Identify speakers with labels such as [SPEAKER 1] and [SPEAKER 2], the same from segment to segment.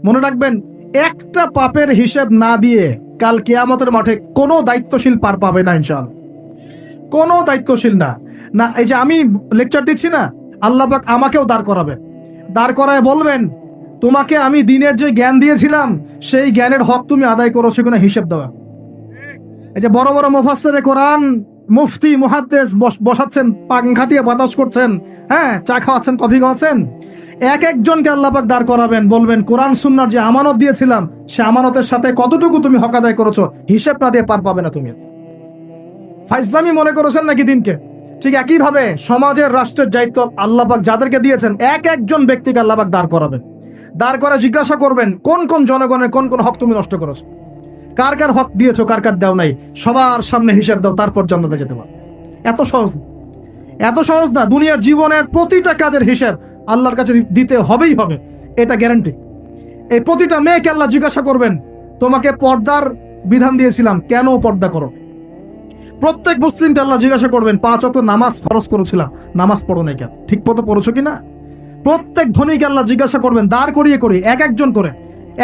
[SPEAKER 1] মনে রাখবেন, একটা পাপের হিসেব না দিয়ে কাল কিয়ামতের মাঠে কোনো দায়িত্বশীল পার পাবে না ইনশাআল্লাহ। কোনো দায়িত্বশীল না। না, এই যে আমি লেকচার দিচ্ছি না, আল্লাহ পাক আমাকেও দাঁড় করাবেন, দাঁড় করায় বলবেন, তোমাকে আমি দিনের যে জ্ঞান দিয়েছিলাম সেই জ্ঞানের হক তুমি আদায় করেছো কিনা হিসেব দেওয়া। এই যে বড় বড় মুফাসসিরে কোরআন, মুফতি, মুহাদ্দিস বসাচ্ছেন, পাংখা দিয়ে বাতাস করছেন, হ্যাঁ, চা খাওয়াচ্ছেন, কফি খাওয়াচ্ছেন, এক একজনকে আল্লাহ পাক দাঁড় করাবেন, বলবেন কোরআন সুন্নাহর যে আমানত দিয়েছিলাম সে আমানতের সাথে কতটুকু তুমি হক আদায় করেছো হিসেব না দিয়ে পার পাবে না তুমি। ফাইজলামি মনে করেছেন নাকি দিনকে? ঠিক একইভাবে সমাজের, রাষ্ট্রের দায়িত্ব আল্লাহ পাক যাদেরকে দিয়েছেন এক একজন ব্যক্তিকে আল্লাহ পাক দাঁড় করাবেন, দাঁড় করে জিজ্ঞাসা করবেন কোন কোন জনগণের কোন কোন হক তুমি নষ্ট করেছো, কার কার হক দিয়েছো, কার কার দেও নাই, সবার সামনে হিসাব দাও, তারপর জান্নাতে যেতে পারবে। এত সহজ না, এত সহজ না। দুনিয়ার জীবনের প্রতিটা কাজের হিসাব আল্লাহর কাছে দিতে হবেই হবে, এটা গ্যারান্টি। এই প্রতিটা মেয়েকে আল্লাহ জিজ্ঞাসা করবেন, তোমাকে পর্দার বিধান দিয়েছিলাম, কেন পর্দা করো? প্রত্যেক মুসলিমকে আল্লাহ জিজ্ঞাসা করবেন, 5 ওয়াক্ত নামাজ ফরজ করেছিলাম, নামাজ পড়ো নাই কেন? ঠিক মতো পড়েছো কিনা? প্রত্যেক ধনীকে আল্লাহ জিজ্ঞাসা করবেন, দাঁড় করিয়ে করিয়ে এক একজন করে,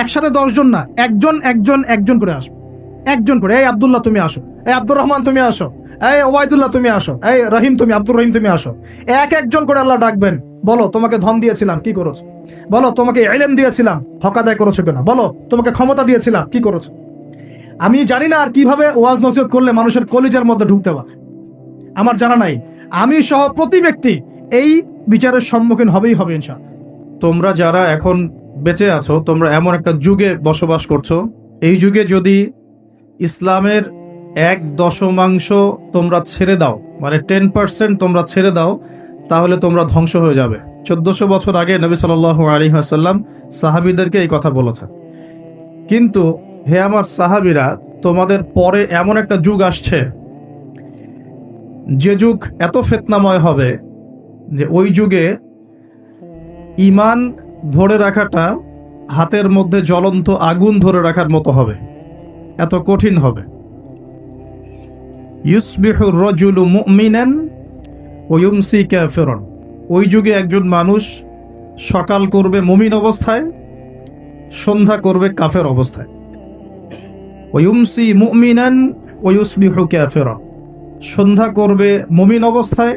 [SPEAKER 1] একসাথে 10 জন না, একজন একজন একজন করে আসবে, একজন করে। এই আব্দুল্লাহ তুমি আসো, এই আব্দুর রহমান তুমি আসো, এই ওবায়দুল্লাহ তুমি আসো, এই রহিম তুমি, আব্দুর রহিম তুমি আসো। এক একজন করে আল্লাহ ডাকবেন, বলো তোমাকে ধন দিয়েছিলাম, কি করেছো? বলো তোমাকে ইলম দিয়েছিলাম, হক আদায় করেছো কিনা? বলো তোমাকে ক্ষমতা দিয়েছিলাম, কি করেছো? আমি জানি না আর কিভাবে ওয়াজ নসিহত করলে মানুষের কলিজার মধ্যে ঢুকতে পারে, আমার জানা নাই। আমি সহ প্রতি ব্যক্তি এই বিচারের সম্মুখীন হবেই হবে ইনশাআল্লাহ।
[SPEAKER 2] তোমরা যারা এখন বেঁচে আছো, তোমরা এমন একটা যুগে বসবাস করছো, এই যুগে যদি ইসলামের 1/10 তোমরা ছেড়ে দাও, মানে 10% তোমরা ছেড়ে দাও, তাহলে তোমরা ধ্বংস হয়ে যাবে। 1400 বছর আগে নবী সাল্লাল্লাহু আলাইহি ওয়াসাল্লাম সাহাবীদেরকে এই কথা বলেছেন। কিন্তু হে আমার সাহাবীরা, তোমাদের পরে এমন একটা যুগ আসছে যে যুগ এত ফিতনাময় হবে যে ওই যুগে ঈমান ধরে রাখাটা হাতের মধ্যে জ্বলন্ত আগুন ধরে রাখার মতো হবে, এত কঠিন হবে। ইউসবিহুর রাজুলু মুমিনান ওয়া ইউমসি কাফিরান। ওই যুগে একজন মানুষ সকাল করবে মুমিন অবস্থায়, সন্ধ্যা করবে কাফের অবস্থায়। ওয়া ইউমসি মুমিনান ওয়া ইউসবিহু কাফিরান। সন্ধ্যা করবে মুমিন অবস্থায়,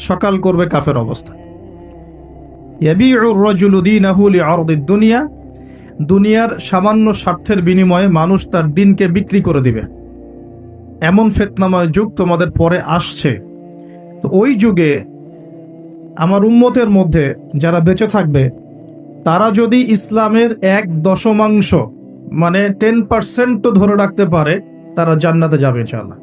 [SPEAKER 2] সকাল করবে কাফের অবস্থায়। ইয়াবিউর রাজুলু দীনাহু লিআরদিদ দুনিয়া। দুনিয়ার সামান্য স্বার্থের বিনিময়ে মানুষ তার দিনকে বিক্রি করে দিবে। এমন ফিতনাময় যুগ তোমাদের পরে আসছে। তো ওই যুগে আমার উম্মতের মধ্যে যারা বেঁচে থাকবে, তারা যদি ইসলামের 1/10 মানে 10% ধরে রাখতে পারে, তারা জান্নাতে যাবে ইনশাআল্লাহ।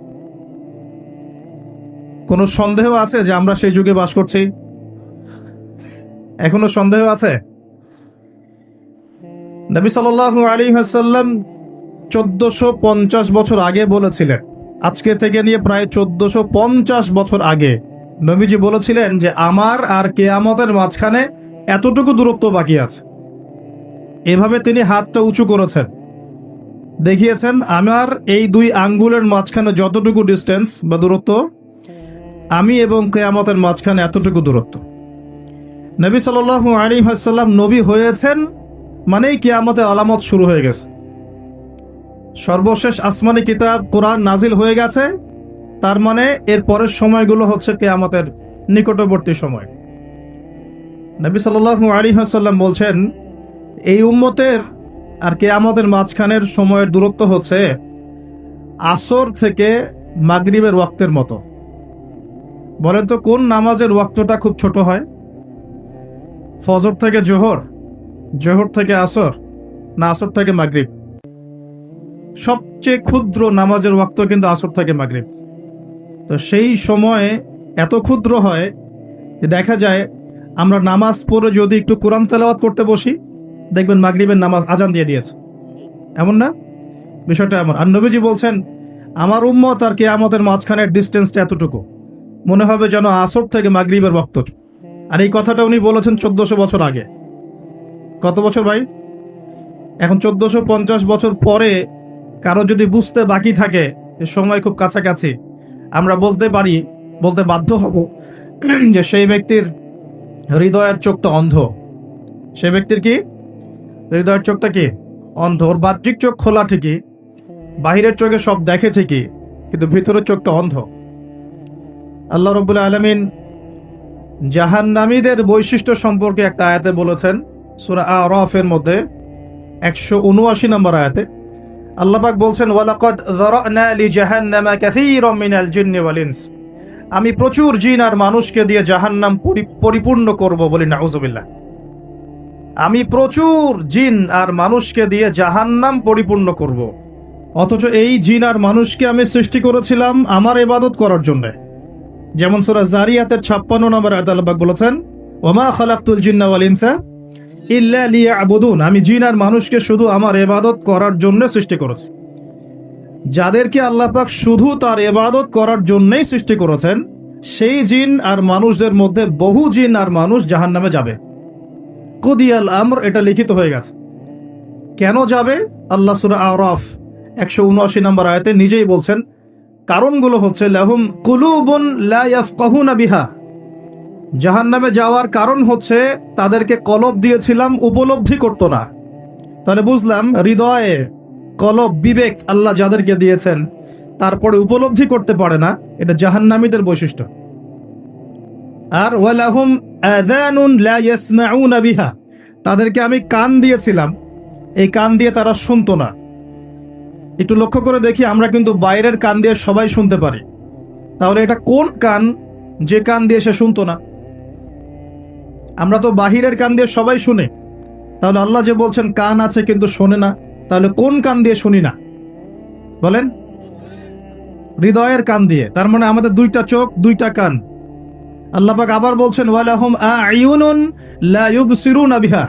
[SPEAKER 2] কোনো সন্দেহ আছে যে আমরা সেই যুগে বাস করছি? এখনো সন্দেহ আছে? নবী সাল্লাল্লাহু আলাইহি ওয়াসাল্লাম 1450 বছর আগে বলেছিলেন, আজকে থেকে নিয়ে প্রায় 1450 বছর আগে নবীজি বলেছিলেন যে আমার আর কিয়ামতের মাঝখানে এতটুকু দূরত্ব বাকি আছে। এভাবে তিনি হাতটা উঁচু করেছেন, দেখিয়েছেন আমার এই 2 আঙ্গুলের মাঝখানে যতটুকু ডিস্টেন্স বা দূরত্ব, আমি এবং কিয়ামতের মাঝখানে এতটুকু দূরত্ব। নবী সাল্লাল্লাহু আলাইহি ওয়াসাল্লাম নবী হয়েছেন মানেই কিয়ামতের আলামত শুরু হয়ে গেছে। সর্বশেষ আসমানি কিতাব কোরআন নাজিল হয়ে গেছে, তার মানে এর পরের সময়গুলো হচ্ছে কিয়ামতের নিকটবর্তী সময়। নবী সাল্লাল্লাহু আলাইহি ওয়াসাল্লাম বলছেন, এই উম্মতের আর কিয়ামতের মাঝখানের সময়ের দূরত্ব হচ্ছে আসর থেকে মাগরিবের ওয়াক্তের মতো। বলেন তো কোন নামাজের ওয়াক্তটা খুব ছোট হয়? ফজর থেকে জোহর, জোহর থেকে আসর, না আসর থেকে মাগরিব? সবচেয়ে ক্ষুদ্র নামাজের ওয়াক্ত কিন্তু আসর থেকে মাগরিব। তো সেই সময়ে এত ক্ষুদ্র হয় যে দেখা যায় আমরা নামাজ পড়ে যদি একটু কোরআন তেলাওয়াত করতে বসি, দেখবেন মাগরিবের নামাজ আজান দিয়ে দিয়েছে। এমন না? বিষয়টা এমন। আর নবীজি বলছেন আমার উম্মত আর কিয়ামতের মাঝখানের ডিস্টেন্সটা এতটুকু, মনে হবে যেন আসর থেকে মাগরিবের ওয়াক্ত। আর এই কথাটা উনি বলেছেন 1400 বছর আগে। কত বছর ভাই? এখন 1450 বছর পরে কারো যদি বুঝতে বাকি থাকে সময় খুব কাছাকাছি, আমরা বলতে বাধ্য হব যে সেই ব্যক্তির হৃদয়ের চোখটা অন্ধ। সে ব্যক্তির কি হৃদয়ের চোখটা কি অন্ধ। ওর বাহ্যিক চোখ খোলা ঠিকই, বাহিরের চোখে সব দেখে ঠিকই, কিন্তু ভিতরের চোখটা অন্ধ। আল্লাহ রাব্বুল আলামিন জাহান্নামীদের বৈশিষ্ট্য সম্পর্কে একটা আয়াতে বলেছেন, সূরা আরাফের মধ্যে 179 নম্বর আয়াতে আল্লাহ পাক বলছেন, ওয়ালাকাদ যারানা লিজাহান্নামা কাসীরাম মিনাল জিন্নি ওয়াল ইনস। আমি প্রচুর জিন আর মানুষকে দিয়ে জাহান্নাম পরিপূর্ণ করব, বলি নাউযুবিল্লাহ। আমি প্রচুর জিন আর মানুষকে দিয়ে জাহান্নাম পরিপূর্ণ করব। অথচ এই জিন আর মানুষকে আমি সৃষ্টি করেছিলাম আমার ইবাদত করার জন্য। যেমন সূরা জারিয়াতের 56 নম্বর আয়াতে আল্লাহ পাক বলেছেন, ওমা খালাকতুল জিন্না ওয়াল ইনসা ইল্লা লিয়াবুদুন। আমি জিন আর মানুষকে শুধু আমার ইবাদত করার জন্য সৃষ্টি করেছি। যাদেরকে আল্লাহ পাক শুধু তার ইবাদত করার জন্যই সৃষ্টি করেছেন, সেই জিন আর মানুষদের মধ্যে বহু জিন আর মানুষ জাহান্নামে যাবে। কুদিয়াল আমর, এটা লিখিত হয়ে গেছে। কেন যাবে? আল্লাহ সূরা আরাফ 179 নম্বর আয়াতে নিজেই বলছেন, কারণগুলো হচ্ছে লাহুম কুলুবুন লা ইয়াফকাহুনা বিহা। জাহান্নামে যাওয়ার কারণ হচ্ছে তাদেরকে কলব দিয়েছিলাম, উপলব্ধি করতো না। তাহলে বুঝলাম হৃদয়ে কলব, বিবেক আল্লাহ যাদেরকে দিয়েছেন তারপরে উপলব্ধি করতে পারে না, এটা জাহান্নামীদের বৈশিষ্ট্য। আর ওয়ালাহুম আযানুন লা ইয়াসমাউনা বিহা, তাদেরকে আমি কান দিয়েছিলাম, এই কান দিয়ে তারা শুনতো না। একটু লক্ষ্য করে দেখি, আমরা কিন্তু বাইরের কান দিয়ে সবাই শুনতে পারি, তাহলে এটা কোন কান যে কান দিয়ে সে শুনতো না? আমরা তো বাহিরের কান দিয়ে সবাই শুনে, তাহলে আল্লাহ যে বলছেন কান আছে কিন্তু শোনে না, তাহলে কোন কান দিয়ে শুনি না বলেন? হৃদয়ের কান দিয়ে। তার মানে আমাদের দুইটা চোখ, দুইটা কান। আল্লাহ পাক আবার বলছেন, ওয়ালাহুম আ'য়ুনুন লা ইউবসিরুনা বিহা।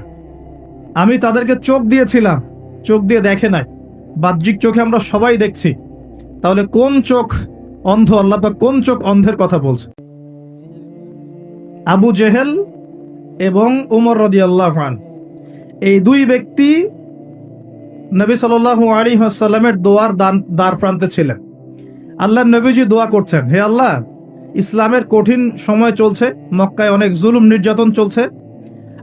[SPEAKER 2] আমি তাদেরকে চোখ দিয়েছিলাম, চোখ দিয়ে দেখে নাই। বাহ্যিক চোখে আমরা সবাই দেখছি, তাহলে কোন চোখ অন্ধ? আল্লাহ পাক কোন চোখ অন্ধের কথা বলছে? আবু জেহেল এবং উমর রাদিয়াল্লাহু আনহু, এই দুই ব্যক্তি নবী সাল্লাল্লাহু আলাইহি ওয়াসাল্লামের দোয়ার দ্বার প্রান্তে ছিলেন। আল্লাহর নবীজি দোয়া করছেন, হে আল্লাহ, ইসলামের কঠিন সময় চলছে, মক্কায় অনেক জুলুম নির্যাতন চলছে।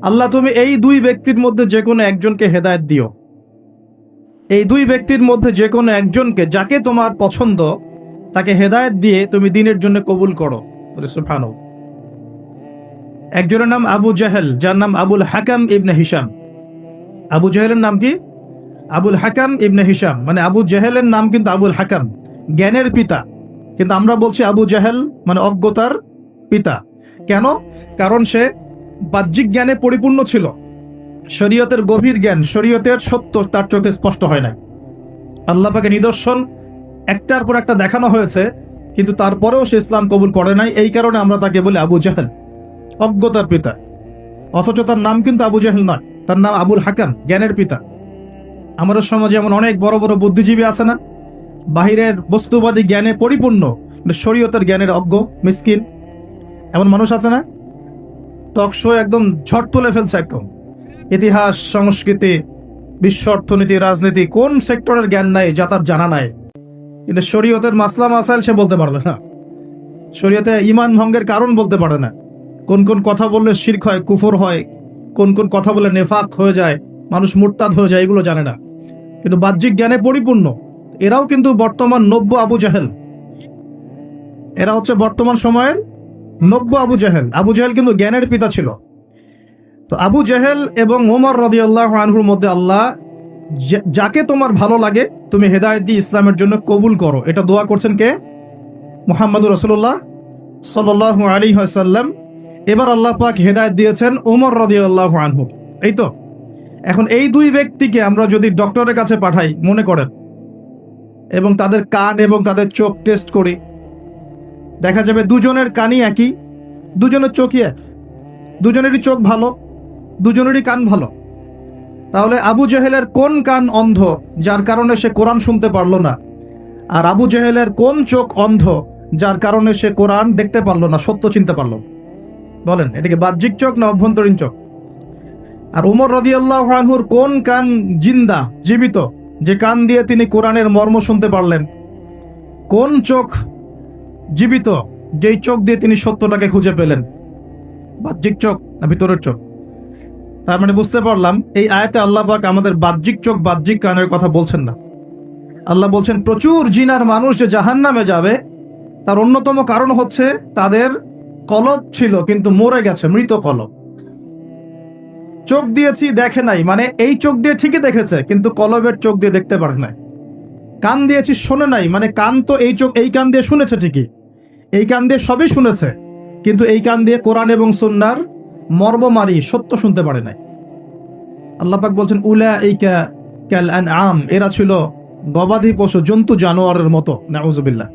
[SPEAKER 2] আল্লাহ, তুমি এই দুই ব্যক্তির মধ্যে যে কোনো একজনকে হেদায়েত দিও। এই দুই ব্যক্তির মধ্যে যে কোনো একজনকে, যাকে তোমার পছন্দ, তাকে হেদায়েত দিয়ে তুমি দ্বীনের জন্য কবুল করো। সুবহানাল্লাহ। একজনের নাম আবু জাহেল, যার নাম আবুল হাকাম ইবনে হিশাম। আবু জাহেলের নাম কি? আবুল হাকাম ইবনে হিশাম। মানে আবু জাহেলের নাম কিন্তু আবুল হাকাম, জ্ঞানের পিতা, কিন্তু আমরা বলছি আবু জাহেল মানে অজ্ঞতার পিতা। কেন? কারণ সে বাহ্যিক জ্ঞানে পরিপূর্ণ ছিল, শরীয়তের গভীর জ্ঞান, শরীয়তের সত্য তার চোখে স্পষ্ট হয় না। আল্লাহ পাকের নিদর্শন একটার পর একটা দেখানো হয়েছে, কিন্তু তারপরেও সে ইসলাম কবুল করে নাই। এই কারণে আমরা তাকে বলি আবু জাহেল, অজ্ঞতার পিতা। অথচ তার নাম কিন্তু আবু জাহেল নয়, তার নাম আবুল হাকাম, জ্ঞানের পিতা। আমাদের সমাজে এমন অনেক বড় বড় বুদ্ধিজীবী আছে না, বাহিরের বস্তুবাদী জ্ঞানে পরিপূর্ণ, শরীয়তের জ্ঞানের অজ্ঞ, মিসকিন। এমন মানুষ আছে না? টকশো একদম ঝড় তুলে ফেলছে, একদম ইতিহাস, সংস্কৃতি, বিশ্ব অর্থনীতি, রাজনীতি, কোন সেক্টরের জ্ঞান নাই যা তার জানা নাই, কিন্তু শরীয়তের মাসলা মাসাইল সে বলতে পারবে না। শরীয়তে ঈমান ভঙ্গের কারণ বলতে পারে না। কোন কোন কথা বললে শিরক হয়, কুফর হয়, কোন কোন কথা বললে নেফাক হয়ে যায়, মানুষ মুরতাদ হয়ে যায়, এগুলো জানে না। কিন্তু বাহ্যিক জ্ঞানে পরিপূর্ণ। এরাও কিন্তু বর্তমান নব্য আবু জাহেল। এরা হচ্ছে বর্তমান সময়ের নব্য আবু জাহেল। আবু জাহেল কিন্তু জ্ঞানের পিতা ছিল। তো আবু জাহেল এবং ওমর রাদিয়াল্লাহু আনহুর মধ্যে আল্লাহ যাকে তোমার ভালো লাগে তুমি হেদায়েত দিয়ে ইসলামের জন্য কবুল করো, এটা দোয়া করছেন কে? মুহাম্মদুর রাসূলুল্লাহ সাল্লাল্লাহু আলাইহি ওয়াসাল্লাম। এবার আল্লাহ পাক হেদায়েত দিয়েছেন ওমর রাদিয়াল্লাহু আনহু। এই তো এখন এই দুই ব্যক্তিকে আমরা যদি ডক্টরের কাছে পাঠাই, মনে করেন, এবং তাদের কান এবং তাদের চোখ টেস্ট করি, দেখা যাবে দুজনের কানই একই, দুজনের চোখই এক, দুজনেরই চোখ ভালো, দুজনেরই কান ভালো। তাহলে আবু জাহেলের কোন কান অন্ধ যার কারণে সে কোরআন শুনতে পারলো না? আর আবু জাহেলের কোন চোখ অন্ধ যার কারণে সে কোরআন দেখতে পারলো না, সত্য চিনতে পারলো? বলেন, এটাকে বাহ্যিক চোখ না অভ্যন্তরীণ চোখ? আর ওমর রাদিয়াল্লাহু আনহুর কোন কান জিন্দা, জীবিত, যে কান দিয়ে তিনি কোরআনের মর্ম শুনতে পারলেন? কোন চোখ জীবিত, যেই চোখ দিয়ে তিনি সত্যটাকে খুঁজে পেলেন? বাহ্যিক চোখ না ভিতরের চোখ? তার মানে বুঝতে পারলাম এই আয়াতে আল্লাহ পাক আমাদের বাহ্যিক চোখ বাহ্যিক কানের কথা বলছেন না। আল্লাহ বলছেন প্রচুর জিনার মানুষ যে জাহান্নামে যাবে তার অন্যতম কারণ হচ্ছে তাদের কলব ছিল কিন্তু মরে গেছে, মৃত কলব। চোখ দিয়েছি দেখে নাই, মানে এই চোখ দিয়ে ঠিকই দেখেছে কিন্তু কলবের চোখ দিয়ে দেখতে পারে নাই। কান দিয়েছি শোনে নাই, মানে কান তো এই কান দিয়ে শুনেছে ঠিকই, এই কান দিয়ে সবই শুনেছে কিন্তু এই কান দিয়ে কোরআন এবং সুন্নাহর মর্মমারি সত্য শুনতে পারে নাই। আল্লাহ পাক বলছেন উলাইকা কাল আনআম, এরা ছিল গবাদি পশু জন্তু জানোয়ারের মতো, নাউযুবিল্লাহ।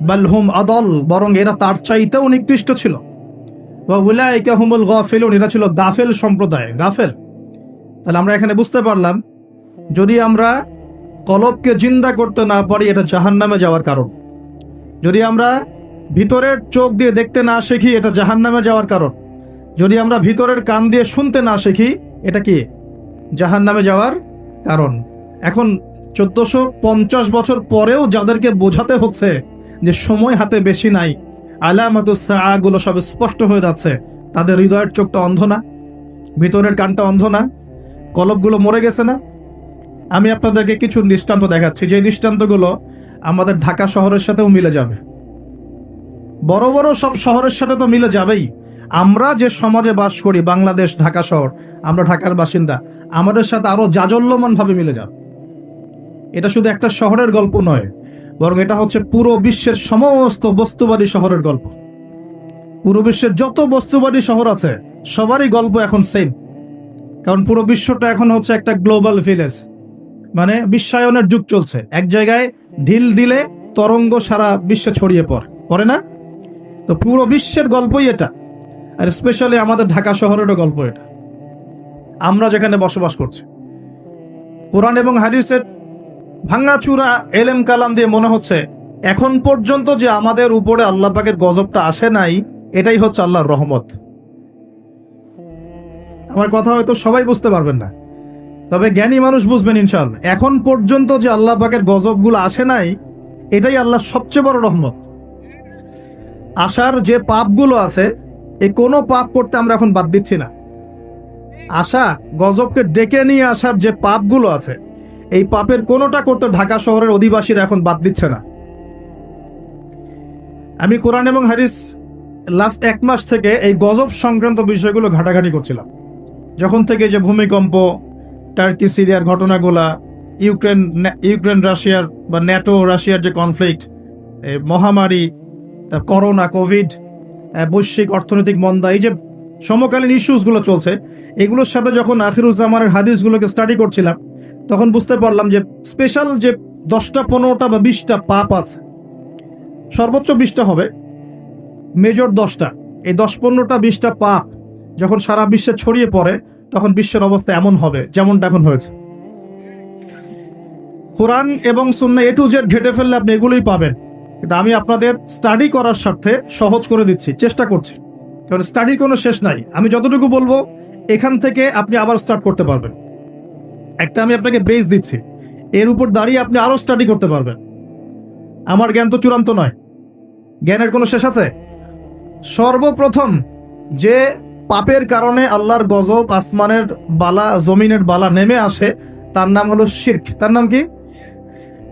[SPEAKER 2] বাল হুম আদল, বরং এরা তার চাইতেও নিকৃষ্ট ছিল। ওয়া উলাইকা হুমুল গাফিলুন, এরা ছিল গাফেল সম্প্রদায়, গাফেল। তাহলে আমরা এখানে বুঝতে পারলাম যদি আমরা কলবকে জিন্দা করতে না পারি এটা জাহান্নামে যাওয়ার কারণ। যদি আমরা ভিতরের চোখ দিয়ে দেখতে না শিখি এটা জাহান্নামে যাওয়ার কারণ। যদি আমরা ভিতরের কান দিয়ে শুনতে না শিখি এটা কি জাহান্নামে যাওয়ার কারণ। এখন 1450 বছর পরেও যাদেরকে বোঝাতে হচ্ছে যে সময় হাতে বেশি নাই, আলামাতুস সাআ গুলো সব স্পষ্ট হয়ে যাচ্ছে, তাদের হৃদয়ের চোখটা অন্ধ না, ভিতরের কানটা অন্ধ না, কলবগুলো মরে গেছে না? আমি আপনাদেরকে কিছু দৃষ্টান্ত দেখাচ্ছি, যে দৃষ্টান্তগুলো আমাদের ঢাকা শহরের সাথেও মিলে যাবে, বড় বড় সব শহরের সাথে তো মিলে যাবেই। আমরা যে সমাজে বাস করি, বাংলাদেশ, ঢাকা শহর, আমরা ঢাকার বাসিন্দা, আমাদের সাথে আরো জাজল্যমান ভাবে মিলে যাবে। এটা শুধু একটা শহরের গল্প নয়, বরং এটা হচ্ছে পুরো বিশ্বের সমস্ত বস্তুবাদী শহরের গল্প। পুরো বিশ্বের যত বস্তুবাদী শহর আছে সবারই গল্প এখন সেম, কারণ পুরো বিশ্বটা এখন হচ্ছে একটা গ্লোবাল ভিলেজ, মানে বিশ্বায়নের যুগ চলছে। এক জায়গায় ঢিল দিলে তরঙ্গ সারা বিশ্বে ছড়িয়ে পড়ে না? তো পুরো বিশ্বের গল্পই এটা, আর স্পেশালি আমাদের ঢাকা শহরেরও গল্প এটা, আমরা যেখানে বসবাস করছি। কোরআন এবং হাদিসের ভাঙাচুরা এলেম কালাম দিয়ে মনে হচ্ছে এখন পর্যন্ত যে আমাদের উপরে আল্লাহ পাকের গজবটা আসে নাই, এটাই হচ্ছে আল্লাহর রহমত। আমার কথা হয়তো সবাই বুঝতে পারবেন না, তবে জ্ঞানী মানুষ বুঝবেন ইনশাআল্লাহ। এখন পর্যন্ত যে আল্লাহ পাকের গজবগুলো আসে নাই, এটাই আল্লাহর সবচেয়ে বড় রহমত। আশার যে পাপগুলো আছে, এই কোনো পাপ করতে আমরা এখন বাদ দিচ্ছি না। আশা গজবকে ডেকে নিয়ে আসার যে পাপগুলো আছে, এই পাপের কোনোটা করতে ঢাকা শহরের অধিবাসীরা এখন বাদ দিচ্ছে না। আমি কোরআন এবং হাদিস লাস্ট 1 মাস থেকে এই গজব সংক্রান্ত বিষয়গুলো ঘাটাঘাটি করছিলাম। যখন থেকে যে ভূমিকম্প, টার্কি সিরিয়ার ঘটনাগুলা, ইউক্রেন রাশিয়ার বা ন্যাটো রাশিয়ার যে কনফ্লিক্ট, মহামারী, করোনা, কোভিড, বৈশ্বিক অর্থনৈতিক মন্দা, এই যে সমকালীন ইস্যুসগুলো চলছে, এগুলোর সাথে যখন আখিরুজ্জামানের হাদিসগুলোকে স্টাডি করছিলাম, তখন বুঝতে পারলাম যে স্পেশাল যে 10টা 15টা বা 20টা পাপ আছে, সর্বোচ্চ 20টা হবে, মেজর 10টা, এই 10-15টা 20টা পাপ যখন সারা বিশ্বে ছড়িয়ে পড়ে, তখন বিশ্বের অবস্থা এমন হবে যেমনটা এখন হয়েছে। কোরআন এবং সুন্নাহ A to Z ঘেটে ফেললে আপনি এগুলোই পাবেন, কিন্তু আমি আপনাদের স্টাডি করার স্বার্থে সহজ করে দিচ্ছি, চেষ্টা করছি, কারণ স্টাডির কোনো শেষ নাই। আমি যতটুকু বলবো এখান থেকে আপনি আবার স্টার্ট করতে পারবেন। একটা আমি আপনাকে বেস দিচ্ছি, এর উপর দাঁড়িয়ে আপনি আরো স্টাডি করতে পারবেন। আমার জ্ঞান তো চূড়ান্ত নয়, জ্ঞানের কোনো শেষ আছে? সর্বপ্রথম যে পাপের কারণে আল্লাহর গজব, আসমানের বালা, জমিনের বালা নেমে আসে, তার নাম হলো শিরক। তার নাম কি?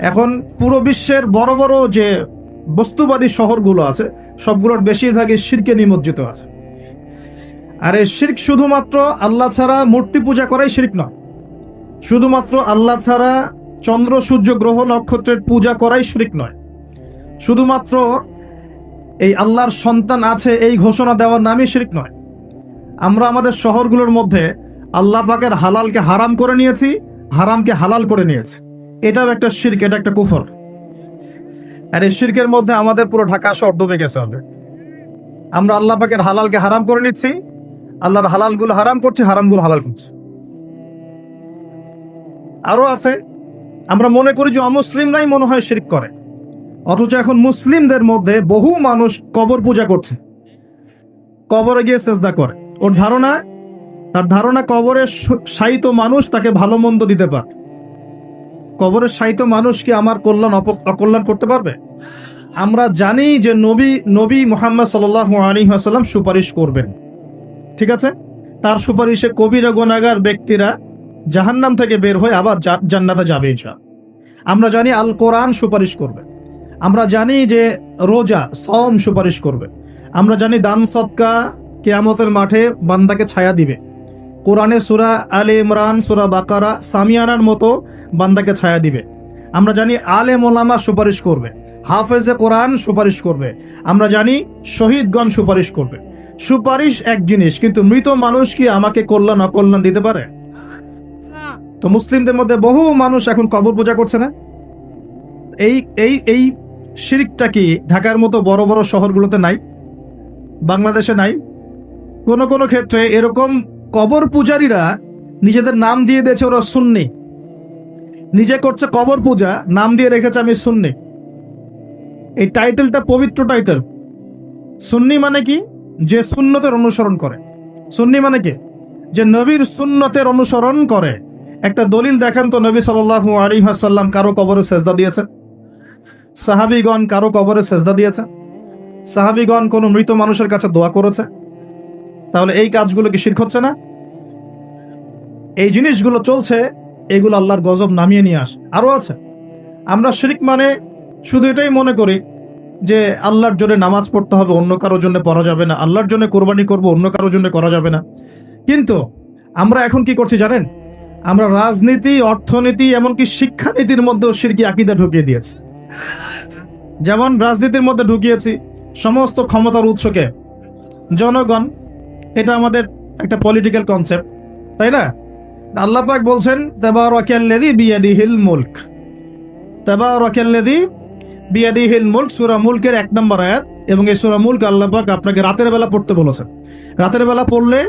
[SPEAKER 2] এখন পুরো বিশ্বের বড় বড় যে বস্তুবাদী শহরগুলো আছে, সবগুলোর বেশিরভাগই শিরকে নিমজ্জিত আছে। আর এই শিরক শুধুমাত্র আল্লাহ ছাড়া মূর্তি পূজা করাই শিরক নয়, শুধুমাত্র আল্লাহ ছাড়া চন্দ্র, সূর্য, গ্রহ, নক্ষত্রের পূজা করাই শিরক নয়, শুধুমাত্র এই আল্লাহর সন্তান আছে এই ঘোষণা দেওয়ার নামই শিরক নয়। আমরা আমাদের শহরগুলোর মধ্যে আল্লাহ পাকের হালালকে হারাম করে নিয়েছি, হারামকে হালাল করে নিয়েছি, এটাও একটা শিরক, এটা একটা কুফর। আর এই শিরকের মধ্যে আমাদের পুরো ঢাকা শহর ডুবে গেছে হবে। আমরা আল্লাহ পাকের হালালকে হারাম করে নিচ্ছি, আল্লাহর হালালগুলো হারাম করছি, হারামগুলো হালাল করছি। আরো আছে, আমরা মনে করি যে অমুসলিমরাই মনে হয় শিরক করে, অথচ এখন মুসলিমদের মধ্যে বহু মানুষ কবর পূজা করছে, কবরে গিয়ে সেজদা করে। তার ধারণা কবরে শায়িত মানুষ তাকে ভালো মন্দ দিতে পারে। কবরের শায়িত মানুষ কি আমার কল্যাণ অকল্যাণ করতে পারবে? আমরা জানি যে নবী মুহাম্মদ সাল্লাল্লাহু আলাইহি ওয়াসাল্লাম সুপারিশ করবেন, ঠিক আছে? তার সুপারিশে কবিরা গুনাহগার ব্যক্তিরা জাহান্নাম থেকে বের হয়ে আবার জান্নাতে যাবে ইনশাআল্লাহ। আমরা জানি আল কোরআন সুপারিশ করবে, আমরা জানি যে রোজা সওম সুপারিশ করবে, আমরা জানি দান সদকা কিয়ামতের মাঠে বান্দাকে ছায়া দিবে, কোরআনে সূরা আলে ইমরান, সূরা বাকারা, সামিয়ানার মতো বান্দাকে ছায়া দিবে। আমরা জানি আলেম ওলামা সুপারিশ করবে, হাফেজে কোরআন সুপারিশ করবে, আমরা জানি শহীদগণ সুপারিশ করবে। সুপারিশ এক জিনিস, কিন্তু মৃত মানুষ কি আমাকে কল্যাণ অকল্যাণ দিতে পারে? তো মুসলিমদের মধ্যে বহু মানুষ এখন কবর পূজা করছে না। এই এই এই শিরকটা কি ঢাকার মতো বড় বড় শহরগুলোতে নাই? বাংলাদেশে নাই? কোন কোন ক্ষেত্রে এরকম কবর পূজারীরা নিজেদের নাম দিয়ে দিয়েছে ওরা সুন্নি, নিজে করছে কবর পূজা, নাম দিয়ে রেখেছে আমি সুন্নি। এই টাইটেলটা পবিত্র টাইটেল। সুন্নি মানে কি? যে সুন্নতের অনুসরণ করে। সুন্নি মানে কি? যে নবীর সুন্নতের অনুসরণ করে। একটা দলিল দেখান তো, নবী সাল্লাল্লাহু আলাইহি ওয়াসাল্লাম কারো কবরে সেজদা দিয়েছেন? সাহাবীগণ কারো কবরে সেজদা দিয়েছে? সাহাবীগণ কোনো মৃত মানুষের কাছে দোয়া করেছে? তাহলে এই কাজগুলো কি শিরক হচ্ছে না? এই জিনিসগুলো চলছে, এগুলো আল্লাহর গজব নামিয়ে নিয়ে আসে। আরো আছে, আমরা শিরক মানে শুধু এটাই মনে করি যে আল্লাহর জন্য নামাজ পড়তে হবে, অন্য কারোর জন্য পড়া যাবে না, আল্লাহর জন্য কোরবানি করব, অন্য কারোর জন্য করা যাবে না। কিন্তু আমরা এখন কি করছি জানেন? আমরা রাজনীতি, অর্থনীতি, এমনকি শিক্ষানীতির মধ্যেও শিরকি আকীদা ঢুকিয়ে দিয়েছি। যেমন রাজনীতির মধ্যে ঢুকিয়েছি সমস্ত ক্ষমতার উৎসকে জনগণ। এটা আমাদের একটা পলিটিক্যাল কনসেপ্ট, তাই না? আল্লাহ পাক বলছেন তাবারাকাল্লাযী বিয়াদিহিল মুলক, তাবারাকাল্লাযী বিয়াদিহিল মুলক, সূরা মুলকের 1 নম্বর আয়াত। এবং এই সূরা মুলক আল্লাহ পাক আপনাকে রাতের বেলা পড়তে বলেছেন। রাতের বেলা পড়লে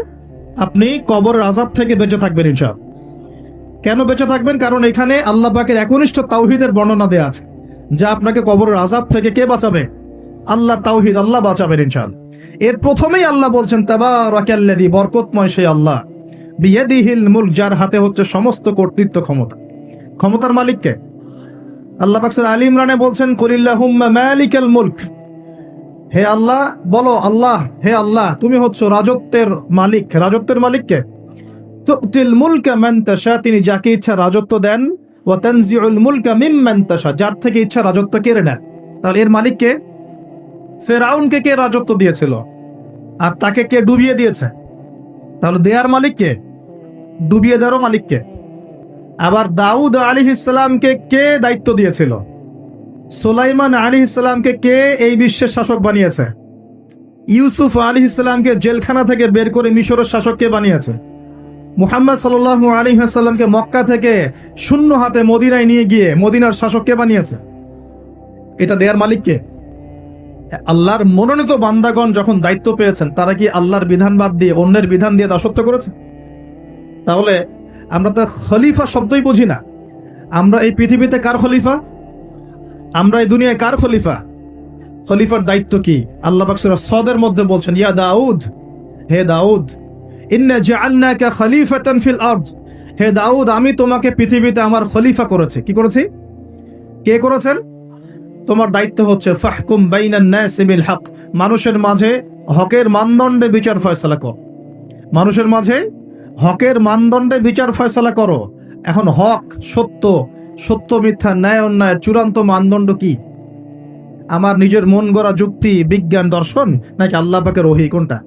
[SPEAKER 2] আপনি কবরের আযাব থেকে বেঁচে থাকবেন ইনশাআল্লাহ। কেন বেঁচে থাকবেন? কারণ এখানে আল্লাহ পাকের একনিষ্ঠ তাওহীদের বর্ণনা দেয়া আছে, যা আপনাকে কবরের আযাব থেকে কে বাঁচাবে? আল্লাহ তাওহীদ, আল্লাহ বাঁচাবেন ইনশাআল্লাহ। এর প্রথমেই আল্লাহ বলছেন তাবারাকাল্লাযী, বরকতময় সেই আল্লাহ, বিয়াদিহিল মুলক, যার হাতে হচ্ছে সমস্ত কর্তৃত্ব, ক্ষমতা। ক্ষমতার মালিক কে? আল্লাহ পাক সূরা আলী ইমরানে বলছেন কুলিল্লাহুম্মা মালিকাল মুলক, হে আল্লাহ বলো, আল্লাহ, হে আল্লাহ তুমি হচ্ছ রাজত্বের মালিক। রাজত্বের মালিক কে? তুতিল মুলকা মান তাশা, তিনি যাকে ইচ্ছা রাজত্ব দেন। ওয়া তানজিউল মুলকা মিম্মান তাশা, যার থেকে ইচ্ছা রাজত্ব কেড়ে নেন। তাহলে এর মালিক কে? ফেরাউনকে কে রাজত্ব দিয়েছিল আর তাকে কে ডুবিয়ে দিয়েছে? তাহলে দেয়ার মালিক কে? ডুবিয়ে দেওয়ারও মালিক কে? আবার দাউদ আলাইহিস সালামকে কে দায়িত্ব দিয়েছিল? সুলাইমান আলাইহিস সালামকে কে এই বিশ্বের শাসক বানিয়েছে? ইউসুফ আলাইহিস সালামকে জেলখানা থেকে বের করে মিশরের শাসক কে বানিয়েছে? মুহাম্মদ সাল্লাল্লাহু আলাইহি ওয়াসাল্লামকে মক্কা থেকে শূন্য হাতে মদিনায় নিয়ে গিয়ে মদিনার শাসক কে বানিয়েছে? এটা দেয়ার মালিক কে? আল্লাহর মনোনীত বান্দাগণ যখন দায়িত্ব পেয়েছেন, তারা কি আল্লাহর বিধান বাদ দিয়ে অন্যের বিধান দিয়ে দাসত্ব করেছে? তাহলে আমরা তো খলিফা শব্দই বুঝি না। আমরা এই পৃথিবীতে কার খলিফা? আমরা এই দুনিয়ায় কার খলিফা? খলিফার দায়িত্ব কি? আল্লাহ পাক সূরা সদের মধ্যে বলছেন, ইয়া দাউদ, হে দাউদ, ইন্না জাআলনাকা খলিফাতান ফিল আরদ, হে দাউদ আমি তোমাকে পৃথিবীতে আমার খলিফা করেছি। কি করেছি? কে করেছেন? তোমার দায়িত্ব হচ্ছে ফাহকুম বাইনান নাসি বিল হক, মানুষের মাঝে হকের মানদণ্ডে বিচার ফয়সালা কর। মানুষের মাঝে হকের মানদণ্ডে বিচার ফয়সালা করো। এখন হক, সত্য, সত্য মিথ্যা, ন্যায় অন্যায় চূড়ান্ত মানদণ্ড কি? আমার নিজের মন গড়া যুক্তি, বিজ্ঞান, দর্শন, নাকি আল্লাহ পাকের ওহী? কোনটা?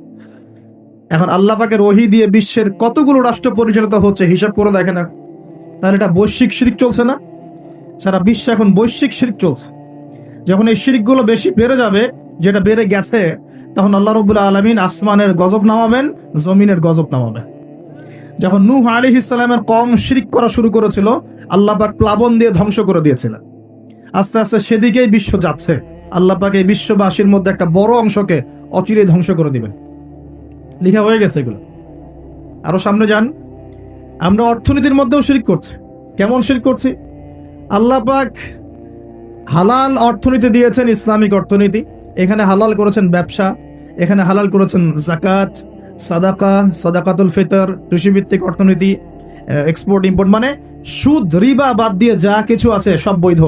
[SPEAKER 2] এখন আল্লাহ পাকের ওহী দিয়ে বিশ্বের কতগুলো রাষ্ট্র পরিচালিত হচ্ছে হিসাব করে দেখেন না। তাহলে এটা বৈশ্বিক শিরক চলছে না? সারা বিশ্বে এখন বৈশ্বিক শিরক চলছে। যখন এই শিরকগুলো বেশি বেড়ে যাবে, যেটা বেড়ে গেছে, তখন আল্লাহ রাব্বুল আলামিন আসমানের গজব নামাবেন, জমিনের গজব নামাবেন। যখন নূহ আলাইহিস সালামের কওম শিরক করা শুরু করেছিল, আল্লাহ পাক প্লাবন দিয়ে ধ্বংস করে দিয়েছিলেন। আস্তে আস্তে সেদিকেই বিশ্ব যাচ্ছে। আল্লাহ পাক এই বিশ্ববাসীর মধ্যে একটা বড় অংশকে অচিরেই ধ্বংস করে দিবেন। লেখা হয়ে গেছে এগুলো। আরো সামনে যান। আমরা অর্থনীতির মধ্যেও শিরক করছি। কেমন শিরক করছি? আল্লাহ পাক হালাল অর্থনীতি দিয়েছেন, ইসলামিক অর্থনীতি। এখানে হালাল করেছেন ব্যবসা, এখানে হালাল করেছেন যাকাত, সাদাকা, সাদাকাতুল ফিতর, কৃষিভিত্তিক অর্থনীতি, এক্সপোর্ট ইম্পোর্ট, মানে সুদ, রিবা বাদ দিয়ে যা কিছু আছে সব বৈধ।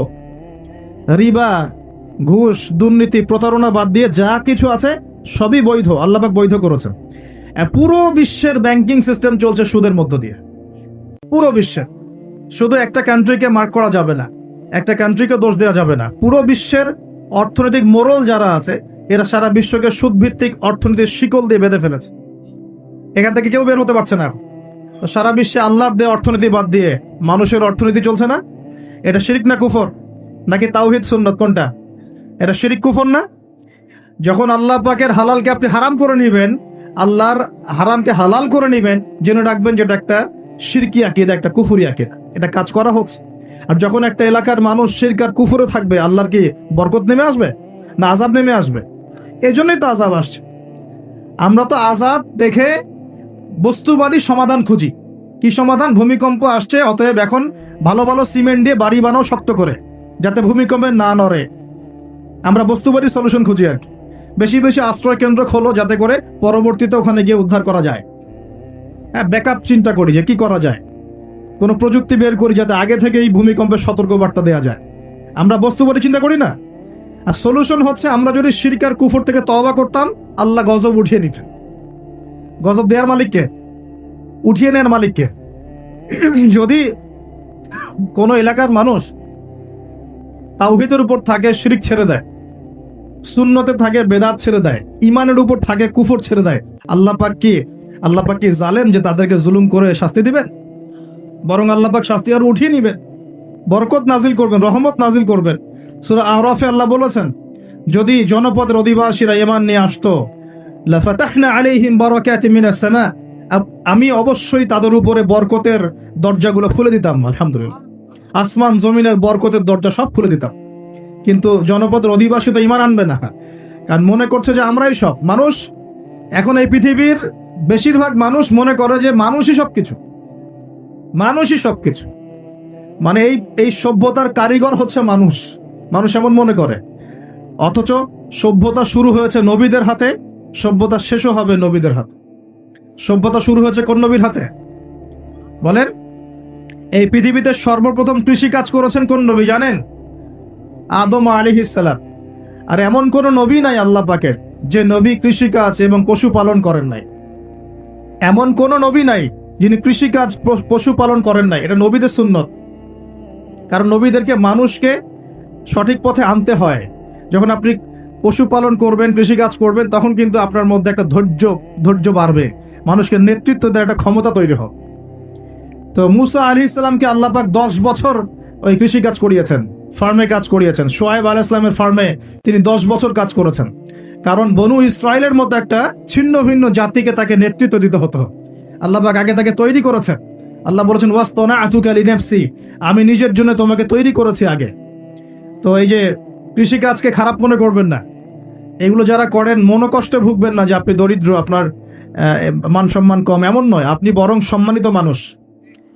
[SPEAKER 2] রিবা, ঘুষ, দুর্নীতি, প্রতারণা বাদ দিয়ে যা কিছু আছে সবই বৈধ। আল্লাহ পাক বৈধ করেছেন।
[SPEAKER 1] পুরো বিশ্বের ব্যাংকিং সিস্টেম চলছে সুদের মধ্য দিয়ে, পুরো বিশ্বের। শুধু একটা কান্ট্রিকে মার্ক করা যাবে না, একটা কান্ট্রিকে দোষ দেওয়া যাবে না। পুরো বিশ্বের অর্থনৈতিক মোড়ল যারা আছে এরা সারা বিশ্বকে সুদভিত্তিক অর্থনীতির শিকল দিয়ে বেঁধে ফেলেছে। এখান থেকে কেউ বের হতে পারছে না। তো সারা বিশ্বে আল্লাহর দেয়া অর্থনীতি বাদ দিয়ে মানুষের অর্থনীতি চলছে না। এটা শিরক না কুফর, নাকি তাওহীদ সুন্নাত, কোনটা? এটা শিরক কুফর না? যখন আল্লাহ পাকের হালালকে আপনি হারাম করে নেবেন, আল্লাহর হারামকে হালাল করে নেবেন, জেনে রাখবেন যেটা একটা শিরকি আকীদা, একটা কুফরি আকীদা, এটা কাজ করা হচ্ছে। আর যখন একটা এলাকার মানুষ শিরক আর কুফরে থাকবে, আল্লাহর কি বরকত নেমে আসবে না আযাব নেমে আসবে? এই জন্যই তো আযাব আসছে। আমরা তো আযাব দেখে বস্তুবাদী সমাধান খুঁজি। কি সমাধান? ভূমিকম্প আসছে, অতএব এখন ভালো ভালো সিমেন্ট দিয়ে বাড়ি বানাও শক্ত করে, যাতে ভূমিকম্পে না নড়ে। আমরা বস্তুবাদী সলিউশন খুঁজি আর কি। বেশি বেশি আশ্রয় কেন্দ্র খোলো, যাতে করে পরবর্তীতে ওখানে গিয়ে উদ্ধার করা যায়। হ্যাঁ, ব্যাকআপ চিন্তা করি যে কি করা যায়, কোনো প্রযুক্তি বের করি যাতে আগে থেকে এই ভূমিকম্পের সতর্কবার্তা দেওয়া যায়। আমরা বস্তুবাদী চিন্তা করি না। আর সলিউশন হচ্ছে, আমরা যদি শিরক আর কুফর থেকে তওবা করতাম, আল্লাহ গজব উঠিয়ে নিতেন। গজব দেওয়ার মালিককে, উঠিয়ে নেওয়ার মালিককে। যদি কোনো এলাকার মানুষ তাওহীদের উপর থাকে, শিরক ছেড়ে দেয়, সুন্নতে থাকে, বেদাত ছেড়ে দেয়, ইমানের উপর থাকে, কুফর ছেড়ে দেয়, আল্লাহ পাক কি জালেম যে তাদেরকে জুলুম করে শাস্তি দিবেন? বরং আল্লাহ পাক শাস্তি আরো উঠিয়ে নিবেন, বরকত নাজিল করবেন, রহমত নাজিল করবেন। সূরা আরাফে আল্লাহ বলেছেন, যদি জনপদের অধিবাসীরা ঈমান নিয়ে আসতো, লাফাতাহনা আলাইহিম বারাকাতিন মিনাস সামা, আমি অবশ্যই তাদের উপরে বরকতের দরজাগুলো খুলে দিতাম। আলহামদুলিল্লাহ, আসমান জমিনের বরকতের দরজা সব খুলে দিতাম। কিন্তু জনপদের অধিবাসী তো ঈমান আনবে না, কারণ মনে করছে যে আমরাই সব। মানুষ এখন এই পৃথিবীর বেশিরভাগ মানুষ মনে করে যে মানুষই সবকিছু, মানুষই সবকিছু। মানে এই সভ্যতার কারিগর হচ্ছে মানুষ, মানুষ এমন মনে করে। অথচ সভ্যতা শুরু হয়েছে নবীদের হাতে, সভ্যতা শেষও হবে নবীদের হাতে। সভ্যতা শুরু হয়েছে কোন নবীর হাতে বলেন? এই পৃথিবীতে সর্বপ্রথম কৃষি কাজ করেছেন কোন নবী জানেন? আদম আলাইহিস সালাম। আর এমন কোন নবী নাই আল্লাহ পাকের যে নবী কৃষিকাজ এবং পশুপালন করেন নাই। এমন কোন নবী নাই যিনি কৃষিকাজ পশুপালন করেন নাই। এটা নবীদের সুন্নত। কারণ নবীদেরকে মানুষকে সঠিক পথে আনতে হয়। যখন আপনি পশুপালন করবেন, কৃষিকাজ করবেন, তখন কিন্তু আপনার মধ্যে একটা ধৈর্য বাড়বে, মানুষকে নেতৃত্ব দেওয়ার একটা ক্ষমতা তৈরি হবে। তো মুসা আলাইহিস সালামকে আল্লাহ পাক 10 বছর ওই কৃষিকাজ করিয়েছেন, ফার্মে কাজ করিয়েছেন। শোয়েব আলাইহিস সালামের ফার্মে তিনি 10 বছর কাজ করেছেন। কারণ বনু ইসরায়েলের মতো একটা ছিন্ন ভিন্ন জাতিকে তাকে নেতৃত্ব দিতে হতো। আল্লাহ পাক আগে তাকে তৈরি করেছেন। আল্লাহ বলেছেন, ওয়াসতানাতুকা লিনাফসি, আমি নিজের জন্য তোমাকে তৈরি করেছি আগে। তো এই যে কৃষিকাজকে খারাপ মনে করবেন না। এগুলো যারা করেন মনোকষ্টে ভুগবেন না যে আপনি দরিদ্র, আপনার মান সম্মান কম, এমন নয়। আপনি বরং সম্মানিত মানুষ,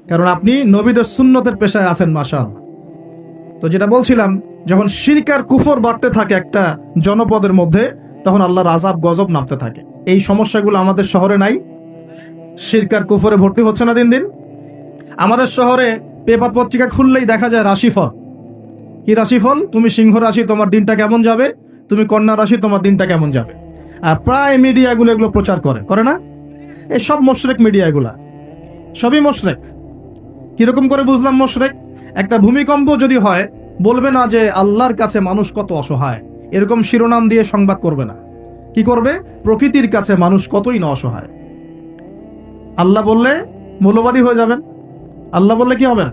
[SPEAKER 1] কারণ আপনি নবীদের সুন্নতের পেশায় আছেন, মাশাআল্লাহ। তো যেটা বলছিলাম, যখন শিরক আর কুফর বাড়তে থাকে একটা জনপদের মধ্যে, তখন আল্লাহর আযাব গজব নামতে থাকে। এই সমস্যাগুলো আমাদের শহরে নাই? শিরক আর কুফরে ভর্তি হচ্ছে না দিন দিন? আমাদের শহরে পেপার পত্রিকা খুললেই দেখা যায় রাশিফল। কি রাশিফল? তুমি সিংহ রাশি, তোমার দিনটা কেমন যাবে। তুমি কন্যা রাশি, তোমার দিনটা কেমন যাবে। আর প্রায় মিডিয়াগুলো এগুলো প্রচার করে না? এই সব মুশরিক মিডিয়া, এগুলা সবই মুশরিক। কিরকম করে বুঝলাম মুশরিক? একটা ভূমিকম্প যদি হয়, বলবে না যে আল্লাহর কাছে মানুষ কত অসহায়, এরকম শিরোনাম দিয়ে সংবাদ করবে না। কি করবে? প্রকৃতির কাছে মানুষ কতই না অসহায়। আল্লাহ বললে মৌলবাদী হয়ে যাবেন, আল্লাহ বললে কি হবেন?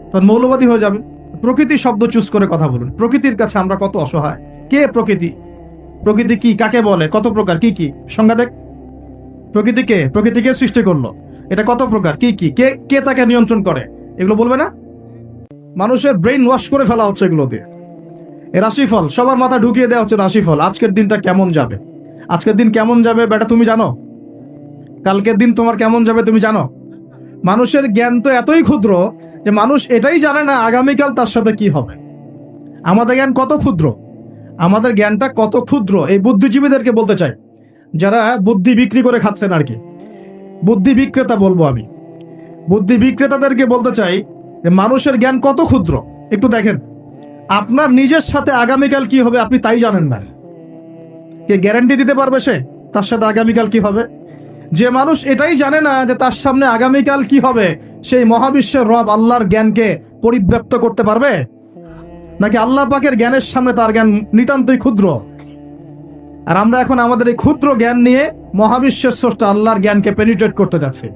[SPEAKER 1] তখন মৌলবাদী হয়ে যাবেন। প্রকৃতি শব্দ চুজ করে কথা বলুন। প্রকৃতির কাছে আমরা কত অসহায়। কে প্রকৃতি? প্রকৃতি কি, কাকে বলে, কত প্রকার, কি কি সংজ্ঞা দেখ। প্রকৃতি কে? প্রকৃতিকে সৃষ্টি করলো, এটা কত প্রকার, কি কি, কে তাকে নিয়ন্ত্রণ করে, এগুলো বলবে না? মানুষের ব্রেইন ওয়াশ করে ফেলা হচ্ছে এগুলো দিয়ে। এ রাশিফল সবার মাথা ঢুকিয়ে দেওয়া হচ্ছে। রাশিফল, আজকের দিনটা কেমন যাবে, আজকের দিন কেমন যাবে বেটা তুমি জানো? কালকের দিন তোমার কেমন যাবে তুমি জানো? মানুষের জ্ঞান তো এতই ক্ষুদ্র যে মানুষ এটাই জানে না আগামীকাল তার সাথে কি হবে। আমাদের জ্ঞান কত ক্ষুদ্র, আমাদের জ্ঞানটা কত ক্ষুদ্র। এই বুদ্ধিজীবীদেরকে বলতে চাই, যারা বুদ্ধি বিক্রি করে খাচ্ছেন আর কি, বুদ্ধি বিক্রেতা বলবো আমি, বুদ্ধি বিক্রেতাদেরকে বলতে চাই যে মানুষের জ্ঞান কত ক্ষুদ্র। একটু দেখেন, আপনার নিজের সাথে আগামীকাল কি হবে আপনি তাই জানেন না। কে গ্যারান্টি দিতে পারবে সে তার সাথে আগামীকাল কি হবে? যে মানুষ এটাই জানে না যে তার সামনে আগামীকাল কি হবে, সেই মহাবিশ্বের রব আল্লাহর জ্ঞানকে পরিব্যাপ্ত করতে পারবে? নাকি আল্লাহ পাকের জ্ঞানের সামনে তার জ্ঞান নিতান্তই ক্ষুদ্র? আর আমরা এখন আমাদের এই ক্ষুদ্র জ্ঞান নিয়ে মহাবিশ্বের স্রষ্টা আল্লাহর জ্ঞানকে পেনিট্রেট করতে যাচ্ছি,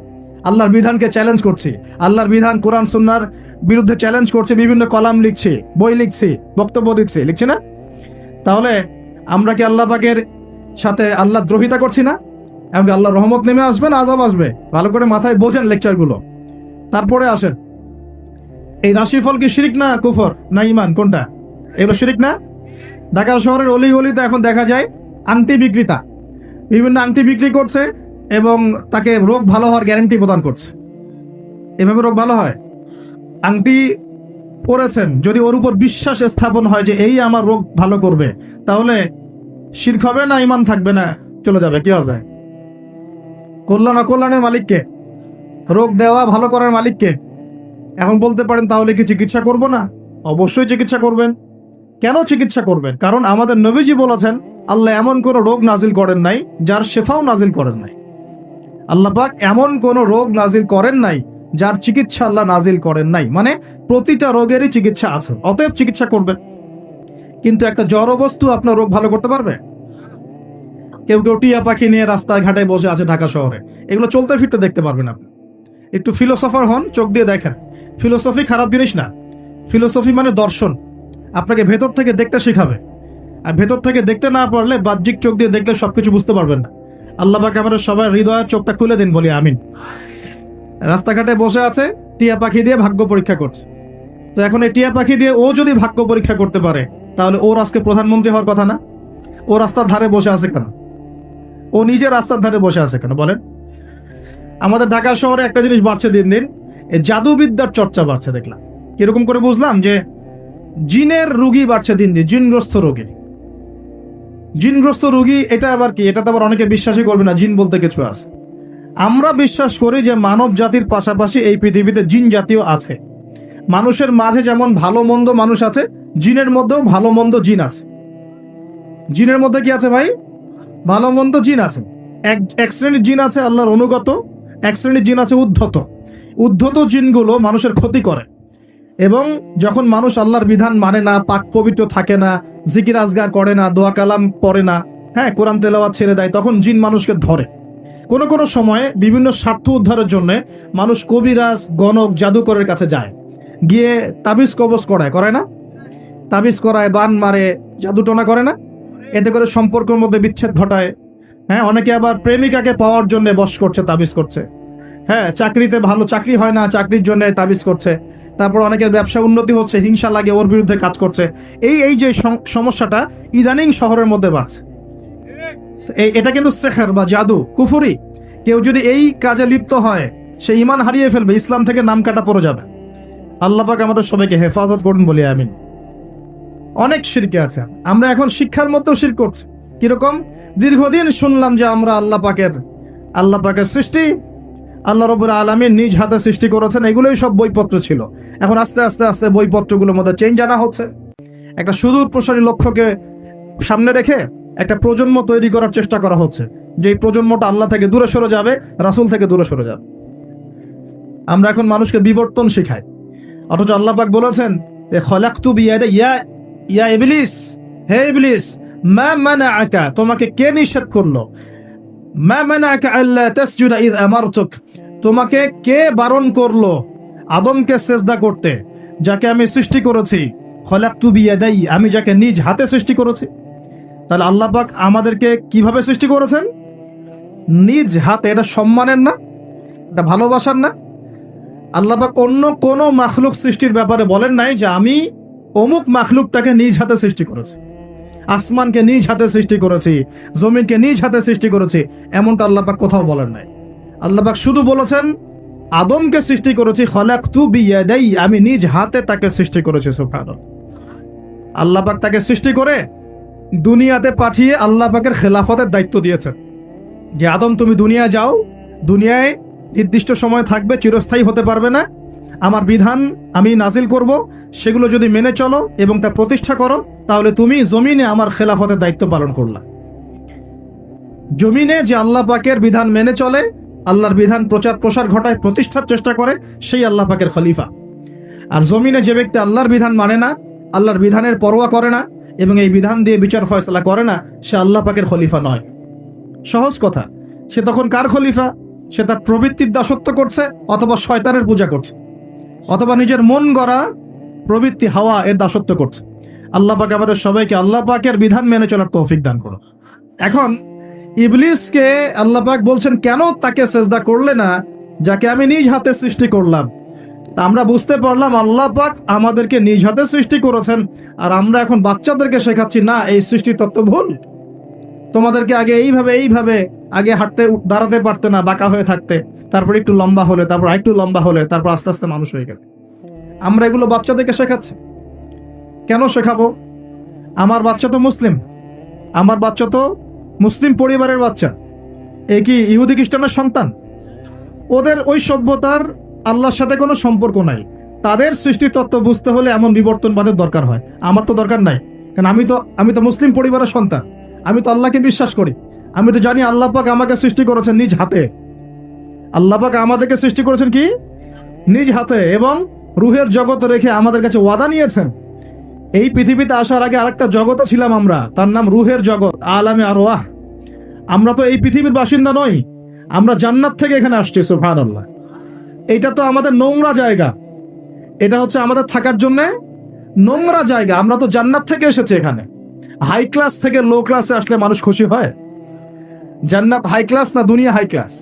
[SPEAKER 1] আল্লাহর বিধানকে চ্যালেঞ্জ করছি, আল্লাহর বিধান কোরআন সুন্নাহর বিরুদ্ধে চ্যালেঞ্জ করছি, বিভিন্ন কলাম লিখছি, বই লিখছি, বক্তব্য লিখছি না? তাহলে আমরা কি আল্লাহ পাকের সাথে আল্লাহ দ্রোহিতা করছি না? এমনকি আল্লাহর রহমত নেমে আসবে না আযাব আসবে? ভালো করে মাথায় বোঝেন লেকচারগুলো, তারপরে আসেন। এই রাশিফল কি শিরিক না কুফর না ঈমান, কোনটা? এগুলো শিরিক না? ঢাকা শহরের অলি গলিতে এখন দেখা যায় আংটি বিক্রেতা বিভিন্ন আংটি বিক্রি করছে এবং তাকে রোগ ভালো হওয়ার গ্যারান্টি প্রদান করছে। এভাবে রোগ ভালো হয়? আংটি পরেছেন, যদি ওর উপর বিশ্বাস স্থাপন হয় যে এই আমার রোগ ভালো করবে, তাহলে শিরক হবে না ঈমান থাকবে না চলে যাবে? কি হবে? কল্যাণ অকল্যাণের মালিককে, রোগ দেওয়া ভালো করার মালিককে। এখন বলতে পারেন তাহলে কি চিকিৎসা করব না? অবশ্যই চিকিৎসা করবেন। কেন চিকিৎসা করবেন? কারণ আমাদের নবীজি বলেছেন আল্লাহ এমন কোন রোগ নাজিল করেন নাই যার শেফাও নাজিল করেন নাই। আল্লাহ পাক এমন কোন রোগ নাজিল করেন নাই যার চিকিৎসা আল্লাহ নাজিল করেন নাই। মানে প্রতিটা রোগেরই চিকিৎসা আছে, অতএব চিকিৎসা করবেন। কিন্তু একটা জড় বস্তু আপনার রোগ ভালো করতে পারবে? কেউ কেউ টিয়া পাখি নিয়ে রাস্তায় ঘাটে বসে আছে ঢাকা শহরে, এগুলো চলতে ফিরতে দেখতে পারবেন আপনি। একটু ফিলোসফার হন, চোখ দিয়ে দেখেন। ফিলোসফি খারাপ জিনিস না, ফিলোসফি মানে দর্শন, আপনাকে ভেতর থেকে দেখতে শেখাবে। আর ভেতর থেকে দেখতে না পারলে বাহ্যিক চোখ দিয়ে দেখলে সবকিছু বুঝতে পারবেন না। আল্লাহ পাক আমাদের সবাই হৃদয়ের চোখটা খুলে দিন, বলি আমিন। রাস্তাঘাটে বসে আছে, টিয়া পাখি দিয়ে ভাগ্য পরীক্ষা করছে। তো এখন এই টিয়া পাখি দিয়ে ও যদি ভাগ্য পরীক্ষা করতে পারে, তাহলে ওর আজকে প্রধানমন্ত্রী হওয়ার কথা না? ও রাস্তার ধারে বসে আছে কেন? ও নিজে রাস্তার ধারে বসে আছে কেন বলেন? আমাদের ঢাকা শহরে একটা জিনিস বাড়ছে দিন দিন, এই জাদুবিদ্যার চর্চা বাড়ছে দেখলাম। কিরকম করে বুঝলাম? যে জিনের রোগী বাড়ছে দিন দিন, জিনগ্রস্ত রোগী। জিনগ্রস্ত রোগী এটা আবার কি? এটা তো আবার অনেকে বিশ্বাসই করবে না জিন বলতে কিছু আছে। আমরা বিশ্বাস করি যে মানব জাতির পাশাপাশি এই পৃথিবীতে জিন জাতীয় আছে। মানুষের মাঝে যেমন ভালো মন্দ মানুষ আছে, জিনের মধ্যেও ভালো মন্দ জিন আছে। জিনের মধ্যে কি আছে ভাই? ভালো মন্দ জিন আছে। এক শ্রেণীর জিন আছে আল্লাহর অনুগত, এক শ্রেণীর জিন আছে উদ্ধত। উদ্ধত জিনগুলো মানুষের ক্ষতি করে, এবং যখন মানুষ আল্লাহর বিধান মানে না, পাক পবিত্র থাকে না, জিকির আজগার করে না, দোয়া কালাম পড়ে না, হ্যাঁ কোরআন তেলাওয়াত ছেড়ে দেয়, তখন জিন মানুষকে ধরে। কোনো কোনো সময়ে বিভিন্ন স্বার্থ উদ্ধারের জন্য মানুষ কবিরাজ, গণক, জাদুকরের কাছে যায়, গিয়ে তাবিজ কবজ করায় না? তাবিজ করায়, বান মারে, জাদুটনা করে না? এতে করে সম্পর্কের মধ্যে বিচ্ছেদ ঘটায়। হ্যাঁ, অনেকে আবার প্রেমিকাকে পাওয়ার জন্য বশ করছে, তাবিজ করছে। হ্যাঁ, চাকরিতে ভালো চাকরি হয় না, চাকরির জন্য তাবিজ করছে। তারপর অনেকের ব্যবসা উন্নতি হচ্ছে, হিংসা লাগে, ওর বিরুদ্ধে কাজ করছে। এই যে সমস্যাটা ইদানিং শহরের মধ্যে বাড়ছে, এটা কিন্তু সেহর বা জাদু, কুফরি। কেউ যদি এই কাজে লিপ্ত হয়, সে ঈমান হারিয়ে ফেলবে, ইসলাম থেকে নাম কাটা পড়ে যাবে। আল্লাহ পাক আমাদের সবাইকে হেফাজত করুন বলি আমিন। অনেক শিরকে আছে, আমরা এখন শিক্ষার মধ্যেও শিরক করছি। কিরকম? দীর্ঘদিন শুনলাম যে আমরা আল্লাহ পাকের সৃষ্টি, আল্লাহ রাব্বুল আলামিন নিজ হাতে সৃষ্টি করেছেন, এগুলোই সব বইপত্র ছিল। এখন আস্তে আস্তে আস্তে বইপত্রগুলোর মধ্যে চেঞ্জ আনা হচ্ছে। একটা সুদূর প্রসারী লক্ষ্যকে সামনে রেখে একটা প্রজন্ম তৈরি করার চেষ্টা করা হচ্ছে, যে এই প্রজন্মটা আল্লাহ থেকে দূরে সরে যাবে, রাসূল থেকে দূরে সরে যাবে। আমরা এখন মানুষকে বিবর্তন শেখাই, অথচ আল্লাহ পাক বলেছেন যে খলাকতু বিয়াদিয়া ইয়া ইবলিস, হে ইবলিস, মা মানাআকা, তোমাকে কে নিষেধ করলো? মা মানাআকা আল্লা তাসজুদা ইয আমারতুক, তোমাকে কে বারণ করলো আদমকে সিজদা করতে, যাকে আমি সৃষ্টি করেছি? খলাকতু বিয়াদাই, আমি যাকে নিজ হাতে সৃষ্টি করেছি। তাহলে আল্লাহ পাক আমাদেরকে কিভাবে সৃষ্টি করেছেন? নিজ হাতে। এটা সম্মানের না? এটা ভালোবাসার না? আল্লাহ পাক অন্য কোনো মাখলুক সৃষ্টির ব্যাপারে বলেন নাই যে আমি অমুক মাখলুকটাকে নিজ হাতে সৃষ্টি করেছি, আসমানকে নিজ হাতে সৃষ্টি করেছি, জমিনকে নিজ হাতে সৃষ্টি করেছি, এমনটা আল্লাহ পাক কোথাও বলেন নাই। আল্লাহ পাক শুধু বলেছেন আদমকে সৃষ্টি করেছি, খলাকতু বিয়াদাই, আমি নিজ হাতে তাকে সৃষ্টি করেছি। সুবহানাল্লাহ। আল্লাহ পাক তাকে সৃষ্টি করে দুনিয়াতে পাঠিয়ে আল্লাহ পাকের খেলাফতের দায়িত্ব দিয়েছেন, যে আদম তুমি দুনিয়ায় যাও, দুনিয়ায় নির্দিষ্ট সময় থাকবে, চিরস্থায়ী হতে পারবে না। আমার বিধান আমি নাজিল করব, সেগুলো যদি মেনে চলো এবং তা প্রতিষ্ঠা করো, তাহলে তুমি জমিনে আমার খেলাফতের দায়িত্ব পালন করলা। জমিনে যে আল্লাহ পাকের বিধান মেনে চলে, আল্লাহর বিধান প্রচার প্রসার ঘটায়, প্রতিষ্ঠার চেষ্টা করে, সেই আল্লাহ পাকের খলিফা। আর জমিনে যে ব্যক্তি আল্লাহর বিধান মানে না, আল্লাহর বিধানের পরোয়া করে না এবং এই বিধান দিয়ে বিচার ফয়সালা করে না, সে আল্লাহ পাকের খলিফা নয়। সহজ কথা, সে তখন কার খলিফা? সে তার প্রবৃত্তির দাসত্ব করছে, অথবা শয়তানের পূজা করছে, অথবা নিজের মন গড়া প্রবৃত্তি হাওয়া এর দাসত্ব করছে। আল্লাহ পাক আমাদের সবাইকে আল্লাহ পাকের বিধান মেনে চলার তৌফিক দান করুন। এখন ইবলিসকে আল্লাহ পাক বলছেন, কেন তাকে সেজদা করলে না যাকে আমি নিজ হাতে সৃষ্টি করলাম? তা আমরা বুঝতে পারলাম আল্লাহ পাক আমাদেরকে নিজ হাতে সৃষ্টি করেছেন, আর আমরা এখন বাচ্চাদেরকে শেখাচ্ছি না এই সৃষ্টি তত্ত্ব ভুল। তোমাদেরকে আগে এইভাবে আগে হাঁটতে দাঁড়াতে পারতে না, বাঁকা হয়ে থাকতে, তারপর একটু লম্বা হলে, তারপর একটু লম্বা হলে, তারপর আস্তে আস্তে মানুষ হয়ে গেলে। আমরা এগুলো বাচ্চাদেরকে শেখাচ্ছি। কেন শেখাবো? আমার বাচ্চা তো মুসলিম, আমার বাচ্চা তো মুসলিম পরিবারের বাচ্চা। এ কি ইহুদি খ্রিস্টানের সন্তান? ওদের ওই সভ্যতার আল্লাহর সাথে কোনো সম্পর্ক নাই। তাদের সৃষ্টির তত্ত্ব বুঝতে হলে এমন বিবর্তনবাদের দরকার হয়। আমার তো দরকার নাই, কারণ আমি তো মুসলিম পরিবারের সন্তান। আমি তো আল্লাহকে বিশ্বাস করি। আমি তো জানি আল্লাহ পাক আমাকে সৃষ্টি করেছেন নিজ হাতে। আল্লাহ পাক আমাদেরকে সৃষ্টি করেছেন কি? নিজ হাতে, এবং রুহের জগৎ রেখে আমাদের কাছে ওয়াদা নিয়েছেন। এই পৃথিবীতে আসার আগে আরেকটা জগতে ছিলাম আমরা, তার নাম রুহের জগৎ, আলামে আরওয়াহ। আমরা তো এই পৃথিবীর বাসিন্দা নই, আমরা জান্নাত থেকে এখানে আসছি। সুবহানাল্লাহ। এটা তো আমাদের নোংরা জায়গা, এটা হচ্ছে আমাদের থাকার জন্য নোংরা জায়গা। আমরা তো জান্নাত থেকে এসেছি এখানে। হাই ক্লাস থেকে লো ক্লাসে আসলে মানুষ খুশি হয়? জান্নাত হাই ক্লাস না দুনিয়া হাই ক্লাস?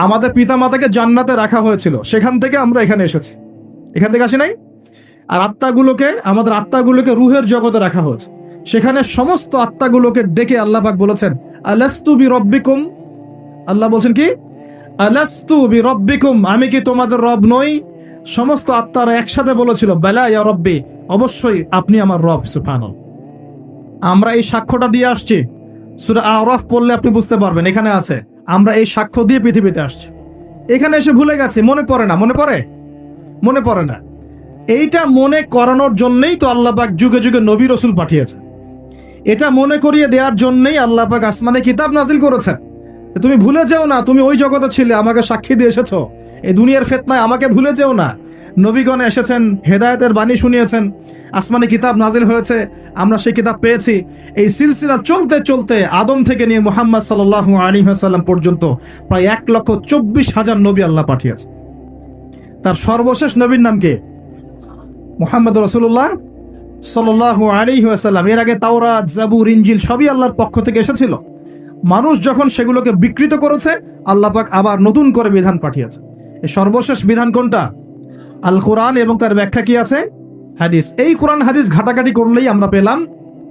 [SPEAKER 1] আমাদের পিতা মাতাকে জান্নাতে রাখা হয়েছিল, সেখান থেকে আমরা এখানে এসেছি। এখান থেকে আসি নাই? আর আমাদের আত্মাগুলোকে রুহের জগতে রাখা হয়েছে। সেখানে সমস্ত আত্মাগুলোকে ডেকে আল্লাহ পাক বলেছেন, আলাস্তু বিরব্বিকুম। আল্লাহ বলছেন কি? আলাস্তু বিরব্বিকুম, আমি কি তোমাদের রব নই? সমস্ত আত্মারা একসাথে বলেছিল, বেলা ইয়া রব্বি, অবশ্যই আপনি আমার রব। সুবহানাল্লাহ। আমরা এই সাক্ষ্যটা দিয়ে আসছি। সূরা আরাফ পড়লে আপনি বুঝতে পারবেন, এখানে আছে আমরা এই সাক্ষ্য দিয়ে পৃথিবীতে আসছি। এখানে এসে ভুলে গেছি, মনে পড়ে না। মনে পড়ে না। এইটা মনে করানোর জন্যই তো আল্লাহ পাক যুগে যুগে নবী রাসূল পাঠিয়েছে। এটা মনে করিয়ে দেওয়ার জন্যই আল্লাহ পাক আসমানে কিতাব নাজিল করেছেন। তুমি ভুলে যেও না, তুমি ওই জগতে ছিলে, আমাকে সাক্ষী দিয়ে এসেছো। এই দুনিয়ার ফিতনায় আমাকে ভুলে যেও না। নবীগণ এসেছেন, হেদায়েতের বাণী শুনিয়েছেন, আসমানে কিতাব নাজিল হয়েছে, আমরা সেই কিতাব পেয়েছি। এই সিলসিলা চলতে চলতে আদম থেকে নিয়ে মুহাম্মদ সাল্লাল্লাহু আলাইহি ওয়াসাল্লাম পর্যন্ত প্রায় 1,24,000 নবী আল্লাহ পাঠিয়েছে। তার সর্বশেষ নবীর নাম কে? মুহাম্মদ রাসূলুল্লাহ সাল্লাল্লাহু আলাইহি ওয়াসাল্লাম। এর আগে তাওরাত, জাবুর, ইনজিল সবই আল্লাহর পক্ষ থেকে এসেছিল। মানুষ যখন সেগুলোকে বিকৃত করেছে, আল্লাহ পাক আবার নতুন করে বিধান পাঠিয়েছে। এই সর্বশেষ বিধান কোনটা? আল কোরআন, এবং তার ব্যাখ্যা কি আছে? হাদিস। এই কোরআন হাদিস ঘাটাঘাটি করলেই আমরা পেলাম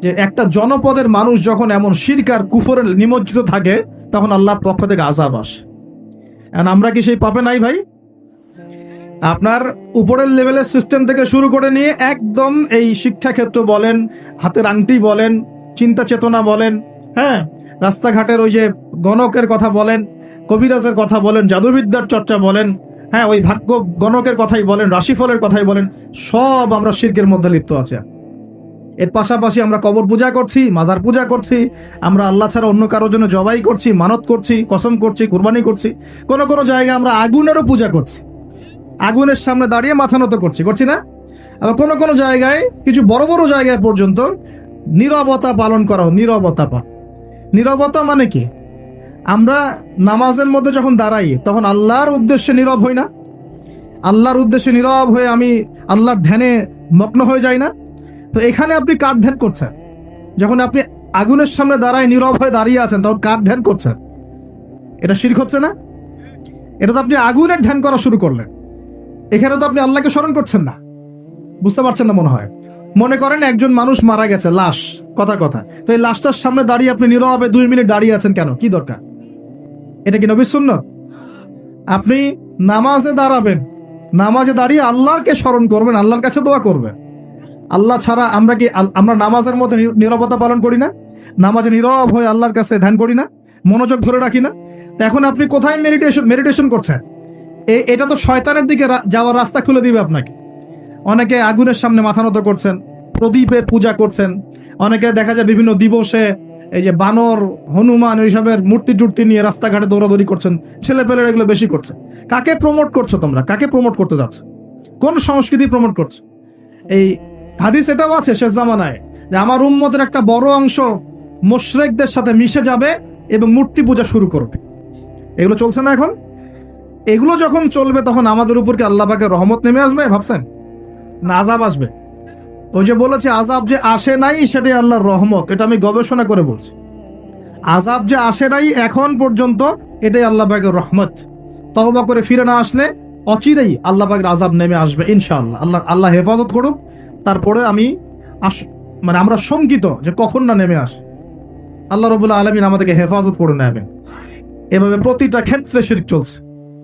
[SPEAKER 1] যে একটা জনপদের মানুষ যখন এমন শিরক আর কুফরে নিমজ্জিত থাকে, তখন আল্লাহর পক্ষ থেকে আযাব আসে। আর আমরা কি সেই পাপে নাই ভাই? আপনার উপরের লেভেলের সিস্টেম থেকে শুরু করে নিয়ে একদম এই শিক্ষাক্ষেত্র বলেন, হাতের আংটি বলেন, চিন্তা চেতনা বলেন, হ্যাঁ, রাস্তাঘাটের ওই যে গণকের কথা বলেন, কবিরাজের কথা বলেন, জাদুবিদ্যার চর্চা বলেন, হ্যাঁ, ওই ভাগ্য গণকের কথাই বলেন, রাশিফলের কথাই বলেন, সব আমরা শিরকের মধ্যে লিপ্ত আছি। এর পাশাপাশি আমরা কবর পূজা করছি, মাজার পূজা করছি, আমরা আল্লাহ ছাড়া অন্য কারোর জন্য জবাই করছি, মানত করছি, কসম করছি, কুরবানি করছি। কোনো কোনো জায়গায় আমরা আগুনেরও পূজা করছি, আগুনের সামনে দাঁড়িয়ে মাথা নত করছি না? আবার কোনো কোনো জায়গায়, কিছু বড় বড় জায়গায় পর্যন্ত নীরবতা পালন করা হয়। নীরবতা মানে কি? আমরা নামাজের মধ্যে যখন দাঁড়াই, তখন আল্লাহর উদ্দেশ্যে নীরব হই না? আল্লাহর উদ্দেশ্যে নীরব হয়ে আমি আল্লাহর ধ্যানে মগ্ন হয়ে যাই না? তো এখানে আপনি কার ধ্যান করছেন? যখন আপনি আগুনের সামনে দাঁড়ায় নীরব হয়ে দাঁড়িয়ে আছেন, তখন কার ধ্যান করছেন? এটা শিরক হচ্ছে না? এটা তো আপনি আগুনের ধ্যান করা শুরু করলেন। এখানে তো আপনি আল্লাহকে স্মরণ করছেন না। বুঝতে পারছেন না মনে হয়। মনে করেন একজন মানুষ মারা গেছে, লাশ, কথা, তো এই লাশটার সামনে দাঁড়িয়ে আপনি নীরবে 2 মিনিট দাঁড়িয়ে আছেন কেন? কি দরকার? এটা কি নবীর সুন্নাত? আপনি নামাজে দাঁড়াবেন, নামাজে দাঁড়িয়ে আল্লাহকে স্মরণ করবেন, আল্লাহর কাছে দোয়া করবেন। আল্লাহ ছাড়া আমরা নামাজের মধ্যে নীরবতা পালন করি না? নামাজে নীরব হয়ে আল্লাহর কাছে ধ্যান করি না? মনোযোগ ধরে রাখি না? তো এখন আপনি কোথায় মেডিটেশন করছেন? এটা তো শয়তানের দিকে যাওয়ার রাস্তা খুলে দিবে আপনাকে। অনেকে আগুনের সামনে মাথা নত করছেন, প্রদীপের পূজা করছেন, অনেকে দেখা যায় বিভিন্ন দিবসে এই যে বানর, হনুমান, এইসবের মূর্তি টুর্তি নিয়ে রাস্তাঘাটে দৌড়াদৌড়ি করছেন, ছেলেপেলেরা এগুলো বেশি করছে। কাকে প্রমোট করছো তোমরা? কাকে প্রমোট করতে যাচ্ছ? কোন সংস্কৃতি প্রমোট করছো? এই হাদিস এটাও আছে শেষ জামানায় যে আমার উম্মতের একটা বড় অংশ মুশরিকদের সাথে মিশে যাবে এবং মূর্তি পূজা শুরু করবে। এগুলো চলছে না এখন? এগুলো যখন চলবে তখন আমাদের উপর কি আল্লাহ পাকের রহমত নেমে আসবে ভাবছেন, না আযাব আসবে? ওই যে বলেছে আযাব যে আসে নাই সেটাই আল্লাহর রহমত, এটা আমি গবেষণা করে বলছি। আযাব যে আসে নাই এখন পর্যন্ত এটাই আল্লাহ পাকের রহমত। তওবা করে ফিরে না আসলে অচিরেই আল্লাহ পাকের আযাব নেমে আসবে ইনশাআল্লাহ। আল্লাহ হেফাজত করুক। তারপরে আমরা শঙ্কিত যে কখন না নেমে আস। আল্লাহ রাব্বুল আলামিন আমাদেরকে হেফাজত করে নেবেন। এভাবে প্রতিটা ক্ষেত্রে শিরক চলছে,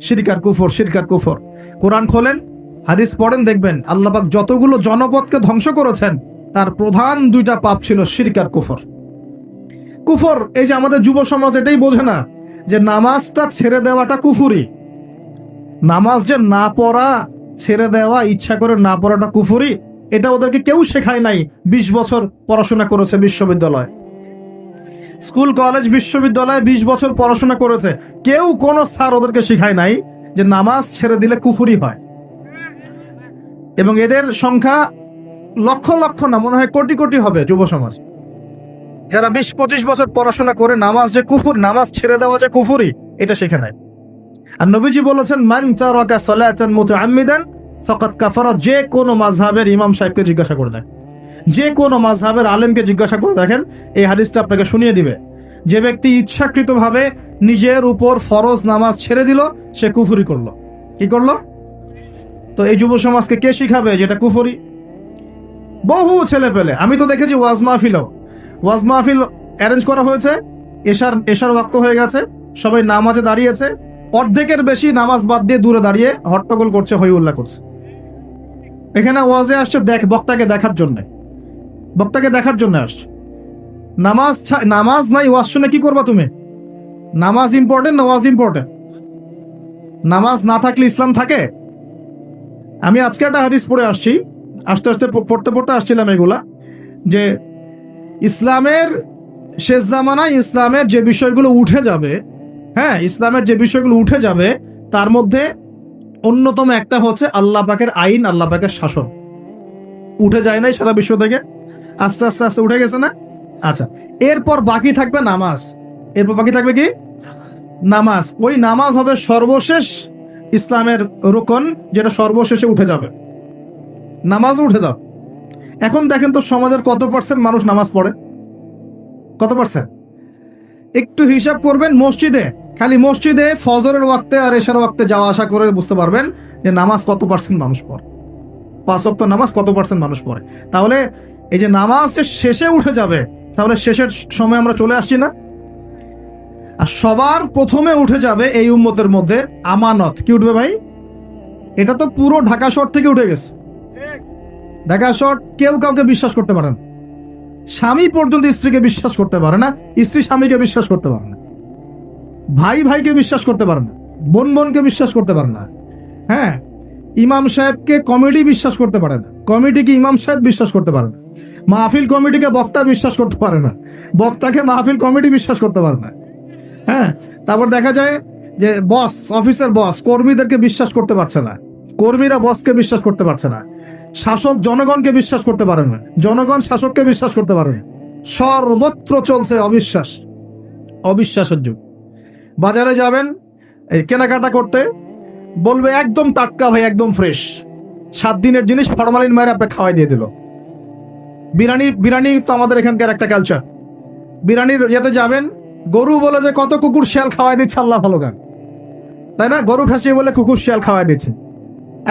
[SPEAKER 1] শিরক আর কুফর, শিরক আর কুফর। কোরআন খোলেন, হাদিস পড়েন, দেখবেন আল্লাহ পাক যতগুলো জনপদকে ধ্বংস করেছেন তার প্রধান দুইটা পাপ ছিল শিরক আর কুফর। কুফর, এই যে আমাদের যুব সমাজ এটাই বোঝে না যে নামাজটা ছেড়ে দেওয়াটা কুফরি। নামাজ যে না পড়া, ছেড়ে দেওয়া, ইচ্ছা করে না পড়াটা কুফরি, এটা ওদেরকে কেউ শেখায় নাই। 20 বছর পড়াশোনা করেছে বিশ্ববিদ্যালয়, স্কুল, কলেজ, বিশ্ববিদ্যালয়ে 20 বছর পড়াশোনা করেছে, কেউ কোনো স্যার ওদেরকে শেখায় নাই যে নামাজ ছেড়ে দিলে কুফরি হয়। এবং এদের সংখ্যা লক্ষ লক্ষ না, মনে হয় কোটি কোটি হবে যুব সমাজ যারা 20-25 বছর পড়াশোনা করে নামাজ যে কুফর, নামাজ ছেড়ে দেওয়া যে কুফরি, এটা শেখে নাই। আর নবীজি বলেছেন মান তারাকা সালাতান মুতাআম্মিদান ফাকাদ কাফারা। যে কোনো মাযহাবের ইমাম সাহেবকে জিজ্ঞাসা করে দেখেন, যে কোনো মাযহাবের আলেমকে জিজ্ঞাসা করে দেখেন, এই হাদিসটা আপনাকে শুনিয়ে দিবে। যে ব্যক্তি ইচ্ছাকৃতভাবে নিজের উপর ফরজ নামাজ ছেড়ে দিল সে কুফরি করলো। কি করলো? তো এই যুব সমাজকে কে শিখাবে যেটা কুফরি? বহু ছেলে পেলে আমি তো দেখেছি ওয়াজ মাহফিল অ্যারেঞ্জ করা হয়েছে, এশার ওয়াক্ত হয়ে গেছে, সবাই নামাজে দাঁড়িয়েছে, অর্ধেকের বেশি নামাজ বাদ দিয়ে দূরে দাঁড়িয়ে হট্টগোল করছে, হই উল্লাহ করছে। এখানে ওয়াজে আসছে বক্তাকে দেখার জন্য আসছে। নামাজ নাই, ওয়াজ শুনে কি করবা তুমি? নামাজ ইম্পর্টেন্ট না ওয়াজ ইম্পর্টেন্ট? নামাজ না থাকলে ইসলাম থাকে? আমি আজকে একটা হাদিস পড়ে আসছি, আস্তে আস্তে পড়তে আসছিলাম এগুলা, যে ইসলামের শেষ জামানায় ইসলামের যে বিষয়গুলো উঠে যাবে, হ্যাঁ, ইসলামের যে বিষয়গুলো উঠে যাবে তার মধ্যে অন্যতম একটা হচ্ছে আল্লাহ পাকের আইন, আল্লাহ পাকের শাসন। উঠে যায় নাই সারা বিশ্ব থেকে? আস্তে আস্তে আস্তে উঠে গেছে না? আচ্ছা, এরপর বাকি থাকবে নামাজ। এরপর বাকি থাকবে কি? নামাজ। ওই নামাজ হবে সর্বশেষ ইসলামের রুকন, যেটা সর্বশেষে উঠে যাবে। নামাজ উঠে যাবে। এখন দেখেন তো সমাজের কত পার্সেন্ট মানুষ নামাজ পড়ে? কত পার্সেন্ট? একটু হিসাব করবেন, খালি মসজিদে ফজরের ওয়াক্তে আর এশার ওয়াক্তে যাওয়া আসা করে বুঝতে পারবেন যে নামাজ কত পার্সেন্ট মানুষ পড়ে, 5 ওয়াক্ত নামাজ কত পার্সেন্ট মানুষ পড়ে। তাহলে এই যে নামাজ যে শেষে উঠে যাবে, তাহলে শেষের সময় আমরা চলে আসছি না? আর সবার প্রথমে উঠে যাবে এই উম্মতের মধ্যে আমানত। কি উঠবে ভাই? এটা তো পুরো ঢাকা শহর থেকে উঠে গেছে। ঢাকা শহর কেউ কাউকে বিশ্বাস করতে পারে না, স্বামী পর্যন্ত স্ত্রীকে বিশ্বাস করতে পারে না, স্ত্রী স্বামীকে বিশ্বাস করতে পারে না, ভাই ভাইকে বিশ্বাস করতে পারে না, বোন বোনকে বিশ্বাস করতে পারে না। হ্যাঁ, ইমাম সাহেবকে কমিটি বিশ্বাস করতে পারে না, কমিটিকে ইমাম সাহেব বিশ্বাস করতে পারে না, মাহফিল কমিটিকে বক্তা বিশ্বাস করতে পারে না, বক্তাকে মাহফিল কমিটি বিশ্বাস করতে পারে না। হ্যাঁ, তারপর দেখা যায় যে অফিসের বস কর্মীদেরকে বিশ্বাস করতে পারছে না, কর্মীরা বসকে বিশ্বাস করতে পারছে না, শাসক জনগণকে বিশ্বাস করতে পারে না, জনগণ শাসককে বিশ্বাস করতে পারে না। সর্বত্র চলছে অবিশ্বাসের যুগ। বাজারে যাবেন এই কেনাকাটা করতে, বলবে একদম টাটকা ভাই, একদম ফ্রেশ, 7 দিনের জিনিস ফরমালিন মায়ের আপনাকে খাওয়াই দিয়ে দিল। বিরিয়ানি তো আমাদের এখানকার একটা কালচার। বিরিয়ানির ইয়েতে যাবেন, গরু বলে যে কত কুকুর শিয়াল খাওয়াই দিচ্ছে, আল্লাহ ভালো গান, তাই না? গরু খাসি বলে কুকুর শিয়াল খাওয়াই দিচ্ছে,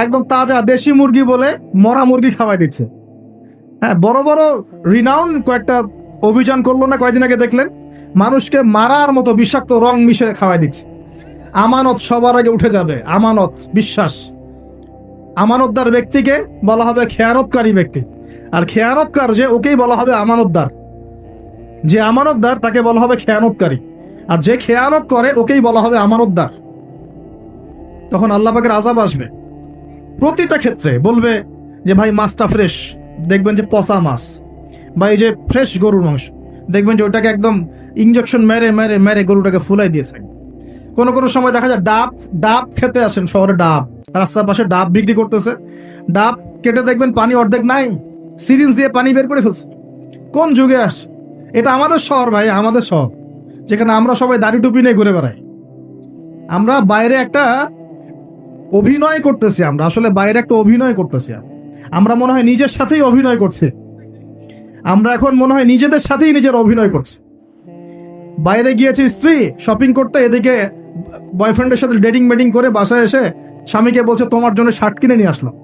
[SPEAKER 1] একদম তাজা দেশি মুরগি বলে মরা মুরগি খাওয়াই দিচ্ছে। হ্যাঁ, বড় বড় রিনাউন কয়েকটা অভিযান করলো না কয়েকদিন আগে, দেখলেন? মানুষকে মারার মতো বিষাক্ত রং মিশে খাওয়াই দিচ্ছে। আমানত সবার আগে উঠে যাবে, আমানত, বিশ্বাস। আমানতদার ব্যক্তিকে বলা হবে খেয়ানতকারী ব্যক্তি, আর খেয়ানতকার যে ওকেই বলা হবে আমানতদার। যে আমানতদার তাকে বলা হবে খেয়ানতকারী, আর যে খেয়ানত করে ওকেই বলা হবে আমানতদার। তখন আল্লাহ পাকের আযাব আসবে প্রতিটা ক্ষেত্রে। বলবে যে ভাই মাছটা ফ্রেশ, দেখবেন যে পচা মাছ, বা এই যে ফ্রেশ গরুর মাংস, দেখবেন যে ওটাকে একদম ইঞ্জেকশন মেরে মেরে মেরে গরুটাকে ফুলাই দিয়েছে। কোনো কোনো সময় দেখা যায় ডাব ডাব খেতে আসেন শহরে, ডাব রাস্তার পাশে ডাব বিক্রি করতেছে, ডাব কেটে দেখবেন পানি অর্ধেক নাই, সিরিঞ্জ দিয়ে পানি বের করে ফেলছে। কোন যুগে আস? এটা আমাদের শহর ভাই, আমাদের শহর, যেখানে আমরা সবাই দাড়ি টুপি নিয়ে ঘুরে বেড়াই। আমরা বাইরে একটা অভিনয় করতেছি, আমরা আসলে বাইরে একটা অভিনয় করতেছি। আমরা মনে হয় নিজের সাথেই অভিনয় করছি, আমরা এখন মনে হয় নিজেদের সাথেই নিজের অভিনয় করছি। বাইরে গিয়েছে স্ত্রী শপিং করতে, এদিকে বয়ফ্রেন্ডের সাথে ডেটিং মেটিং করে বাসায় এসে স্বামীকে বলছে তোমার জন্য শার্ট কিনে নিয়ে আসলাম।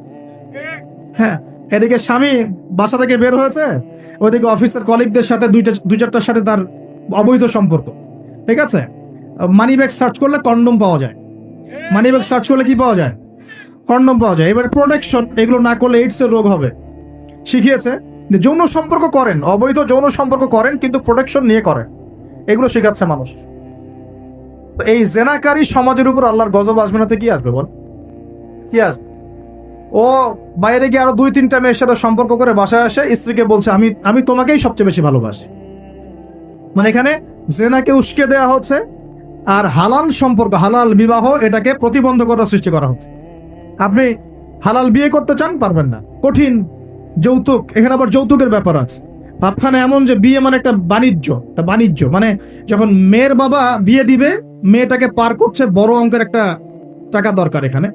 [SPEAKER 1] হ্যাঁ, এদিকে স্বামী বাসা থেকে বের হয়েছে, ওইদিকে অফিসের কলিগদের সাথে দুই চারটার সাথে তার অবৈধ সম্পর্ক। ঠিক আছে, মানি ব্যাগ সার্চ করলে কন্ডম পাওয়া যায়, মানি ব্যাগ সার্চ করলে কি পাওয়া যায়? কন্ডম পাওয়া যায়। এবার প্রোটেকশন, এগুলো না করলে এইডসের রোগ হবে। শিখিয়েছে যে যৌন সম্পর্ক করেন, অবৈধ যৌন সম্পর্ক করেন, কিন্তু প্রোটেকশন নিয়ে করেন, এগুলো শেখাচ্ছে মানুষ। তো এই জেনাকারী সমাজের উপর আল্লাহর গজব আসবে না তো কি আসবে বল? কি আসবে? ও বাইরে গিয়ে আরো 2-3টা মেয়ের সাথে সম্পর্ক করে বাসায় আসে, স্ত্রীকে বলছে আমি আমি তোমাকেই সবচেয়ে বেশি ভালোবাসি। মানে এখানে জেনাকে উস্কে দেওয়া হচ্ছে, আর হালাল সম্পর্ক, হালাল বিবাহ, এটাকে প্রতিবন্ধকতা সৃষ্টি করা হচ্ছে। আপনি হালাল বিয়ে করতে চান, পারবেন না, কঠিন। যৌতুক, এখানে আবার যৌতুকের ব্যাপার আছে। ভাবখানে এমন যে বিয়ে মানে একটা বাণিজ্য, মানে যখন মেয়ের বাবা বিয়ে দিবে, মেয়েটাকে পার করছে বড় অঙ্কের একটা টাকা দরকার এখানে।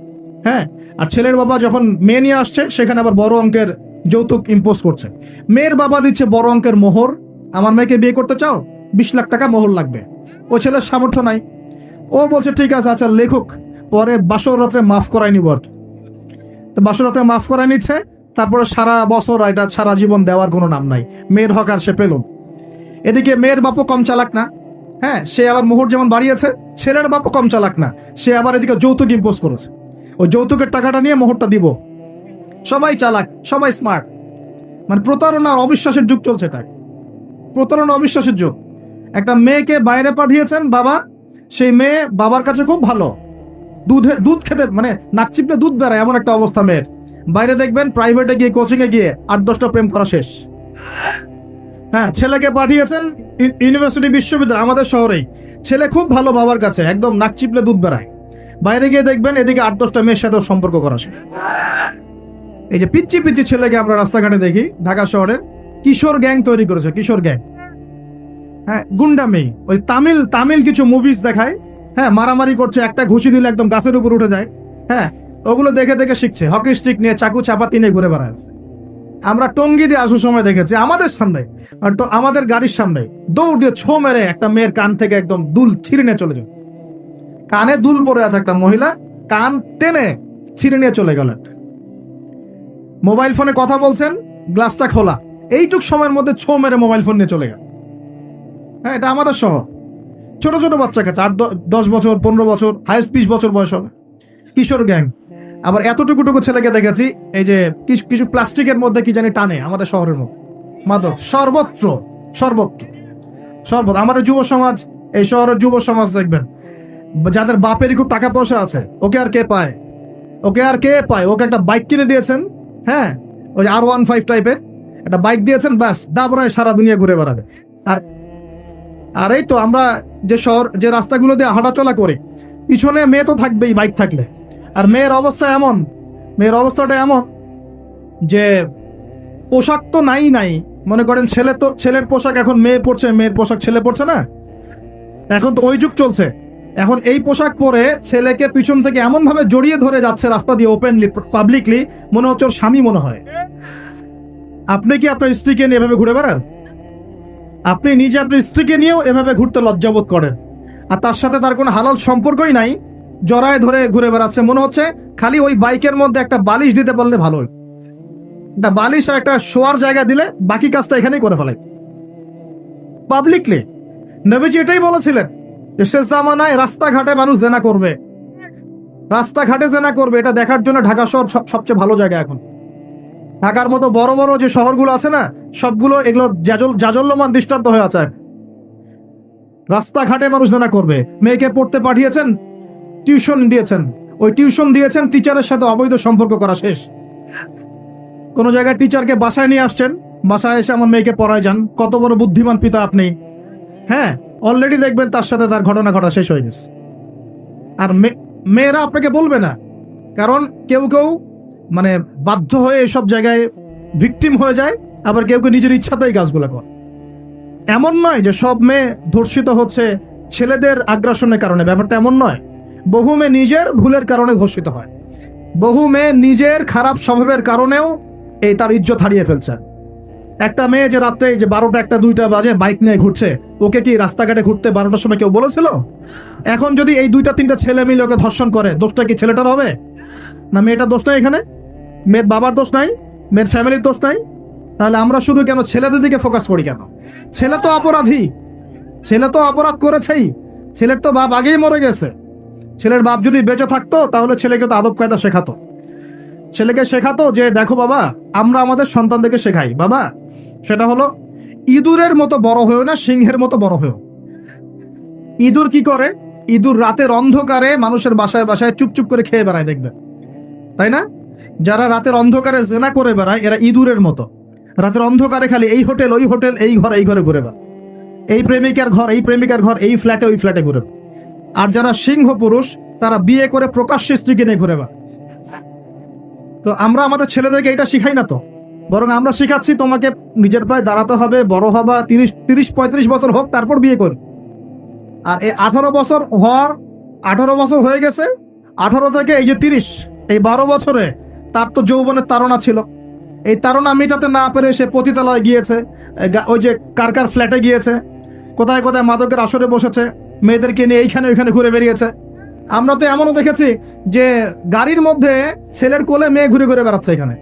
[SPEAKER 1] হ্যাঁ, আর ছেলের বাবা যখন মেয়ে নিয়ে আসছে, সেখানে আবার বড় অঙ্কের যৌতুক ইম্পোজ করছে। মেয়ের বাবা দিচ্ছে বড় অঙ্কের মোহর, আমার মেয়েকে বিয়ে করতে চাও, 20 লাখ টাকা মোহর লাগবে। ও ছেলের সামর্থ্য নাই, ও বলছে ঠিক আছে, আচ্ছা লেখুক, পরে বাসর রাত্রে মাফ করাই নিব। আর তো বাসর রাত্রে মাফ করাই নিচ্ছে, তারপরে সারা বছর, এটা সারা জীবন দেওয়ার কোনো নাম নাই, মেয়ের হক আর সে পেল। এদিকে মেয়ের বাপও কম চালাক না, হ্যাঁ, সে আবার মোহর যেমন বাড়িয়েছে, ছেলের বাপও কম চালাক না, সে আবার এদিকে যৌতুক ইম্পোজ করেছে। ওই যৌতুকের টাকাটা নিয়ে মোহরটা দিব। সবাই চালাক, সবাই স্মার্ট, মানে প্রতারণা আর অবিশ্বাসের যুগ চলছে। এটা প্রতারণা অবিশ্বাসের যুগ। একটা মেয়েকে বাইরে পাঠিয়েছেন বাবা, সেই মেয়ে বাবার কাছে খুব ভালো, দুধ খেতে মানে নাক চিপলে দুধ বেড়ায়, এমন একটা অবস্থা মেয়ের। বাইরে দেখবেন প্রাইভেটে গিয়ে, কোচিংয়ে গিয়ে 8-10টা প্রেম করা শেষ। হ্যাঁ, ছেলেকে পাঠিয়েছেন ইউনিভার্সিটি, বিশ্ববিদ্যালয়, আমাদের শহরেই, ছেলে খুব ভালো বাবার কাছে, একদম নাক চিপলে দুধ বেড়ায়। বাইরে গিয়ে দেখবেন এদিকে 8-10টা মেয়ের সাথেও সম্পর্ক করা শেষ। এই যে পিচ্ছি পিচ্ছি ছেলেকে আমরা রাস্তাঘাটে দেখি, ঢাকা শহরের কিশোর গ্যাং তৈরি করেছে, কিশোর গ্যাং। হ্যাঁ, গুন্ডামি, ওই তামিল কিছু মুভিজ দেখায়, হ্যাঁ, মারামারি করছে, একটা ঘুষি দিলে একদম গাছের উপর উঠে যায়। হ্যাঁ, ওগুলো দেখে দেখে শিখছে, হকি স্টিক নিয়ে, চাকু চাপাতি নিয়ে ঘুরে বেড়ায়। আমরা টঙ্গি দিয়ে আসার সময় দেখেছি, আমাদের সামনে, আমাদের গাড়ির সামনে দৌড় দিয়ে ছো মেরে একটা মেয়ের কান থেকে একদম দুল ছিঁড়ে নিয়ে চলে যায়। কানে দুল পরে আছে একটা মহিলা, কান টেনে ছিঁড়ে নিয়ে চলে গেল। মোবাইল ফোনে কথা বলছেন, গ্লাসটা খোলা, এইটুক সময়ের মধ্যে ছো মেরে মোবাইল ফোন নিয়ে চলে গেল। হ্যাঁ, এটা আমাদের শহর। ছোট ছোট বাচ্চা কাছে 8-10 বছর, 15 বছর, হাইস্ট 20 বছর বয়স হবে, কিশোর গ্যাং। আবার এতটুকুটুকু ছেলেকে দেখেছি, এই যে কিছু প্লাস্টিকের মধ্যে কি জানি টানে, আমাদের শহরের মধ্যে মাদক, সর্বত্র। আমাদের যুব সমাজ, এই শহরের যুব সমাজ দেখবেন, যাদের বাপেরই খুব টাকা পয়সা আছে, ওকে আর কে পায়? ওকে একটা বাইক কিনে দিয়েছেন, হ্যাঁ, ওই R15 টাইপের একটা বাইক দিয়েছেন, ব্যাস দাবরায় সারা দুনিয়া ঘুরে বেড়াবে। আর এই তো আমরা যে রাস্তাগুলো দিয়ে হাঁটাচলা করি, পিছনে মেয়ে তো থাকবেই বাইক থাকলে। আর মেয়ের অবস্থাটা এমন যে পোশাক তো নাই, মনে করেন ছেলের পোশাক এখন মেয়ে পরছে, মেয়ের পোশাক ছেলে পরছে না, এখন তো ওই যুগ চলছে। এখন এই পোশাক পরে ছেলেকে পিছন থেকে এমন ভাবে জড়িয়ে ধরে যাচ্ছে রাস্তা দিয়ে, ওপেনলি, পাবলিকলি, মনে হচ্ছে ওর স্বামী মনে হয়। আপনি কি আপনার স্ত্রীকে নিয়ে এভাবে ঘুরে বেড়ান? আপনি নিজে আপনার স্ত্রীকে নিয়েও এভাবে ঘুরতে লজ্জাবোধ করেন, আর তার সাথে তার কোনো হালাল সম্পর্কই নাই, জড়ায় ধরে ঘুরে বেড়াচ্ছে। মনে হচ্ছে খালি ওই বাইকের মধ্যে একটা বালিশ দিতে পারলে ভালো, একটা বালিশ আর একটা শোয়ার জায়গা দিলে বাকি কাজটা এখানেই করে ফেলাই পাবলিকলি। নবীজি এটাই বলেছিলেন যে শেষ জামানায় রাস্তাঘাটে মানুষ জেনা করবে, এটা দেখার জন্য ঢাকা শহর সবচেয়ে ভালো জায়গা। এখন ঢাকার মতো বড় বড় যে শহরগুলো আছে না, সবগুলো এগুলোর জাজল্যমান দৃষ্টান্ত হয়ে আছে। রাস্তাঘাটে মানুষ জেনা করবে। মেয়েকে পড়তে পাঠিয়েছেন, টিউশন দিয়েছেন, টিচারের সাথে অবৈধ সম্পর্ক করা শেষ। কোনো জায়গায় টিচারকে বাসায় নিয়ে আসছেন, বাসায় এসে আমার মেয়েকে পড়ায় যান, কত বড় বুদ্ধিমান পিতা আপনি। হ্যাঁ, অলরেডি দেখবেন তার সাথে তার ঘটনা ঘটা শেষ হয়ে গেছে। আর মেয়েরা আপনাকে বলবে না, কারণ কেউ কেউ মানে বাধ্য হয়ে এসব জায়গায় ভিকটিম হয়ে যায়, আবার কেউ কেউ নিজের ইচ্ছাতেই কাজগুলো করে। এমন নয় যে সব মেয়ে ধর্ষিত হচ্ছে ছেলেদের আগ্রাসনের কারণে, ব্যাপারটা এমন নয়। বহু মেয়ে নিজের ভুলের কারণে ধর্ষিত হয়, বহু মেয়ে নিজের খারাপ স্বভাবের কারণেও এই তার ইজ্জত হারিয়ে ফেলছে। একটা মেয়ে যে রাত্রে যে 12টা 1টা 2টা বাজে বাইক নিয়ে ঘুরছে, ওকে কি রাস্তাঘাটে ঘুরতে 12টার সময় কেউ বলেছিল? এখন যদি এই 2টা 3টা ছেলে মিলে ওকে ধর্ষণ করে, দোষটা কি ছেলেটার হবে না মেয়েটার দোষ নাই? এখানে মেয়ের বাবার দোষ নাই, মেয়ের ফ্যামিলির দোষ নাই। তাহলে আমরা শুধু কেন ছেলেদের দিকে ফোকাস করি কেন? ছেলে তো অপরাধী, ছেলে তো অপরাধ করেছেই, ছেলের তো বাপ আগেই মরে গেছে। ছেলের বাপ যদি বেঁচে থাকতো তাহলে ছেলেকে তো আদব কায়দা শেখাতো, ছেলেকে শেখাতো যে দেখো বাবা, আমরা আমাদের সন্তানদেরকে শেখাই বাবা, সেটা হলো ইঁদুরের মতো বড় হয়েও না, সিংহের মতো বড় হয়েও। ইঁদুর কি করে? ইঁদুর রাতের অন্ধকারে মানুষের বাসায় বাসায় চুপচুপ করে খেয়ে বেড়ায়, দেখবেন তাই না? যারা রাতের অন্ধকারে জেনা করে বেড়ায় এরা ইঁদুরের মতো, রাতের অন্ধকারে খালি এই হোটেল ওই হোটেল, এই ঘরে ঘুরে বেড়ায়, এই প্রেমিকার ঘর এই প্রেমিকার ঘর, এই ফ্ল্যাটে ওই ফ্ল্যাটে ঘুরে বেড়ায়। আর যারা সিংহ পুরুষ তারা বিয়ে করে প্রকাশ্যে স্ত্রীকে নিয়ে ঘুরে বেড়ায়। তো আমরা আমাদের ছেলেদেরকে এটা শিখাই না তো, বরং আমরা শিখাচ্ছি তোমাকে নিজের পায়ে দাঁড়াতে হবে, বড় হবা, 30-35 বছর হোক তারপর বিয়ে করি। আর এই 18 বছর হওয়ার 18 বছর হয়ে গেছে, 18 থেকে এই যে 30, এই 12 বছরে তার তো যৌবনের তাড়না ছিল, এই তাড়না মেটাতে না পেরে সে পতিতালয়ে গিয়েছে, ওই যে কার ফ্ল্যাটে গিয়েছে, কোথায় কোথায় মাদকের আসরে বসেছে, মেয়েদেরকে নিয়ে এইখানে ওইখানে ঘুরে বেরিয়েছে। আমরা তো এমনও দেখেছি যে গাড়ির মধ্যে ছেলের কোলে মেয়ে ঘুরে ঘুরে বেড়াচ্ছে এখানে।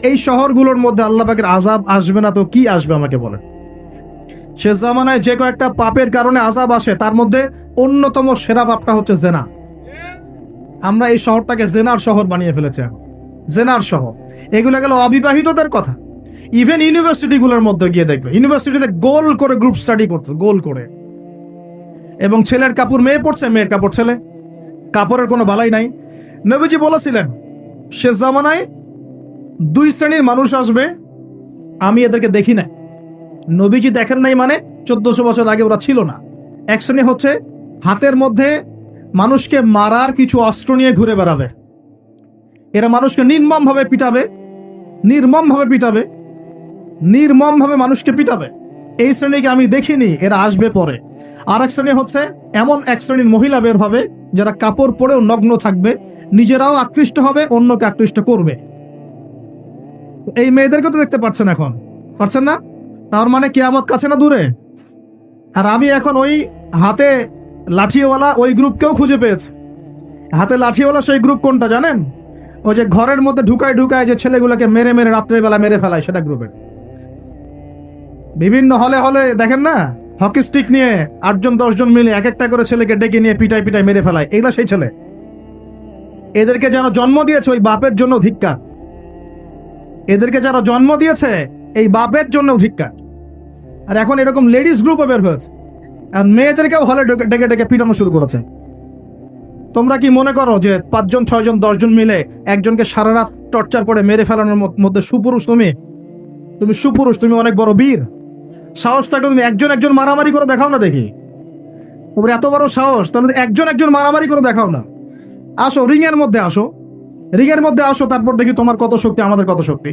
[SPEAKER 1] এই শহরগুলোর মধ্যে আল্লাহ পাকের আযাব আসবে না তো কি আসবে আমাকে বলেন? শেষ জামানায় যে কয়েকটা পাপের কারণে আযাব আসে তার মধ্যে অন্যতম সেরা পাপটা হচ্ছে জেনা। আমরা এই শহরটাকে জেনার শহর বানিয়ে ফেলেছি এখন, জেনার শহর। এগুলো গেল অবিবাহিতদের কথা। ইভেন ইউনিভার্সিটিগুলোর মধ্যে গিয়ে দেখবে, ইউনিভার্সিটিতে গোল করে গ্রুপ স্টাডি করছে, গোল করে, এবং ছেলের কাপড় মেয়ে পড়ছে, মেয়ের কাপড় ছেলে, কাপড়ের কোনো বালাই নাই। নবীজি বলেছিলেন শেষ জামানায় 2 শ্রেণীর মানুষ আসবে, আমি এদেরকে দেখি না। নবীজি দেখেন নাই মানে 1400 বছর আগে ওরা ছিল না। এক শ্রেণী হচ্ছে হাতের মধ্যে মানুষকে মারার কিছু অস্ত্র নিয়ে ঘুরে বেড়াবে, এরা মানুষকে নির্মমভাবে পিটাবে, নির্মমভাবে মানুষকে পিটাবে। এই শ্রেণীকে আমি দেখিনি, এরা আসবে পরে। আর এক শ্রেণী হচ্ছে এমন এক শ্রেণীর মহিলা বের হবে যারা কাপড় পরেও নগ্ন থাকবে, নিজেরাও আকৃষ্ট হবে, অন্যকে আকৃষ্ট করবে। এই মেয়েদেরকে তো দেখতে পাচ্ছেন, এখন পাচ্ছেন না? তার মানে কিয়ামত কাছে না দূরে? আর আমি এখন ওই হাতে লাঠিওয়ালা ওই গ্রুপকেও খুঁজে পেয়েছি। হাতে লাঠিওয়ালা সেই গ্রুপ কোনটা জানেন? ওই যে ঘরের মধ্যে ঢুকায় যে ছেলেগুলোকে মেরে মেরে রাত্রেবেলা মেরে ফেলায়, সেটা গ্রুপের। বিভিন্ন হলে হলে দেখেন না, হকি স্টিক নিয়ে 8-10 জন মিলে এক একটা করে ছেলেকে ডেকে নিয়ে পিটাই পিটাই মেরে ফেলায়, এগুলা সেই ছেলে। এদেরকে যারা জন্ম দিয়েছে ওই বাপের জন্য ধিক্কার, এদেরকে যারা জন্ম দিয়েছে এই বাপের জন্য ধিক্কার। আর এখন এরকম লেডিস গ্রুপও বের হয়েছে, আর মেয়েদেরকেও হলে ডেকে ডেকে পিটানো শুরু করেছে। তোমরা কি মনে করো যে 5 জন 6 জন 10 জন মিলে একজনকে সারা রাত টর্চার করে মেরে ফেলানোর মধ্যে সুপুরুষ? তুমি সুপুরুষ, তুমি অনেক বড় বীর। সাহস থাকলে তুমি একজন মারামারি করে দেখাও না দেখি। ওর এত বড় সাহস, তুমি একজন মারামারি করে দেখাও না। আসো রিংয়ের মধ্যে আসো, তারপর দেখি তোমার কত শক্তি, আমাদের কত শক্তি।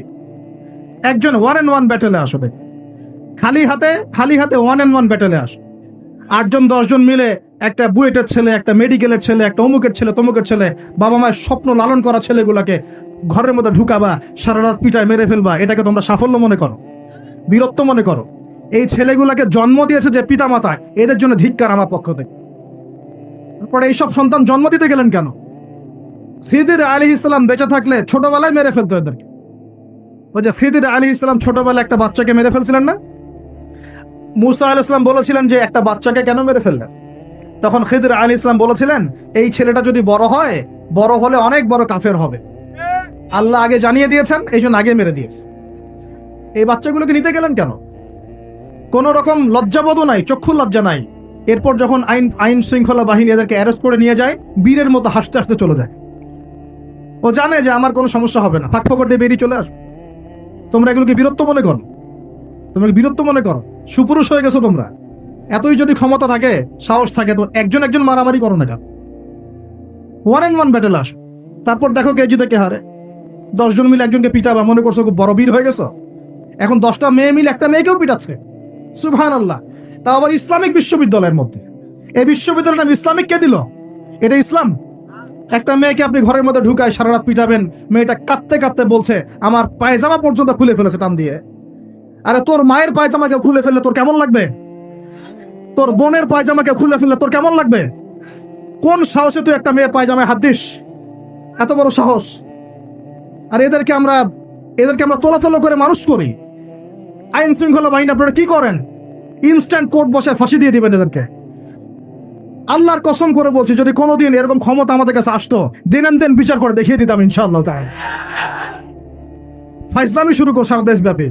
[SPEAKER 1] একজন 1-on-1 ব্যাটেলে আসো, দেখি খালি হাতে 1-on-1 ব্যাটেলে আসো। 8 জন 10 জন মিলে একটা বুয়েটের ছেলে, একটা মেডিকেলের ছেলে, একটা অমুকের ছেলে, তমুকের ছেলে, বাবা মায়ের স্বপ্ন লালন করা ছেলেগুলাকে ঘরের মধ্যে ঢুকাবা, সারা রাত পিটায় মেরে ফেলবা, এটাকে তোমরা সাফল্য মনে করো, বীরত্ব মনে করো? এই ছেলেগুলাকে জন্ম দিয়েছে যে পিতা মাতা, এদের জন্য ধিক্কার আমার পক্ষ থেকে। তারপরে এইসব সন্তান জন্ম দিতে গেলেন কেন? খিদির আলাইহিস সালাম বেঁচে থাকলে ছোটবেলায় মেরে ফেলতো এদেরকে। ওই যে খিদির আলাইহিস সালাম ছোটবেলায় একটা বাচ্চাকে মেরে ফেলছিলেন না? মুসা আলাইহিস সালাম বলেছিলেন যে একটা বাচ্চাকে কেন মেরে ফেললেন? তখন খিদির আলাইহিস সালাম বলেছিলেন এই ছেলেটা যদি বড় হলে অনেক বড় কাফের হবে। আল্লাহ আগে জানিয়ে দিয়েছেন, এই জন্য আগে মেরে দিয়েছে। এই বাচ্চাগুলোকে নিতে গেলেন কেন? কোন রকম লজ্জাবোধও নাই, চক্ষু লজ্জা নাই। এরপর যখন আইন শৃঙ্খলা বাহিনী এদেরকে অ্যারেস্ট করে নিয়ে যায়, বীরের মতো হাসতে হাসতে চলে যায়। ও জানে যে আমার কোনো সমস্যা হবে না, ফাঁক ফোকর দিয়ে বেরিয়ে চলে আসবে। তোমরা এগুলোকে বীরত্ব মনে করো, তোমরা বীরত্ব মনে করো, সুপুরুষ হয়ে গেছো তোমরা। এতই যদি ক্ষমতা থাকে, সাহস থাকে, তো একজন একজন মারামারি করো না কেন? 1-on-1 ব্যাটেল আসো, তারপর দেখো কে জিতে কে হারে। 10 জন মিলে একজনকে পিটাবা মনে করছো খুব বড় বীর হয়ে গেছো? এখন 10টা মেয়ে মিলে একটা মেয়েকেও পিটাচ্ছে, সুবহানাল্লাহ। তা আবার ইসলামিক বিশ্ববিদ্যালয়ের মধ্যে। এই বিশ্ববিদ্যালয়ের নাম ইসলামিক কে দিল? এটা ইসলাম? একটা মেয়েকে আপনি ঘরের মধ্যে ঢুকায় সারা রাত পিটাবেন, মেয়েটা কাঁদতে কাঁদতে বলছে আমার পায়জামা পর্যন্ত খুলে ফেলেছে টান দিয়ে। আরে তোর মায়ের পায়জামাকে খুলে ফেললে তোর কেমন লাগবে? তোর বোনের পায়জামাকে খুলে ফেললে তোর কেমন লাগবে? কোন সাহসে তুই একটা মেয়ের পায়জামায় হাত দিস? এত বড় সাহস! আর এদেরকে আমরা তোলাতলো করে মানুষ করি। আইন শৃঙ্খলা বাহিনী আপনারা কি করেন? ইনস্ট্যান্ট কোর্ট বসে ফাঁসি দিয়ে দিবেন এদেরকে। আল্লাহর কসম করে বলছি, যদি কোনোদিন এরকম ক্ষমতা আমাদের কাছে আসতো, দিন আন দিন বিচার করে দেখিয়ে দিতাম ইনশাআল্লাহ। তাই ফাইজলামি শুরু কর সারা দেশব্যাপী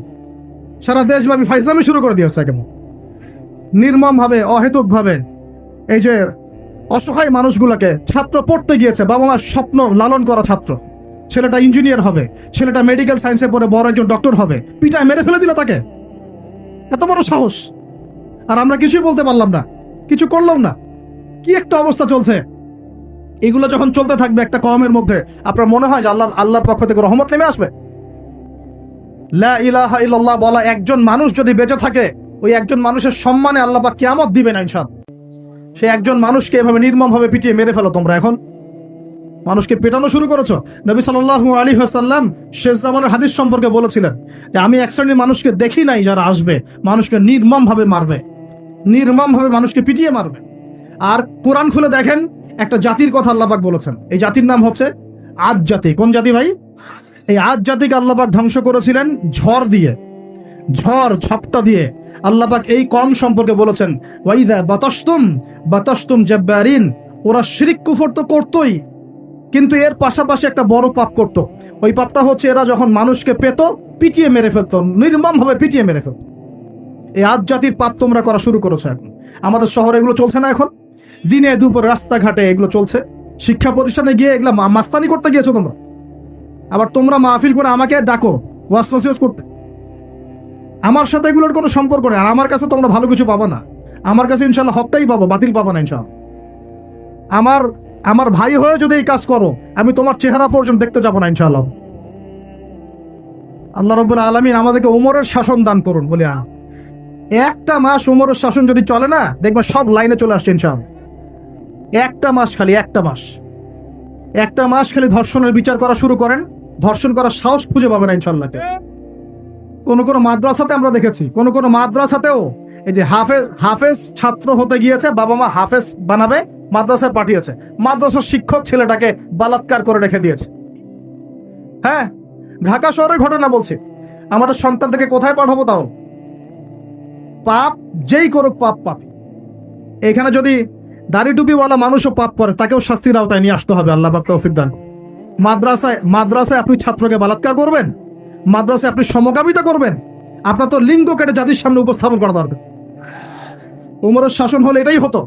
[SPEAKER 1] ফাইজলামি শুরু করে দিয়েছে কেমন নির্মম ভাবে, অহেতুক ভাবে। এই যে অসহায় মানুষগুলোকে, ছাত্র পড়তে গিয়েছে, বাবা মার স্বপ্ন লালন করা ছাত্র, ছেলেটা ইঞ্জিনিয়ার হবে, ছেলেটা মেডিকেল সায়েন্সে পড়ে বড় একজন ডক্টর হবে, পিটায় মেরে ফেলে দিল তাকে। এত বড় সাহস! আর আমরা কিছুই বলতে পারলাম না, কিছু করলাম না। কি একটা অবস্থা চলছে! এগুলো যখন চলতে থাকবে একটা কওমের মধ্যে, আপনার মনে হয় যে আল্লাহর পক্ষ থেকে রহমত নেমে আসবে? লা ইলাহা ইল্লাল্লাহ বলা একজন মানুষ যদি বেঁচে থাকে, ওই একজন মানুষের সম্মানে আল্লাহ পাক কিয়ামত দিবেন ইনশাআল্লাহ। সেই একজন মানুষকে এভাবে নির্মম ভাবে পিটিয়ে মেরে ফেলো তোমরা। এখন মানুষকে পেটানো শুরু করেছো। নবী সাল্লাল্লাহু আলাইহি ওয়াসাল্লাম শেষ জামানের হাদিস সম্পর্কে বলেছিলেন যে আমি এক শ্রেণীর মানুষকে দেখি নাই যারা আসবে মানুষকে নির্মম ভাবে মারবে, নির্মম ভাবে মানুষকে পিটিয়ে মারবে। আর কোরআন খুলে দেখেন, একটা জাতির কথা আল্লাহ পাক বলেছেন। এই জাতির নাম হচ্ছে আদ জাতি। কোন জাতি ভাই? এই আদ জাতিকে আল্লাহ পাক ধ্বংস করেছিলেন ঝড় দিয়ে, ঝপটা দিয়ে। আল্লাহ পাক এই কওম সম্পর্কে বলেছেন ওয়াইদা বাতাসতুম জাব্বারিন। ওরা শিরক কুফর তো করতোই, কিন্তু এর পাশাপাশি একটা বড় পাপ করত। ওই পাপটা হচ্ছে এরা যখন মানুষকে পেত, পিটিয়ে মেরে ফেলতো, নির্মম ভাবে পিটিয়ে মেরে ফেলতো। এই আদ জাতির পাপ তোমরা করা শুরু করেছো। এখন আমাদের শহরে এগুলো চলছে না? এখন দিনে দুপুরে রাস্তাঘাটে এগুলো চলছে। শিক্ষা প্রতিষ্ঠানে গিয়ে এগুলো মাস্তানি করতে গিয়েছো তোমরা। আবার তোমরা মাহফিল করে আমাকে ডাকো ওয়াজ নসিহত করতে। আমার সাথে এগুলোর কোনো সম্পর্ক নেই। আর আমার কাছে তোমরা ভালো কিছু পাবা না। আমার কাছে ইনশাল্লাহ হকটাই পাবো, বাতিল পাবা না ইনশাল্লাহ। আমার ভাই হয়ে যদি এই কাজ করো, আমি তোমার চেহারা পর্যন্ত দেখতে যাবো না ইনশাআল্লাহ। আল্লাহ রাব্বুল আলামিন আমাদেরকে ওমরের শাসন দান করুন বলে। একটা মাস ওমরের শাসন যদি চলে না, দেখবে সব লাইনে চলে আসছে ইনশাআল্লাহ। একটা মাস খালি ধর্ষণের বিচার করা শুরু করেন, ধর্ষণ করার সাহস খুঁজে পাবে না ইনশাআল্লাহ। কোন মাদ্রাসাতে আমরা দেখেছি, কোন মাদ্রাসাতেও এই যে হাফেজ ছাত্র হতে গিয়েছে, বাবা মা হাফেজ বানাবে, মাদ্রাসায় পাঠিয়েছে, মাদ্রাসার শিক্ষক ছেলেটাকে বালাৎকার করে রেখে দিয়েছে। হ্যাঁ, ঢাকা শহরের ঘটনা বলছে। আমাদের সন্তানটাকে কোথায় পাঠাবো? তাও পাপ যেই করুক, পাপি। এখানে যদি দাড়ি টুপিওয়ালা মানুষও পাপ করে, তাকেও শাস্তির আওতায় নিয়ে আসতে হবে। আল্লাহ পাক তৌফিক দান। মাদ্রাসায় আপনি ছাত্রকে বালাৎকার করবেন, মাদ্রাসায় আপনি সমকামিতা করবেন, আপনার তো লিঙ্গ কেটে জাতির সামনে উপস্থাপন করা দরকার। ওমরের শাসন হলে এটাই হতো।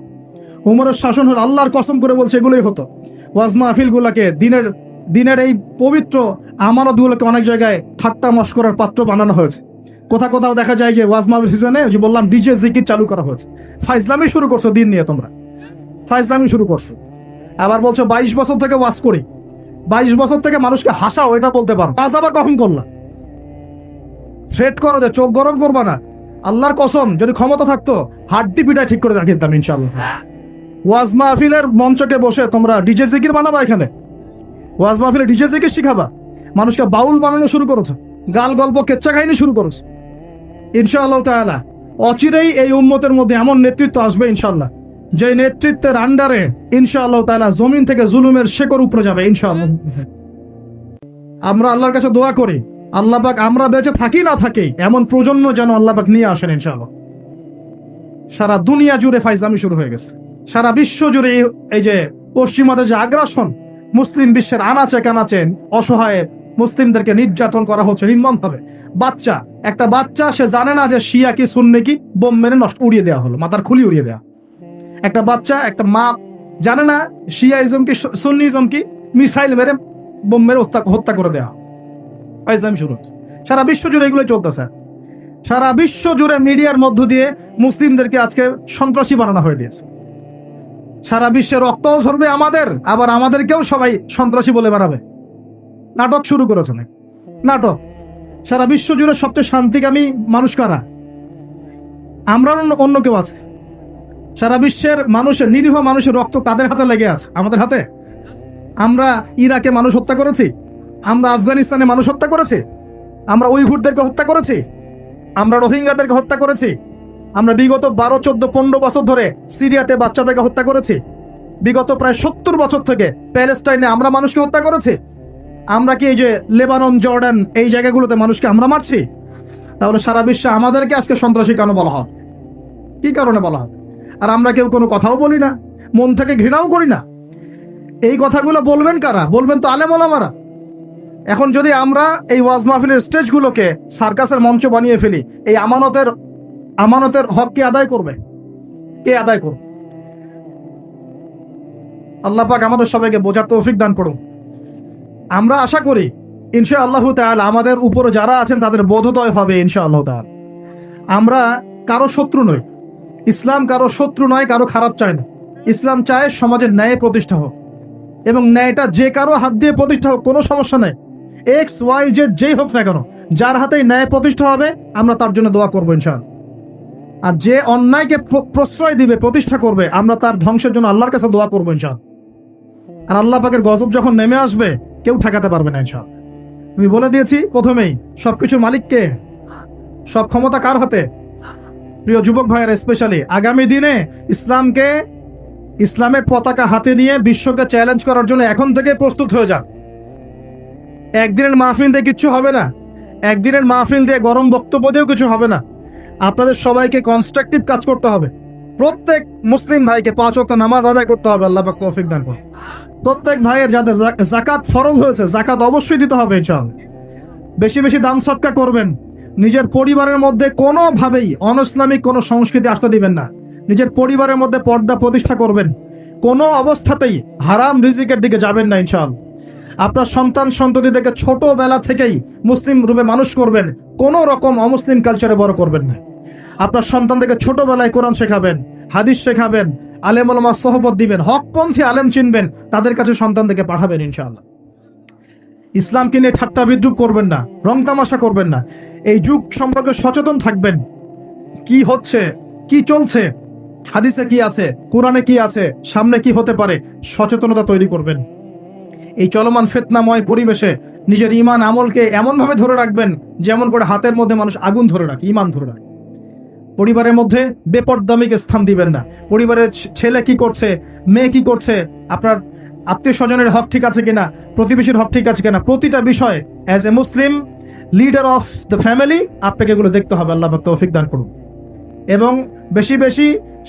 [SPEAKER 1] ওমরের শাসন হলে, আল্লাহর কসম করে বলছে, এগুলোই হতো। ওয়াজ মাহফিল গুলাকে, দিনের এই পবিত্র আমানতগুলোকে অনেক জায়গায় ঠাট্টা মশকরার পাত্র বানানো হয়েছে। কোথাও দেখা যায় যে ওয়াজ মাহফিল সিজনে, যে বললাম, ডিজে জিকির চালু করা হয়েছে। ফাইজলামি শুরু করছো দিন নিয়ে, তোমরা ফাইজলামি শুরু করছো। আবার বলছো 22 বছর থেকে ওয়াজ করি, 22 বছর থেকে মানুষকে হাসাও, এটা বলতে পারো। আজ আবার কখন করলা? থ্রেট করো যে চোখ গরম করবা না। আল্লাহর কসম, যদি ক্ষমতা থাকতো হাড্ডি পিটায় ঠিক করে রাখিতাম ইনশাআল্লাহ। ওয়াজ মাহফিলের মঞ্চকে বসে তোমরা ডিজে জিকির বানাবা, এখানে ওয়াজ মাহফিলে ডিজে জিকির শিখাবা, মানুষকে বাউল বানানো শুরু করেছো, গাল গল্প কেচ্চা কাহিনী শুরু করেছো। ইনশাআল্লাহ তাআলা অচিরেই এই উম্মতের মধ্যে এমন নেতৃত্ব আসবে ইনশাআল্লাহ, যে নেতৃত্বের আন্ডারে ইনশাআল্লাহ তাআলা জমিন থেকে জুলুমের শেকড় উপরে যাবে ইনশাআল্লাহ। আমরা আল্লাহর কাছে দোয়া করি, আল্লাহ পাক আমরা বেঁচে থাকি না থাকি এমন প্রজন্ম যেন আল্লাহ পাক নিয়ে আসেন ইনশাআল্লাহ। সারা দুনিয়া জুড়ে ফাইজলামি শুরু হয়ে গেছে, সারা বিশ্ব জুড়ে। এই যে পশ্চিমাদের যে আগ্রাসন, মুসলিম বিশ্বের আনাচে কানাচে অসহায় মুসলিমদেরকে নির্যাতন করা হচ্ছে নির্মম ভাবে। একটা বাচ্চা সে জানে না যে শিয়া কি সুন্নি কি, বোম মেরে নষ্ট উড়িয়ে দেওয়া হলো, মাথার খুলি উড়িয়ে দেওয়া। একটা বাচ্চা, একটা মা জানে না শিয়াইজম কি সুন্নিজম কি, মিসাইল মেরে বোম মেরে হত্যা করে দেওয়া। ফাইজলামি শুরু হচ্ছে। সারা বিশ্ব জুড়ে এগুলো চলতেছে। সারা বিশ্ব জুড়ে মিডিয়ার মধ্য দিয়ে মুসলিমদেরকে আজকে সন্ত্রাসী বানানো হয়ে দিয়েছে। সারা বিশ্বে রক্তও ঝরবে আমাদের, আবার আমাদেরকেও সবাই সন্ত্রাসী বলে বেড়াবে। নাটক শুরু করেছে না, নাটক। সারা বিশ্ব জুড়ে সবচেয়ে শান্তিকামী মানুষ কারা? আমরা না অন্য কেউ আছে? সারা বিশ্বের মানুষের, নিরীহ মানুষের রক্ত কাদের হাতে লেগে আছে? আমাদের হাতে। আমরা ইরাকে মানুষ হত্যা করেছি, আমরা আফগানিস্তানে মানুষ হত্যা করেছি, আমরা উইঘুরদেরকে হত্যা করেছি, আমরা রোহিঙ্গাদেরকে হত্যা করেছি, আমরা বিগত 12, 14, 15 বছর ধরে সিরিয়াতে বাচ্চাদেরকে হত্যা করেছি, বিগত প্রায় 70 বছর থেকে প্যালেস্টাইনে আমরা মানুষকে হত্যা করেছি। আমরা কি এই যে লেবানন, জর্ডান এই জায়গাগুলোতে মানুষকে আমরা মারছি? তাহলে সারা বিশ্বে আমাদেরকে আজকে সন্ত্রাসী কেন বলা হয়? কি কারণে বলা হয়? আর আমরা কেউ কোনো কথাও বলি না, মন থেকে ঘৃণাও করি না। এই কথাগুলো বলবেন কারা? বলবেন তো আলেম ওলামারা। এখন যদি আমরা এই ওয়াজ মাহফিলের স্টেজগুলোকে সার্কাসের মঞ্চ বানিয়ে ফেলি, এই আমানতের হক কে আদায় করবে? কে আদায় করবে? আল্লাহ পাক আমাদের সবাইকে বোঝার তৌফিক দান করুন। আমরা আশা করি ইনশাআল্লাহু তাআলা আমাদের উপরে যারা আছেন তাদের বোধোদয় হবে ইনশাআল্লাহু তাআলা। আমরা কারো শত্রু নই, ইসলাম কারো শত্রু নয়, কারো খারাপ চায় না। ইসলাম চায় সমাজের ন্যায় প্রতিষ্ঠা হোক, এবং ন্যায়টা যে কারো হাত দিয়ে প্রতিষ্ঠা হোক, কোনো সমস্যা নেই। XYZ যেই হোক না কেন, যার হাতেই ন্যায় প্রতিষ্ঠা হবে আমরা তার জন্য দোয়া করবো ইনশাআল্লাহ। আর যে অন্যায়কে প্রশ্রয় দিবে, প্রতিষ্ঠা করবে, আমরা তার ধ্বংসের জন্য আল্লাহর কাছে দোয়া করবো ইনশাআল্লাহ। আর আল্লাহ পাকের গজব যখন নেমে আসবে কেউ ঠেকাতে পারবে না ইনশাআল্লাহ। আমি বলে দিয়েছি প্রথমেই, সবকিছুর মালিক কে? সব ক্ষমতা কার হাতে? প্রিয় যুবক ভাইয়েরা, স্পেশালি আগামী দিনে ইসলামের পতাকা হাতে নিয়ে বিশ্বকে চ্যালেঞ্জ করার জন্য এখন থেকে প্রস্তুত হয়ে যান। একদিনের মাহফিল দিয়ে কিচ্ছু হবে না, একদিনের মাহফিল দিয়ে গরম বক্তব্য দিয়েও কিছু হবে না। আপনাদের সবাইকে কনস্ট্রাকটিভ কাজ করতে হবে। প্রত্যেক মুসলিম ভাইকে 5 ওয়াক্ত নামাজ আদায় করতে হবে। আল্লাহ পাক তৌফিক দান করুন। প্রত্যেক ভাইয়ের যাদের যাকাত ফরজ হয়েছে, যাকাত অবশ্যই দিতে হবে ইনশাআল্লাহ। বেশি বেশি দান সদকা করবেন। নিজের পরিবারের মধ্যে কোনোভাবেই অনইসলামিক কোনো সংস্কৃতি আসতে দিবেন না। নিজের পরিবারের মধ্যে পর্দা প্রতিষ্ঠা করবেন। কোনো অবস্থাতেই হারাম রিজিকের দিকে যাবেন না ইনশাআল্লাহ। আপনার সন্তান সন্ততিদেরকে ছোটবেলা থেকেই মুসলিম রূপে মানুষ করবেন, কোনো রকম অমুসলিম কালচারে বড় করবেন না। আপনার সন্তানদেরকে ছোটবেলায় কোরআন শেখাবেন, হাদিস শেখাবেন, আলেম ওলামার সোহবত দিবেন, হকপন্থী আলেম চিনবেন, তাদের কাছে সন্তানদেরকে পাঠাবেন ইনশাআল্লাহ। ইসলামকে নিয়ে ঠাট্টা বিদ্রুপ করবেন না, রং তামাশা করবেন না। এই যুগ সম্পর্কে সচেতন থাকবেন। কি হচ্ছে, কি চলছে, হাদিসে কি আছে, কোরআনে কি আছে, সামনে কি হতে পারে, সচেতনতা তৈরি করবেন। এই চলমান ফিতনাময় পরিবেশে নিজের ঈমান আমলকে এমনভাবে ধরে রাখবেন যেমন করে হাতের মধ্যে মানুষ আগুন ধরে রাখে, ঈমান ধরে রাখে। পরিবারের মধ্যে বেপরদামিকে স্থান দিবেন না। পরিবারের ছেলে কি করছে, মেয়ে কি করছে, আপনার আত্মীয় স্বজনের হক ঠিক আছে কিনা, প্রতিবেশীর হক ঠিক আছে কিনা, প্রতিটা বিষয় as a Muslim leader of the family আপনাকে এগুলো দেখতে হবে। আল্লাহ পাক তৌফিক দান করুন। এবং বেশি বেশি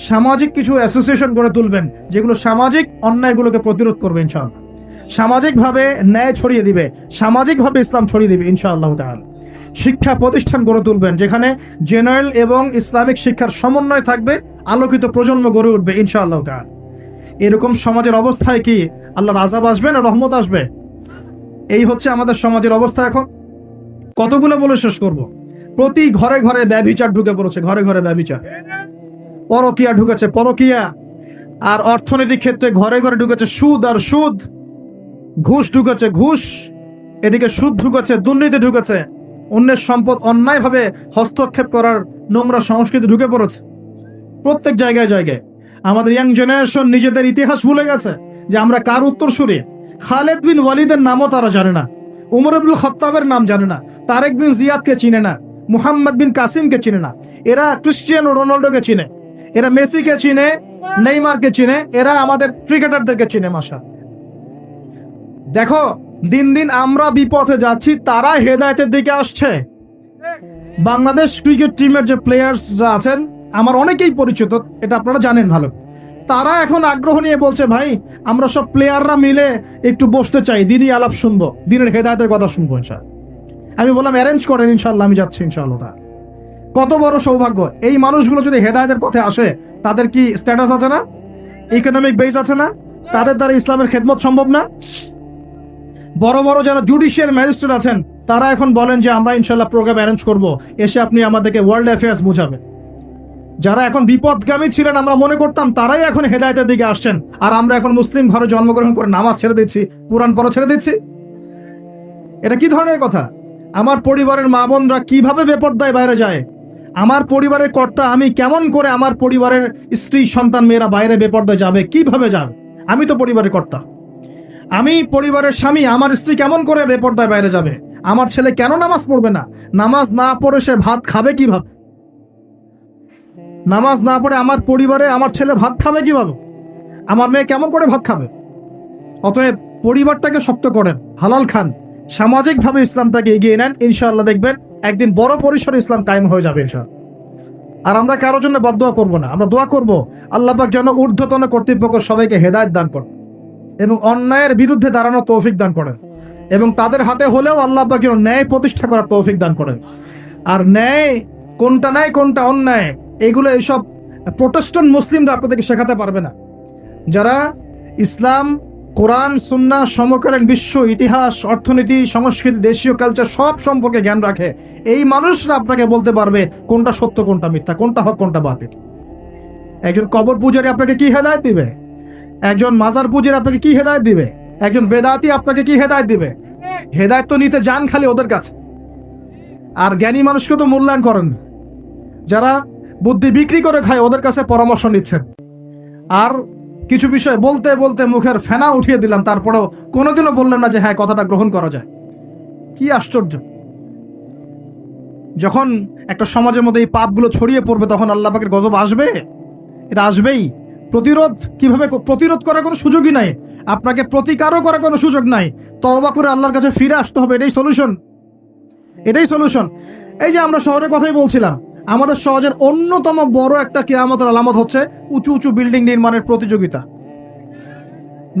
[SPEAKER 1] সামাজিক কিছু অ্যাসোসিয়েশন গড়ে তুলবেন যেগুলো সামাজিক অন্যায়গুলোকে প্রতিরোধ করবে ইনশাআল্লাহ, সামাজিকভাবে ন্যায় ছড়িয়ে দিবে, সামাজিকভাবে ইসলাম ছড়িয়ে দিবে ইনশাআল্লাহ তাআলা। শিক্ষা প্রতিষ্ঠান গড়ে তুলবেন যেখানে জেনারেল এবং ইসলামিক শিক্ষার সমন্বয় থাকবে, আলোকিত প্রজন্ম গড়ে উঠবে ইনশাআল্লাহ তাআলা। এরকম সমাজের অবস্থায় কি আল্লাহর আযাব আসবে না রহমত আসবে? এই হচ্ছে আমাদের সমাজের অবস্থা। এখন কতগুলো বলে শেষ করব। প্রতি ঘরে ঘরে ব্যভিচার ঢুকে পড়েছে, ঘরে ঘরে ব্যভিচার, পরকিয়া ঢুকেছে, পরকিয়া। আর অর্থনৈতিক ক্ষেত্রে ঘরে ঘরে ঢুকেছে সুদ আর সুদ, ঘুষ ঢুকেছে ঘুষ, এদিকে সুদ ঢুকেছে, দুর্নীতি ঢুকেছে, অন্যের সম্পদ অন্যায়ভাবে হস্তক্ষেপ করার নোংরা সংস্কৃতি ঢুকে পড়েছে প্রত্যেক জায়গায় জায়গায়। আমাদের ইয়াং জেনারেশন নিজেদের ইতিহাস ভুলে গেছে যে আমরা কার উত্তরসূরি। খালেদ বিন ওয়ালিদের নামও তারা জানে না, উমর ইবনুল খাত্তাবের নাম জানে না, তারেক বিন জিয়াদকে চিনে না, মুহাম্মদ বিন কাসিমকে চিনে না। এরা ক্রিস্টিয়ানো রোনাল্ডোকে চিনে, এরা মেসিকে চিনে, নেইমারকে চিনে, এরা আমাদের ক্রিকেটারদেরকে চিনে। মাশা দেখো, দিন দিন আমরা বিপথে যাচ্ছি, তারা হেদায়েতের দিকে আসছে। বাংলাদেশ ক্রিকেট টিমের যে প্লেয়ার্সরা আছেন, আমার অনেকেই পরিচিত, এটা আপনারা জানেন ভালো, তারা এখন আগ্রহ নিয়ে বলছে ভাই আমরা সব প্লেয়াররা মিলে একটু বসতে চাই, দিনই আলাপ শুনবো, দিনের হেদায়েতের কথা শুনবো ইনশাআল্লাহ। আমি বললাম অ্যারেঞ্জ করেন ইনশাআল্লাহ, আমি যাচ্ছি ইনশাআল্লাহ। কত বড় সৌভাগ্য! এই মানুষগুলো যদি হেদায়েতের পথে আসে, তাদের কি স্ট্যাটাস আছে না, ইকোনমিক বেস আছে না, তাদের দ্বারা ইসলামের খেদমত সম্ভব না? বড় বড় যারা জুডিশিয়াল ম্যাজিস্ট্রেট আছেন তারা এখন বলেন যে আমরা ইনশাল্লাহ প্রোগ্রাম অ্যারেঞ্জ করব, এসে আপনি আমাদেরকে ওয়ার্ল্ড অ্যাফেয়ার্স বোঝাবেন। যারা এখন বিপদগামী ছিলেন আমরা মনে করতাম, তারাই এখন হেদায়েতের দিকে আসছেন, আর আমরা এখন মুসলিম ঘরে জন্মগ্রহণ করে নামাজ ছেড়ে দিচ্ছি, কোরআন পড়া ছেড়ে দিচ্ছি। এটা কি ধরনের কথা? আমার পরিবারের মা বোনরা কিভাবে বেপরদায় বাইরে যায়? আমার পরিবারের কর্তা আমি কেমন করে আমার পরিবারের স্ত্রী সন্তান মেয়েরা বাইরে বেপরদায় যাবে? কিভাবে যাবে? আমি তো পরিবারের কর্তা, আমি পরিবারের স্বামী, আমার স্ত্রী কেমন করে বেপরদায় বাইরে যাবে? আমার ছেলে কেন নামাজ পড়বে না? নামাজ না পড়ে সে ভাত খাবে কিভাবে? নামাজ না পড়ে আমার পরিবারে আমার ছেলে ভাত খাবে কিভাবে? আমার মেয়ে কেমন করে ভাত খাবে? অতএব পরিবারটাকে শক্ত করেন, হালাল খান, সামাজিকভাবে ইসলামটাকে এগিয়ে নেন, ইনশাআল্লাহ দেখবেন একদিন বড় পরিসরে ইসলাম কায়েম হয়ে যাবে ইনশাআল্লাহ। আর আমরা কারোর জন্য বদদোয়া করব না, আমরা দোয়া করব আল্লাহ পাক যেন ঊর্ধ্বতন কর্তৃপক্ষ সবাইকে হেদায়েত দান করেন এবং অন্যায়ের বিরুদ্ধে দাঁড়ানো তৌফিক দান করেন, এবং তাদের হাতে হলেও আল্লাহ পাক যেন ন্যায় প্রতিষ্ঠা করার তৌফিক দান করেন। আর ন্যায় কোনটা ন্যায় কোনটা অন্যায়, এগুলো এইসব প্রোটেস্ট্যান্ট মুসলিমরা আপনাদেরকে শেখাতে পারবে না। যারা ইসলাম, কোরআন, সুন্নাহ, সমকালীন বিশ্ব ইতিহাস, অর্থনীতি, সংস্কৃতি, দেশীয় কালচার সব সম্পর্কে জ্ঞান রাখে, এই মানুষরা আপনাকে বলতে পারবে কোনটা সত্য কোনটা মিথ্যা, কোনটা হক কোনটা বাতিল। একজন কবর পূজারী আপনাকে কি হেদায়েত দিবে? একজন মাজার পূজারী আপনাকে কি হেদায়েত দিবে? একজন বেদাতি আপনাকে কি হেদায়েত দিবে? হেদায়েত তো নিতে যান খালি ওদের কাছে, আর জ্ঞানী মানুষকে তো মূল্যায়ন করেন না। যারা বুদ্ধি বিক্রি করে খায় ওদের কাছে পরামর্শ নিচ্ছেন, আর কিছু বিষয় বলতে বলতে মুখের ফেনা উঠিয়ে দিলাম, তারপরেও কোনোদিনও বললেন না যে হ্যাঁ কথাটা গ্রহণ করা যায়। কি আশ্চর্য! যখন একটা সমাজের মধ্যে এই পাপগুলো ছড়িয়ে পড়বে তখন আল্লাহ পাকের গজব আসবে, এটা আসবেই। প্রতিরোধ করার কোনো সুযোগই নাই, আপনাকে প্রতিকারও করার কোনো সুযোগ নাই। তওবা করে আল্লাহর কাছে ফিরে আসতে হবে, এটাই সলিউশন, এটাই সলিউশন। এই যে আমরা শহরের কথাই বলছিলাম, আমাদের সমাজের অন্যতম বড় একটা কিয়ামতের আলামত হচ্ছে উঁচু উঁচু বিল্ডিং নির্মাণের প্রতিযোগিতা।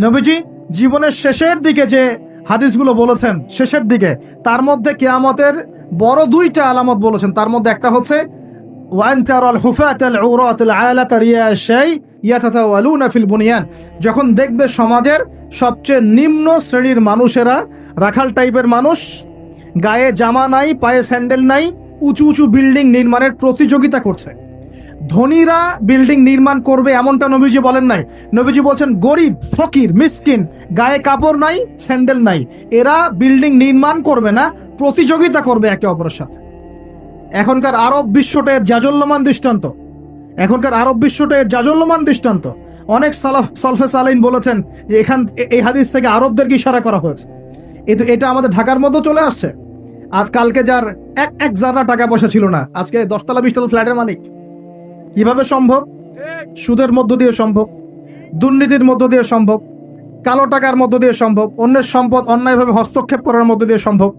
[SPEAKER 1] নবীজি জীবনের শেষের দিকে যে হাদিসগুলো বলেছেন, শেষের দিকে, তার মধ্যে কিয়ামতের বড় দুইটা আলামত বলেছেন। তার মধ্যে একটা হচ্ছে ওয়ান তারাল হুফাতাল উরাতাল আলাতা রিয়াশাই ইয়াতাতাওয়ালুনা ফিল বুনিয়ান, যখন দেখবে সমাজের সবচেয়ে নিম্ন শ্রেণীর মানুষেরা, রাখাল টাইপের মানুষ, গায়ে জামা নাই, পায়ে স্যান্ডেল নাই, উঁচু উঁচু বিল্ডিং নির্মাণের প্রতিযোগিতা করছে। ধনীরা বিল্ডিং নির্মাণ করবে এমনটা নবীজি বলেন নাই। নবীজি বলছেন গরিব, ফকির, মিসকিন, গায়ে কাপড় নাই, স্যান্ডেল নাই, এরা বিল্ডিং নির্মাণ করবে না, প্রতিযোগিতা করবে একে অপরের সাথে। এখনকার আরব বিশ্বটের জাজল্যমান দৃষ্টান্ত, এখনকার আরব বিশ্বটের জাজল্যমান দৃষ্টান্ত। অনেক সালফে সালাইন বলেছেন যে এই হাদিস থেকে আরবদেরকে ইশারা করা হয়েছে। এটা আমাদের ঢাকার মধ্যে চলে আসছে। আজ কালকে যার এক জারা টাকা পয়সা ছিল না, আজকে 10তলা 20তলা ফ্ল্যাটের মালিক। কিভাবে সম্ভব? সুদের মধ্য দিয়ে সম্ভব, দুর্নীতির মধ্য দিয়ে সম্ভব, কালো টাকার মধ্য দিয়ে সম্ভব, অন্যের সম্পদ অন্যায়ভাবে হস্তক্ষেপ করার মধ্য দিয়ে সম্ভব।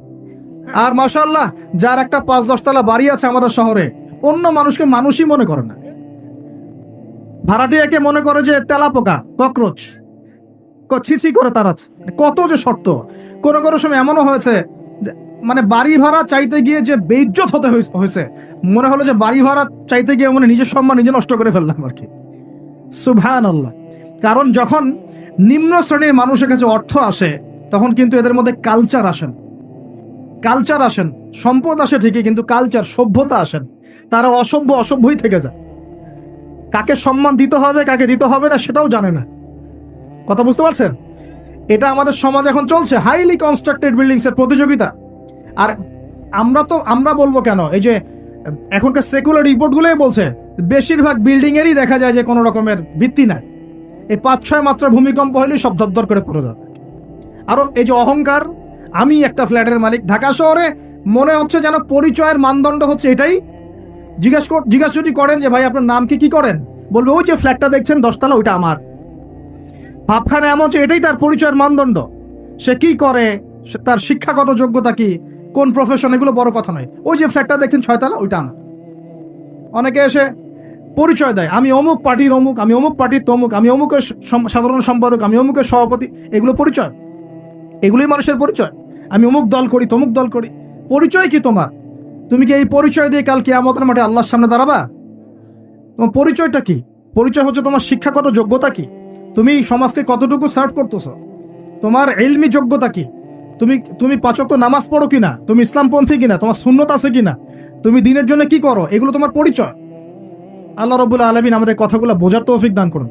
[SPEAKER 1] আর মাশাআল্লাহ, যার একটা 5-10 তলা বাড়ি আছে আমাদের শহরে, অন্য মানুষকে মানুষই মনে করে না, ভাড়াটিয়াকে মনে করে যে তেলাপোকা, ককরোচ, ছিছি করে তাড়াচ্ছে। কত যে শর্ত! কোনো কোনো সময় এমনও হয়েছে মানে বাড়ি ভাড়া চাইতে গিয়ে যে বেইজ্জত হতে হয়েছে, মনে হলো যে বাড়ি ভাড়া চাইতে গিয়ে মানে নিজের সম্মান নিজে নষ্ট করে ফেললাম আর কি। সুবহানাল্লাহ। কারণ যখন নিম্ন শ্রেণীর মানুষের কাছে অর্থ আসে তখন কিন্তু এদের মধ্যে কালচার আসেন, সম্পদ আসে ঠিকই, কিন্তু কালচার, সভ্যতা আসেন। তারা অসভ্যই থেকে যায়। কাকে সম্মান দিতে হবে কাকে দিতে হবে না সেটাও জানে না। কথা বুঝতে পারছেন? এটা আমাদের সমাজ এখন চলছে, হাইলি কনস্ট্রাক্টেড বিল্ডিংস এর প্রতিযোগিতা। আর আমরা বলবো কেন, এই যে এখনকার সেকুলার রিপোর্টগুলোই বলছে বেশিরভাগ বিল্ডিং এরই দেখা যায় যে কোনো রকমের ভিত্তি নাই। এই 5-6 মাত্রা ভূমিকম্প হলেই সব দরদর করে পড়ে যাবে। আরো এই যে অহংকার, আমি একটা ফ্ল্যাটের মালিক, ঢাকা শহরে মনে হচ্ছে যেন পরিচয়ের মানদণ্ড হচ্ছে এটাই। জিজ্ঞাসা যদি করেন যে ভাই আপনার নাম কি করেন, বলবে ওই যে ফ্ল্যাটটা দেখছেন 10 তলা ওইটা আমার। ভাবখানা এমন যে এটাই তার পরিচয়ের মানদণ্ড। সে কি করে, তার শিক্ষাগত যোগ্যতা কি, কোন প্রফেশন, এগুলো বড় কথা নয়। ওই যে ফ্ল্যাটটা দেখছেন 6 তলা ওইটা আমার। অনেকে এসে পরিচয় দেয়, আমি অমুক পার্টির অমুক, আমি অমুক পার্টির তমুক, আমি অমুকের সাধারণ সম্পাদক, আমি অমুকের সভাপতি। এগুলো পরিচয়, এগুলোই মানুষের পরিচয়। আমি অমুক দল করি, তমুক দল করি। পরিচয় কি তোমার? তুমি কি এই পরিচয় দিয়ে কাল কিয়ামতের মাঠে আল্লাহর সামনে দাঁড়াবা? তোমার পরিচয়টা কি? পরিচয় হচ্ছে তোমার শিক্ষাগত যোগ্যতা কি, তুমি সমাজকে কতটুকু সার্ভ করতেছ, তোমার ইলমি যোগ্যতা কি, তুমি পাঁচ ওয়াক্ত নামাজ পড়ো কিনা, তুমি ইসলামপন্থী কিনা, তোমার সুন্নত আছে কিনা, তুমি দিনের জন্য কি করো, এগুলো তোমার পরিচয়। আল্লাহ রাব্বুল আলামিন আমাদের কথাগুলো বোঝার তৌফিক দান করুন।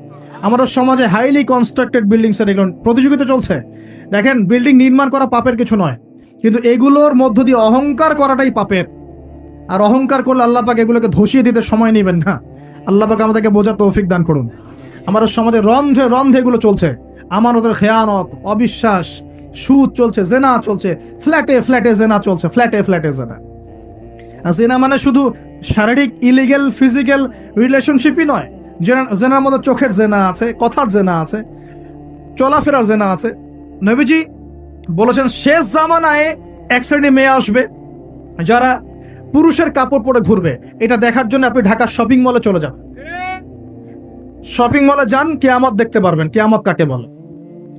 [SPEAKER 1] আমাদের সমাজে হাইলি কনস্ট্রাক্টেড বিল্ডিংস এর এগুলো প্রতিযোগিতা চলছে। দেখেন, বিল্ডিং নির্মাণ করা পাপের কিছু নয়, কিন্তু এগুলোর মধ্য দিয়ে অহংকার করাটাই পাপের। আর অহংকার করলে আল্লাহ পাক এগুলোকে ধসিয়ে দিতে সময় নেবেন না। আল্লাহ পাক আমাদেরকে বোঝার তৌফিক দান করুন। আমাদের সমাজে রন্ধে রন্ধে এগুলো চলছে, আমানতের খেয়ানত, অবিশ্বাস, সুদ চলছে, জেনা চলছে, ফ্ল্যাটে ফ্ল্যাটে জেনা চলছে, ফ্ল্যাটে ফ্ল্যাটে জেনা। আর জেনা মানে শুধু শারীরিক ইলিগেল ফিজিক্যাল রিলেশনশিপই নয়, জেনার মধ্যে চোখের জেনা আছে, কথার জেনা আছে, চলাফেরার জেনা আছে। নবীজি বলেছেন শেষ জামানায় এক শ্রেণী মেয়ে আসবে যারা পুরুষের কাপড় পরে ঘুরবে। এটা দেখার জন্য আপনি ঢাকার শপিং মলে চলে যান, শপিং মলে যান, কিয়ামত দেখতে পারবেন। কিয়ামত কাকে বলে?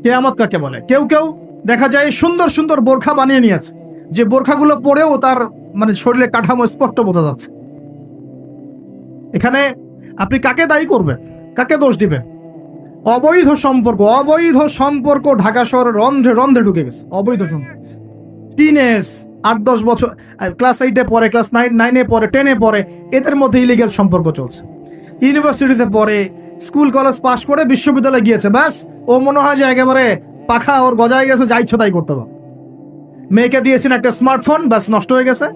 [SPEAKER 1] কিয়ামত কাকে বলে? কেউ কেউ দেখা যায় সুন্দর সুন্দর বোরখা বানিয়ে নিয়েছে, যে বোরখাগুলো পরেও তার মানে শরীরে কাঠামো স্পষ্ট বোঝা যাচ্ছে। এখানে আপনি কাকে দায়ী করবেন, কাকে দোষ দিবেন? অবৈধ সম্পর্ক ঢাকা শহরে রন্ধ্রে রন্ধ্রে ঢুকে গেছে। অবৈধ সম্পর্ক, টিনেজ 8-10 বছর, ক্লাস 8-এ পড়ে, ক্লাস 9-এ পড়ে, 10-এ পড়ে, এদের মধ্যে ইলিগেল সম্পর্ক চলছে। ইউনিভার্সিটিতে পড়ে, স্কুল কলেজ পাশ করে বিশ্ববিদ্যালয়ে গিয়েছে, ব্যাস ও মনে হয় যে একেবারে পাখা ওর গজায় গেছে, যা ইচ্ছা তাই করতে পারে। মেয়েকে দিয়েছেন একটা স্মার্টফোন, ব্যাস নষ্ট হয়ে গেছে।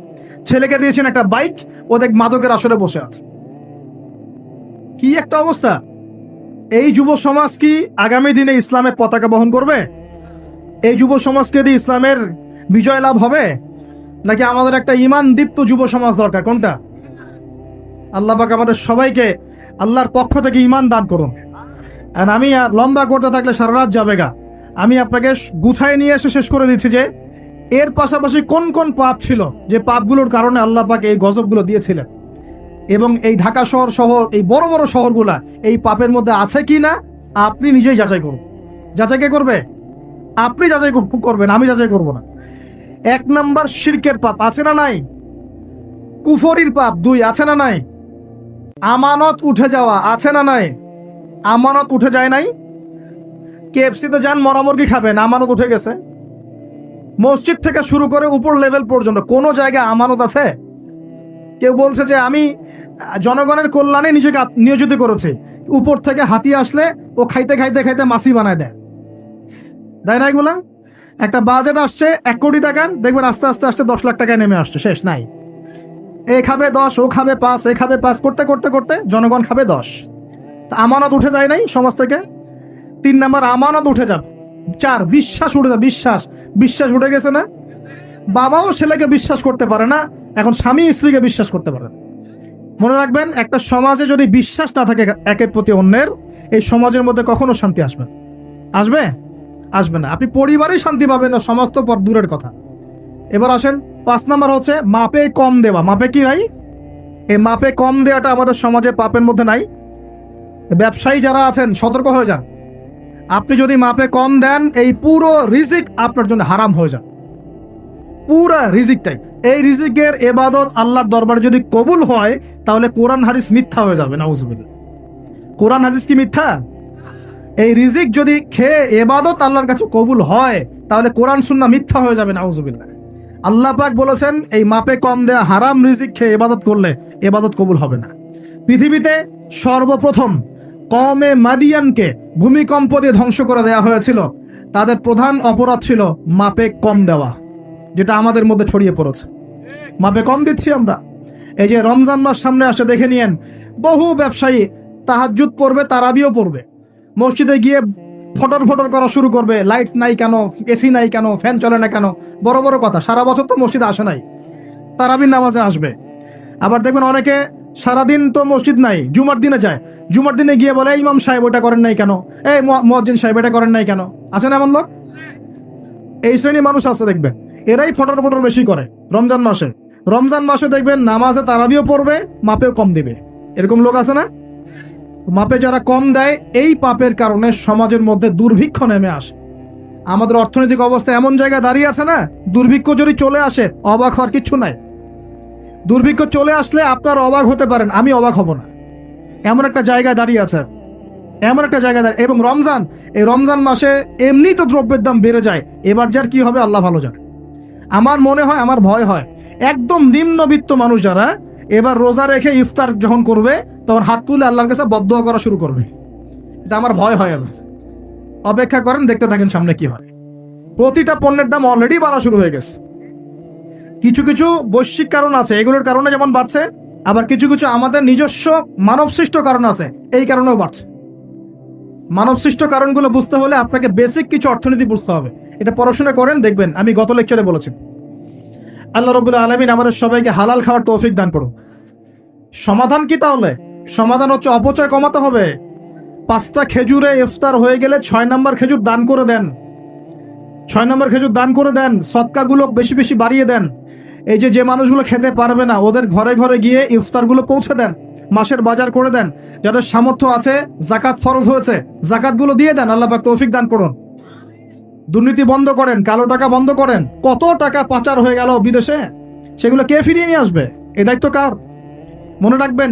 [SPEAKER 1] ছেলেকে দিয়েছেন একটা বাইক, ও দেখ মাদকের আসরে বসে আছে। কি একটা অবস্থা! এই যুব সমাজ কি আগামী দিনে ইসলামের পতাকা বহন করবে? এই যুব সমাজকে দিয়ে ইসলামের বিজয় লাভ হবে, নাকি আমাদের একটা ঈমান দীপ্ত যুব সমাজ দরকার? কোনটা? আল্লাহ পাক আমাদের সবাইকে আল্লাহর পক্ষ থেকে ঈমান দান করুন। আর আমি আর লম্বা করতে থাকলে সারা রাত যাবে গা। আমি আপনাকে গুছায় নিয়ে এসে শেষ করে দিচ্ছি যে এর পাশাপাশি কোন কোন পাপ ছিল, যে পাপগুলোর কারণে আল্লাহ পাক এই গজবগুলো দিয়েছিলেন, এবং এই ঢাকা শহর সহ এই বড় বড় শহরগুলা এই পাপের মধ্যে আছে কি না আপনি নিজেই যাচাই করুন। যাচাই কে করবে? আপনি যাচাই করবেন, আমি যাচাই করব না। 1 নাম্বার শিরকের পাপ, আছে না নাই? কুফরির পাপ 2, আছে না নাই? আমানত উঠে যাওয়া, আছে না নাই? আমানত উঠে যায় নাই? কেএফসিতে যান, মরামুরগি খাবেন, আমানত উঠে গেছে। মসজিদ থেকে শুরু করে উপর লেভেল পর্যন্ত কোন জায়গায় আমানত আছে? কেউ বলছে যে আমি জনগণের কল্যাণে নিজেকে নিয়োজিত করেছি, উপর থেকে হাতি আসলে ও খাইতে খাইতে খাইতে মাসি বানায় দেয় না এগুলা? একটা বাজেট আসছে 1 কোটি টাকার, দেখবেন আস্তে আস্তে আস্তে 10 লাখ টাকায় নেমে আসছে, শেষ নাই। এ খাবে 10, ও খাবে 5, এ খাবে 5 করতে করতে করতে জনগণ খাবে 10। তা আমানত উঠে যায় নাই সমাজ থেকে? 3 নাম্বার, আমানত উঠে যাবে। 4, বিশ্বাস উঠে যাবে। বিশ্বাস উঠে গেছে না? বাবাও ছেলেকে বিশ্বাস করতে পারে না, এখন স্বামী স্ত্রীকে বিশ্বাস করতে পারে না। মনে রাখবেন, একটা সমাজে যদি বিশ্বাস না থাকে একের প্রতি অন্যের, এই সমাজের মধ্যে কখনো শান্তি আসবে না। আপনি পরিবারেই শান্তি পাবেন না, সমাজ তো পর দূরের কথা। এবার আসেন 5 নাম্বার হচ্ছে মাপে কম দেওয়া। মাপে কি ভাই? এই মাপে কম দেওয়াটা আমাদের সমাজে পাপের মধ্যে নাই। ব্যবসায়ী যারা আছেন সতর্ক হয়ে যান। আপনি যদি মাপে কম দেন, এই পুরো রিজিক আপনার জন্য হারাম হয়ে যাবে, পুরা রিজিকটাই। এই রিজিকের ইবাদত আল্লাহর দরবারে যদি কবুল হয়, তাহলে কোরআন হাদিস মিথ্যা হয়ে যাবে। নাউজুবিল্লাহ। কোরআন হাদিস কি মিথ্যা? এই রিজিক যদি খেয়ে ইবাদত আল্লাহর কাছে কবুল হয়, তাহলে কোরআন সুন্নাহ মিথ্যা হয়ে যাবে। নাউজুবিল্লাহ। আল্লাহ পাক বলেছেন এই মাপে কম দেয়া হারাম রিজিক খেয়ে ইবাদত করলে ইবাদত কবুল হবে না। পৃথিবীতে সর্বপ্রথম কওমে মাদিয়ানকে ভূমিকম্প দিয়ে ধ্বংস করে দেওয়া হয়েছিল। তাদের প্রধান অপরাধ ছিল মাপে কম দেওয়া, যেটা আমাদের মধ্যে ছড়িয়ে পড়েছে। মাপে কম দিচ্ছি আমরা। এই যে রমজান মাস সামনে আসে, দেখে নিয়েন বহু ব্যবসায়ী তাহাজ্জুদ পড়বে, তারাবিও পড়বে, মসজিদে গিয়ে ফটর ফটর করা শুরু করবে। লাইট নাই কেন, এসি নাই কেন, ফ্যান চলে না কেন, বড় বড় কথা। সারা বছর তো মসজিদে আসে নাই, তারাবির নামাজে আসবে। আবার দেখবেন অনেকে সারাদিন তো মসজিদ নাই, জুমার দিনে যায়, জুমার দিনে গিয়ে বলে ইমাম সাহেব ওটা করেন নাই কেন, এই মুয়াজ্জিন সাহেব এটা করেন নাই কেন। আছে না এমন লোক? এই শ্রেণী মানুষ আছে দেখবেন, এরাই ফটর ফটর বেশি করে রমজান মাসে দেখবেন নামাজে তারাবিও পড়বে, মাপেও কম দিবে। এরকম লোক আছে না? মাপে যারা কম দেয়, এই পাপের কারণে সমাজের মধ্যে দুর্ভিক্ষ নেমে আসে। আমাদের অর্থনৈতিক অবস্থা এমন জায়গায় দাঁড়িয়ে আছে না, দুর্ভিক্ষ যদি চলে আসে অবাক হওয়ার কিচ্ছু নাই। দুর্ভিক্ষ চলে আসলে আপনার অবাক হতে পারেন, আমি অবাক হব না। এমন একটা জায়গায় দাঁড়িয়ে আছে। এমন একটা জায়গা দেয়। এবং রমজান, এই রমজান মাসে এমনি তো দ্রব্যের দাম বেড়ে যায়, এবার যার কি হবে আল্লাহ ভালো জানে। আমার মনে হয়, আমার ভয় হয়, একদম নিম্নবিত্ত মানুষ যারা এবার রোজা রেখে ইফতার যখন করবে তখন হাত তুলে আল্লাহর কাছে বদদোয়া করা শুরু করবে। এটা আমার ভয় হয়। এবার অপেক্ষা করেন, দেখতে থাকেন সামনে কি হয়। প্রতিটা পণ্যের দাম অলরেডি বাড়া শুরু হয়ে গেছে। কিছু কিছু বৈশ্বিক কারণ আছে, এগুলোর কারণে যেমন বাড়ছে, আবার কিছু কিছু আমাদের নিজস্ব মানবসৃষ্ট কারণ আছে, এই কারণেও বাড়ছে। মানবসৃষ্ট কারণগুলো বুঝতে হলে আপনাকে বেসিক কিছু অর্থনীতি বুঝতে হবে। এটা পড়াশোনা করেন, দেখবেন। আমি গত লেকচারে বলেছি, আল্লাহ রাব্বুল আলামিন আমাদের সবাইকে হালাল খাওয়ার তৌফিক দান করুন। সমাধান কি তাহলে? সমাধান হচ্ছে অপচয় কমাতে হবে। 5টা খেজুরে ইফতার হয়ে গেলে 6 নম্বর খেজুর দান করে দেন। 6 নম্বর খেজুর দান করে দেন। সদকাগুলো বেশি বেশি বাড়িয়ে দেন। এই যে মানুষগুলো খেতে পারবে না, ওদের ঘরে ঘরে গিয়ে ইফতারগুলো পৌঁছে দেন। মাসের বাজার করে দেন। যাদের সামর্থ্য আছে, জাকাত ফরজ হয়েছে, জাকাতগুলো দিয়ে দেন। আল্লাহ পাক তৌফিক দান করুন। দুর্নীতি বন্ধ করেন, কালো টাকা বন্ধ করেন। কত টাকা পাচার হয়ে গেল বিদেশে, সেগুলো কে ফিরিয়ে নিয়ে আসবে? এ দায়িত্ব কার? মনে রাখবেন,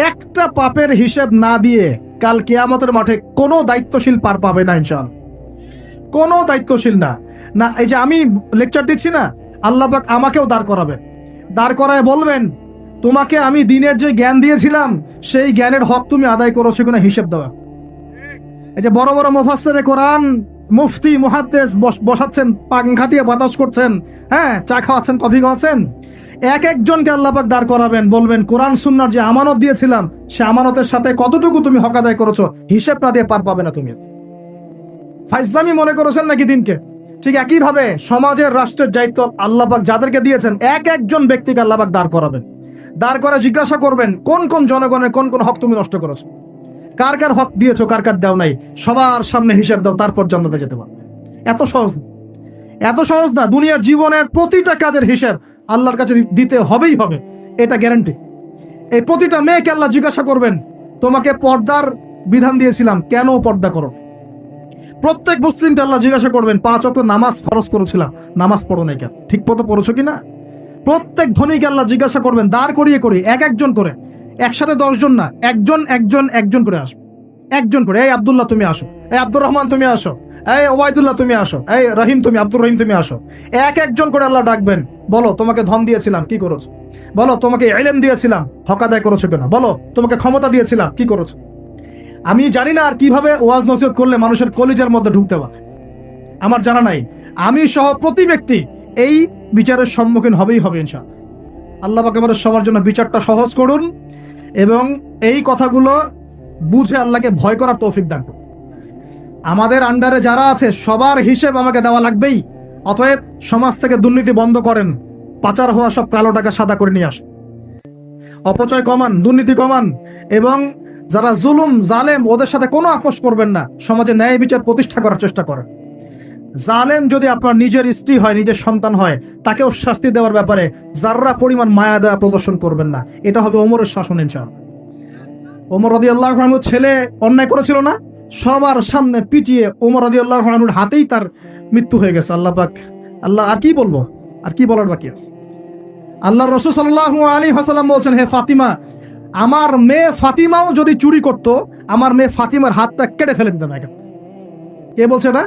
[SPEAKER 1] একটা পাপের হিসেব না দিয়ে কাল কিয়ামতের মাঠে কোনো দায়িত্বশীল পার পাবে না ইনশাআল্লাহ। কোনো দায়িত্বশীল না। না, এই যে আমি লেকচার দিচ্ছি না, আল্লাহ পাক আমাকেও দাঁড় করাবেন। দাঁড় করায় বলবেন, তোমাকে আমি দিনের যে জ্ঞান দিয়েছিলাম সেই জ্ঞানের হক তুমি আদায় করেছো কিনা হিসেব দেওয়া। এই যে বড় বড় মুফাসসিরে কোরআন, মুফতি, মুহাদ্দিস বসাচ্ছেন, পাংখা দিয়ে বাতাস করছেন, হ্যাঁ, চা খাওয়াচ্ছেন, কফি খাওয়াচ্ছেন। এক একজনকে আল্লাহ পাক দাঁড় করাবেন, বলবেন কোরআন সুন্নাহর যে আমানত দিয়েছিলাম সে আমানতের সাথে কতটুকু তুমি হক আদায় করেছো, হিসেব না দিয়ে পার পাবে না তুমি। ফাইজলামি মনে করেছেন নাকি দিনকে? ঠিক একইভাবে সমাজের, রাষ্ট্রের দায়িত্ব আল্লাহ পাক যাদেরকে দিয়েছেন, এক একজন ব্যক্তিকে আল্লাহ পাক দাঁড় করাবেন। দাঁড় করে জিজ্ঞাসা করবেন, কোন কোন জনগণের কোন কোন হক তুমি নষ্ট করেছো, কার কার হক দিয়েছো, কার কার দেও নাই, সবার সামনে হিসাব দাও, তারপর জান্নাতে যেতে পারবে। এত সহজ না, এত সহজ না। দুনিয়ার জীবনের প্রতিটা কাজের হিসাব আল্লাহর কাছে দিতে হবেই হবে, এটা গ্যারান্টি। এই প্রতিটা মেয়েকে আল্লাহ জিজ্ঞাসা করবেন, তোমাকে পর্দার বিধান দিয়েছিলাম, কেন পর্দা করো? প্রত্যেক মুসলিমকে আল্লাহ জিজ্ঞাসা করবেন, 5 ওয়াক্ত নামাজ ফরজ করেছিলাম, নামাজ পড়ো নাই কেন? ঠিক মতো পড়েছো কিনা? প্রত্যেক ধনীকে আল্লাহ জিজ্ঞাসা করবেন, দাঁড় করিয়ে করিয়ে, এক একজন করে, একসাথে 10 জন না, একজন একজন একজন করে আসবে। একজন করে, এই আব্দুল্লাহ তুমি আসো, এই আব্দুর রহমান তুমি আসো, এই ওবায়দুল্লাহ তুমি আসো, এই রহিম তুমি, আব্দুর রহিম তুমি আসো। এক একজন করে আল্লাহ ডাকবেন, বলো তোমাকে ধন দিয়েছিলাম, কি করেছো? বলো তোমাকে ইলম দিয়েছিলাম, হক আদায় করেছো কিনা? বলো তোমাকে ক্ষমতা দিয়েছিলাম, কি করেছো? আমি জানি না আর কিভাবে ওয়াজ নসিহত করলে মানুষের কলিজার মধ্যে ঢুকতে পারে, আমার জানা নাই। আমি সহ প্রতি ব্যক্তি এই বিচারের সম্মুখীন হবেই হবে ইনশাআল্লাহ। আল্লাহ পাক আমাদের সবার জন্য বিচারটা সহজ করুন এবং এই কথাগুলো বুঝে আল্লাহকে ভয় করার তৌফিক দান করুন। আমাদের আন্ডারে যারা আছে সবার হিসেব আমাকে দেওয়া লাগবেই। অতএব সমাজ থেকে দুর্নীতি বন্ধ করেন, পাচার হওয়া সব কালো টাকা সাদা করে নিয়ে আসেন, অপচয় কমান, দুর্নীতি কমান, এবং যারা জুলুম জালেম ওদের সাথে কোনো আপোষ করবেন না। সমাজে ন্যায় বিচার প্রতিষ্ঠা করার চেষ্টা করেন। জালেম যদি আপনার নিজের স্ত্রী হয়, নিজের সন্তান হয়, তাকেও শাস্তি দেওয়ার ব্যাপারে যাররা পরিমাণ মায়া দয়া প্রদর্শন করবেন না। এটা হবে ওমরের শাসন ইনশাআল্লাহ। ওমর রাদিয়াল্লাহু আনহুর ছেলে অন্যায় করেছিল না, সবার সামনে পিটিয়ে ওমর রাদিয়াল্লাহু আনহুর হাতেই তার মৃত্যু হয়ে গেছে। আল্লাহ পাক, আল্লাহ আর কি বলবো, আর কি বলার বাকি আছে? আল্লাহ রাসূল সাল্লাল্লাহু আলাইহি ওয়াসাল্লাম বলছেন, হে ফাতিমা, আমার মেয়ে ফাতিমাও যদি চুরি করত, আমার মেয়ে ফাতিমার হাতটা কেটে ফেলে দিতাম। কে বলছে না?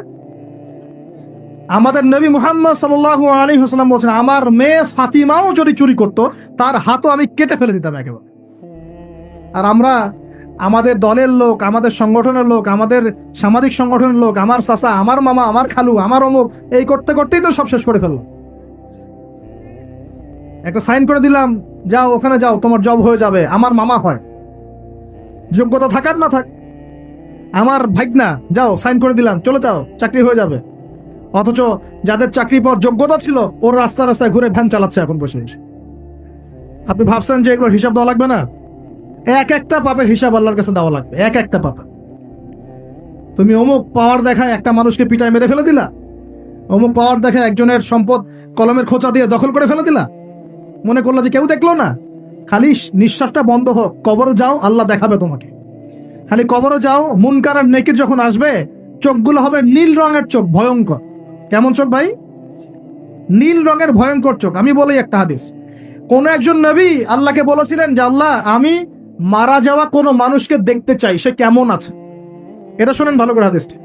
[SPEAKER 1] আমাদের নবী মুহাম্মদ সাল্লাল্লাহু আলাইহি ওয়াসাল্লাম বলছেন, আমার মেয়ে ফাতিমাও যদি চুরি করত, তার হাতও আমি কেটে ফেলে দিতাম একেবারে। আর আমরা আমাদের দলের লোক, আমাদের সংগঠনের লোক, আমাদের সামাজিক সংগঠনের লোক, আমার চাচা, আমার মামা, আমার খালু, আমার অমুক, এই করতে করতেই তো সব শেষ করে ফেললো। একটা সাইন করে দিলাম, যাও ওখানে যাও, তোমার জব হয়ে যাবে। আমার মামা হয়, যোগ্যতা থাকার না থাক, আমার ভাইগনা, যাও সাইন করে দিলাম, চলে যাও, চাকরি হয়ে যাবে। অথচ যাদের চাকরি পাওয়ার যোগ্যতা ছিল, ওর রাস্তা রাস্তায় ঘুরে ভ্যান চালাচ্ছে এখন বসে বসে। আপনি ভাবছেন যে এগুলোর হিসাব দেওয়া লাগবে না? এক একটা পাপের হিসাব আল্লাহর কাছে দেওয়া লাগবে, এক একটা পাপ। তুমি অমুক পাওয়ার দেখায় একটা মানুষকে পিটায় মেরে ফেলে দিলা, অমুক পাওয়ার দেখায় একজনের সম্পদ কলমের খোঁচা দিয়ে দখল করে ফেলে দিলা, মনে করলা যে কেউ দেখলো না। খালি নিঃশ্বাসটা বন্ধ হোক, কবরে যাও, আল্লাহ দেখাবে তোমাকে। খালি কবরে যাও, মুনকার আর নেকির যখন আসবে, চোখগুলো হবে নীল রঙের চোখ, ভয়ঙ্কর। কেমন চোখ ভাই? নীল রঙের ভয়ঙ্কর চোখ। আমি বলি একটা হাদিস, কোন একজন নবী আল্লাহকে বলেছিলেন যে আল্লাহ, আমি মারা যাওয়া কোনো মানুষকে দেখতে চাই, সে কেমন আছে। এটা শোনেন ভালো করে হাদিসটি।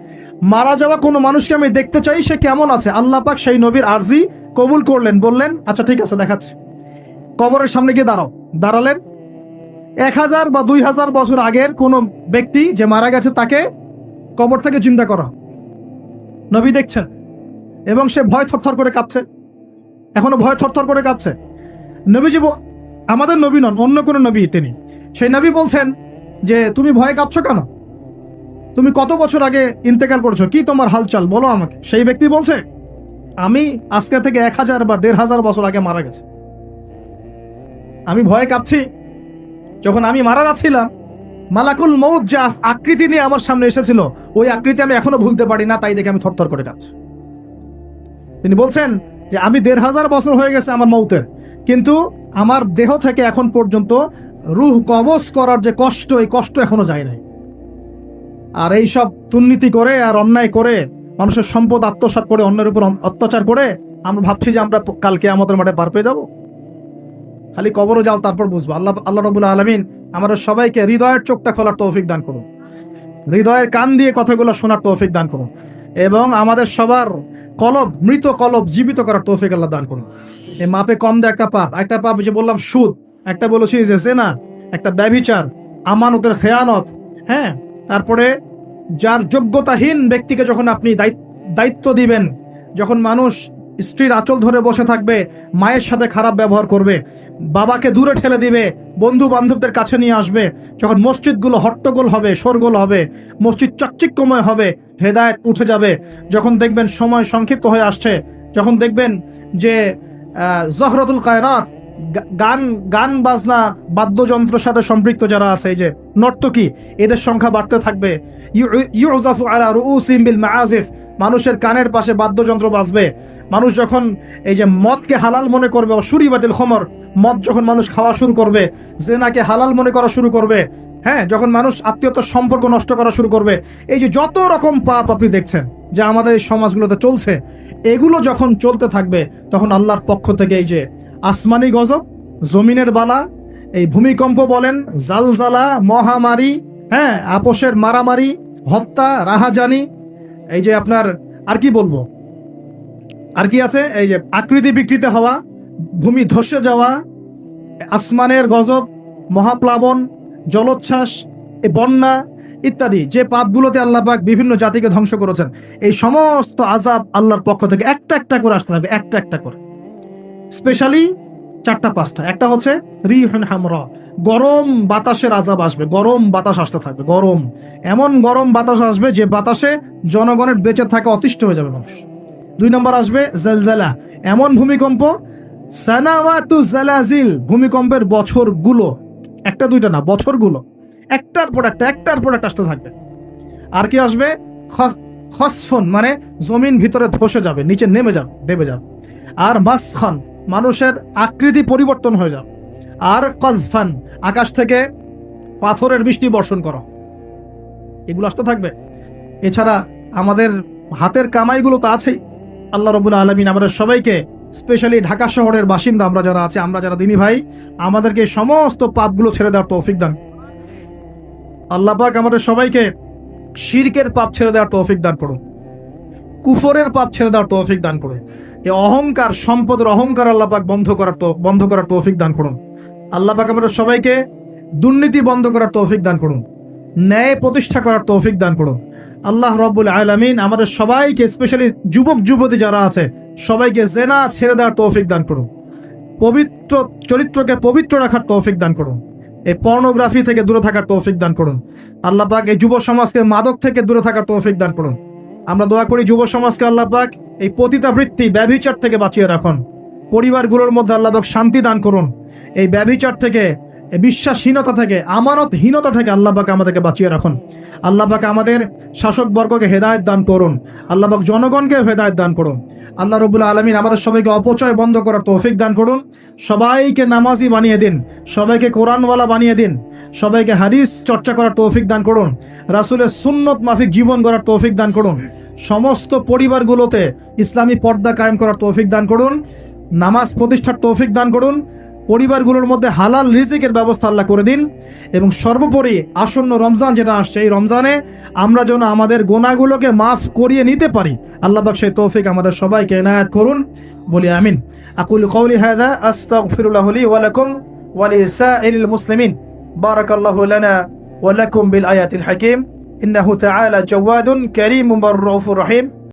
[SPEAKER 1] মারা যাওয়া কোনো মানুষকে আমি দেখতে চাই, সে কেমন আছে। আল্লাহ পাক সেই নবীর আরজি কবুল করলেন, বললেন আচ্ছা ঠিক আছে দেখাচ্ছি। কবরের সামনে গিয়ে দাঁড়ালেন। 1000 বা 2000 বছর আগের কোনো ব্যক্তি যে মারা গেছে তাকে কবর থেকে চিন্তা করা, নবী দেখছেন এবং সে ভয় থরথর করে কাঁপছে, এখনো ভয় থরথর করে কাঁপছে। নবীজি আমাদের নবী নন, অন্য কোনো নবী তিনি। সেই নবী বলছেন যে তুমি ভয় কাঁপছো কেন? তুমি কত বছর আগে ইন্তেকাল করছো, কি তোমার হালচাল বলো আমাকে। সেই ব্যক্তি বলছে আমি আজকে থেকে 1000 বা 1500 বছর আগে মারা গেছে। আমি ভয়ে কাঁপছি। যখন আমি মারা যাচ্ছিলাম, মালাকুল মউত যে আকৃতি নিয়ে আমার সামনে এসেছিল, ওই আকৃতি আমি এখনো ভুলতে পারি না, তাই দেখে আমি থরথর করে কাঁপছি। তিনি বলছেন যে আমি 1500 বছর হয়ে গেছে আমার মউতের, কিন্তু আমার দেহ থেকে এখন পর্যন্ত রূহ কবজ করার যে কষ্ট, এই কষ্ট এখনো যায় নাই। আর এই সব দুর্নীতি করে আর অন্যায় করে মানুষের সম্পদ আত্মসাৎ করে অন্যের উপর অত্যাচার করে আমরা ভাবছি যে আমরা কালকে আমাদের মাঠে পার পেয়ে যাবো। খালি কবরও যাও, তারপর বুঝবো। আল্লাহ রাব্বুল আলামিন আমাদের সবাইকে হৃদয়ের চোখটা খোলার তৌফিক দান করুন, হৃদয়ের কান দিয়ে কথাগুলো শোনার তৌফিক দান করুন, এবং আমাদের সবার মৃত কলব জীবিত করার তৌফিক আল্লাহ দান করুন। এই মাপে কম দেয় একটা পাপ যে বললাম সুদ, একটা বলেছি যে জেনা, একটা ব্যভিচার, আমানতের খেয়ানত, হ্যাঁ। তারপরে যার যোগ্যতাহীন ব্যক্তিকে যখন আপনি দায়িত্ব দিবেন, যখন মানুষ স্ত্রীর আঁচল ধরে বসে থাকবে, মায়ের সাথে খারাপ ব্যবহার করবে, বাবাকে দূরে ঠেলে দিবে, বন্ধু বান্ধবদের কাছে নিয়ে আসবে, যখন মসজিদগুলো হট্টগোল হবে, শোরগোল হবে, মসজিদ চাকচিক্যময় হবে, হেদায়েত উঠে যাবে, যখন দেখবেন সময় সংক্ষিপ্ত হয়ে আসছে, যখন দেখবেন যে জহরতুল কায়নাত, গান বাজনা বাদ্যযন্ত্রের সাথে সম্পৃক্ত যারা আছে, এই যে নর্তকী, এদের সংখ্যা বাড়তে থাকবে। ইউজাফু আলা রুউসিহিম বিল মাআজিফ, মানুষের কানের পাশে বাদ্যযন্ত্র বাজবে। মানুষ যখন এই যে মদকে হালাল মনে করবে, শুরিবাতিল খমর, মদ যখন মানুষ খাওয়া শুরু করবে, জেনাকে হালাল মনে করা শুরু করবে, হ্যাঁ, যখন মানুষ আত্মীয়তার সম্পর্ক নষ্ট করা শুরু করবে, এই যে যত রকম পাপ আপনি দেখছেন যে আমাদের এই সমাজগুলোতে চলছে, এগুলো যখন চলতে থাকবে, তখন আল্লাহর পক্ষ থেকে এই যে আসমানি গজব, জমিনের বালা, এই ভূমিকম্প বলেন, জালজালা, মহামারী, হ্যাঁ, আপোষের মারামারি, হত্যা, রাহাজানি, এই যে আপনার আর কি বলবো, আর কি আছে, এই যে আকৃতি বিকৃতি হওয়া, ভূমি ধসে যাওয়া, আসমানের গজব, মহাপ্লাবন, জলোচ্ছ্বাস, এই বন্যা ইত্যাদি, যে পাপগুলোতে আল্লাহ পাক বিভিন্ন জাতিকে ধ্বংস করেছেন, এই সমস্ত আযাব আল্লাহর পক্ষ থেকে একটা একটা করে আসতে থাকবে, একটা একটা করে। স্পেশালি 4-5টা। একটা হচ্ছে রিহুন হামরা, গরম বাতাসের আযাব আসবে, গরম বাতাস আসতে থাকবে, গরম, এমন গরম বাতাস আসবে যে বাতাসে জনগণের বেঁচে থাকা অতিষ্ঠ হয়ে যাবে মানুষ। 2 নম্বর আসবে জালজালা, এমন ভূমিকম্প, সানাওয়াতু জালাজিল, ভূমিকম্পের বছরগুলো, 1-2টা না, বছরগুলো একটার পর একটা আসতে থাকবে। আর কি আসবে? খসফন, মানে জমিন ভিতরে ধসে যাবে, নিচে নেমে যাবে। আর মাসখান, মানুষের আকৃতি পরিবর্তন হয়ে যাবে। আর কযফান, আকাশ থেকে পাথরের বৃষ্টি বর্ষণ করা, এগুলো আসতে থাকবে। এছাড়া আমাদের হাতের কামাইগুলো তো আছেই। আল্লাহ রাব্বুল আলামিন আমাদের সবাইকে, স্পেশালি ঢাকা শহরের বাসিন্দা আমরা যারা আছি, আমরা যারা দিনী ভাই, আমাদেরকে সমস্ত পাপগুলো ছেড়ে দেওয়ার তৌফিক দান। আল্লাহ পাক আমাদের সবাইকে শিরকের পাপ ছেড়ে দেওয়ার তৌফিক দান করুন, কুফরের পাপ ছেড়ে দেওয়ার তৌফিক দান করুন। এই অহংকার, সম্পদের অহংকার আল্লাহ পাক বন্ধ করার তৌফিক দান করুন। আল্লাহ পাক আমাদের সবাইকে দুর্নীতি বন্ধ করার তৌফিক দান করুন, ন্যায় প্রতিষ্ঠা করার তৌফিক দান করুন। আল্লাহ রাব্বুল আলামিন আমাদের সবাইকে, স্পেশালি যুবক যুবতী যারা আছে, সবাইকে জেনা ছেড়ে দেওয়ার তৌফিক দান করুন, পবিত্র চরিত্রকে পবিত্র রাখার তৌফিক দান করুন, এই পর্নোগ্রাফি থেকে দূরে থাকার তৌফিক দান করুন। আল্লাহ পাক এই যুব সমাজকে মাদক থেকে দূরে থাকার তৌফিক দান করুন। আমরা দোয়া করি যুব সমাজকে আল্লাহ পাক এই পতিতাবৃত্তি, ব্যভিচার থেকে বাঁচিয়ে রাখুন। পরিবারগুলোর মধ্যে আল্লাহ পাক শান্তি দান করুন। এই ব্যভিচার থেকে, এই বিশ্বাসহীনতা থেকে, আমানতহীনতা থেকে আল্লাহ পাক আমাদেরকে বাঁচিয়ে রাখুন। আল্লাহ পাক আমাদের শাসকবর্গকে হেদায়েত দান করুন। আল্লাহ পাক জনগণকে হেদায়েত দান করুন। আল্লাহ রাব্বুল আলামিন আমাদের সবাইকে অপচয় বন্ধ করার তৌফিক দান করুন। সবাইকে নামাজি বানিয়ে দিন, সবাইকে কোরআনওয়ালা বানিয়ে দিন, সবাইকে হাদিস চর্চা করার তৌফিক দান করুন, রাসূলের সুন্নত মাফিক জীবন গড়ার তৌফিক দান করুন। সমস্ত পরিবারগুলোতে ইসলামী পর্দা কায়েম করার তৌফিক দান করুন, নামাজ প্রতিষ্ঠার তৌফিক দান করুন, পরিবারগুলোর মধ্যে হালাল রিজিকের ব্যবস্থা আল্লাহ করে দিন। এবং সর্বোপরি আসন্ন রমজান যেটা আসছে, এই রমজানে আমরা যেন আমাদের গোনাগুলোকে মাফ করিয়ে নিতে পারি, আল্লাহ পাক সেই তৌফিক আমাদের সবাইকে এনায়েত করুন, বলি আমিন। আকুলু কওলি হাযা আস্তাগফিরুল্লাহ লি ওয়া লাকুম ওয়া লিসাইরিল মুসলিমিন। বারাকাল্লাহু লানা ওয়া লাকুম বিল আয়াতিল হাকীম। ইন্নাহু তাআলা জাওয়াদুন কারীমুর রাউফুর রহিম।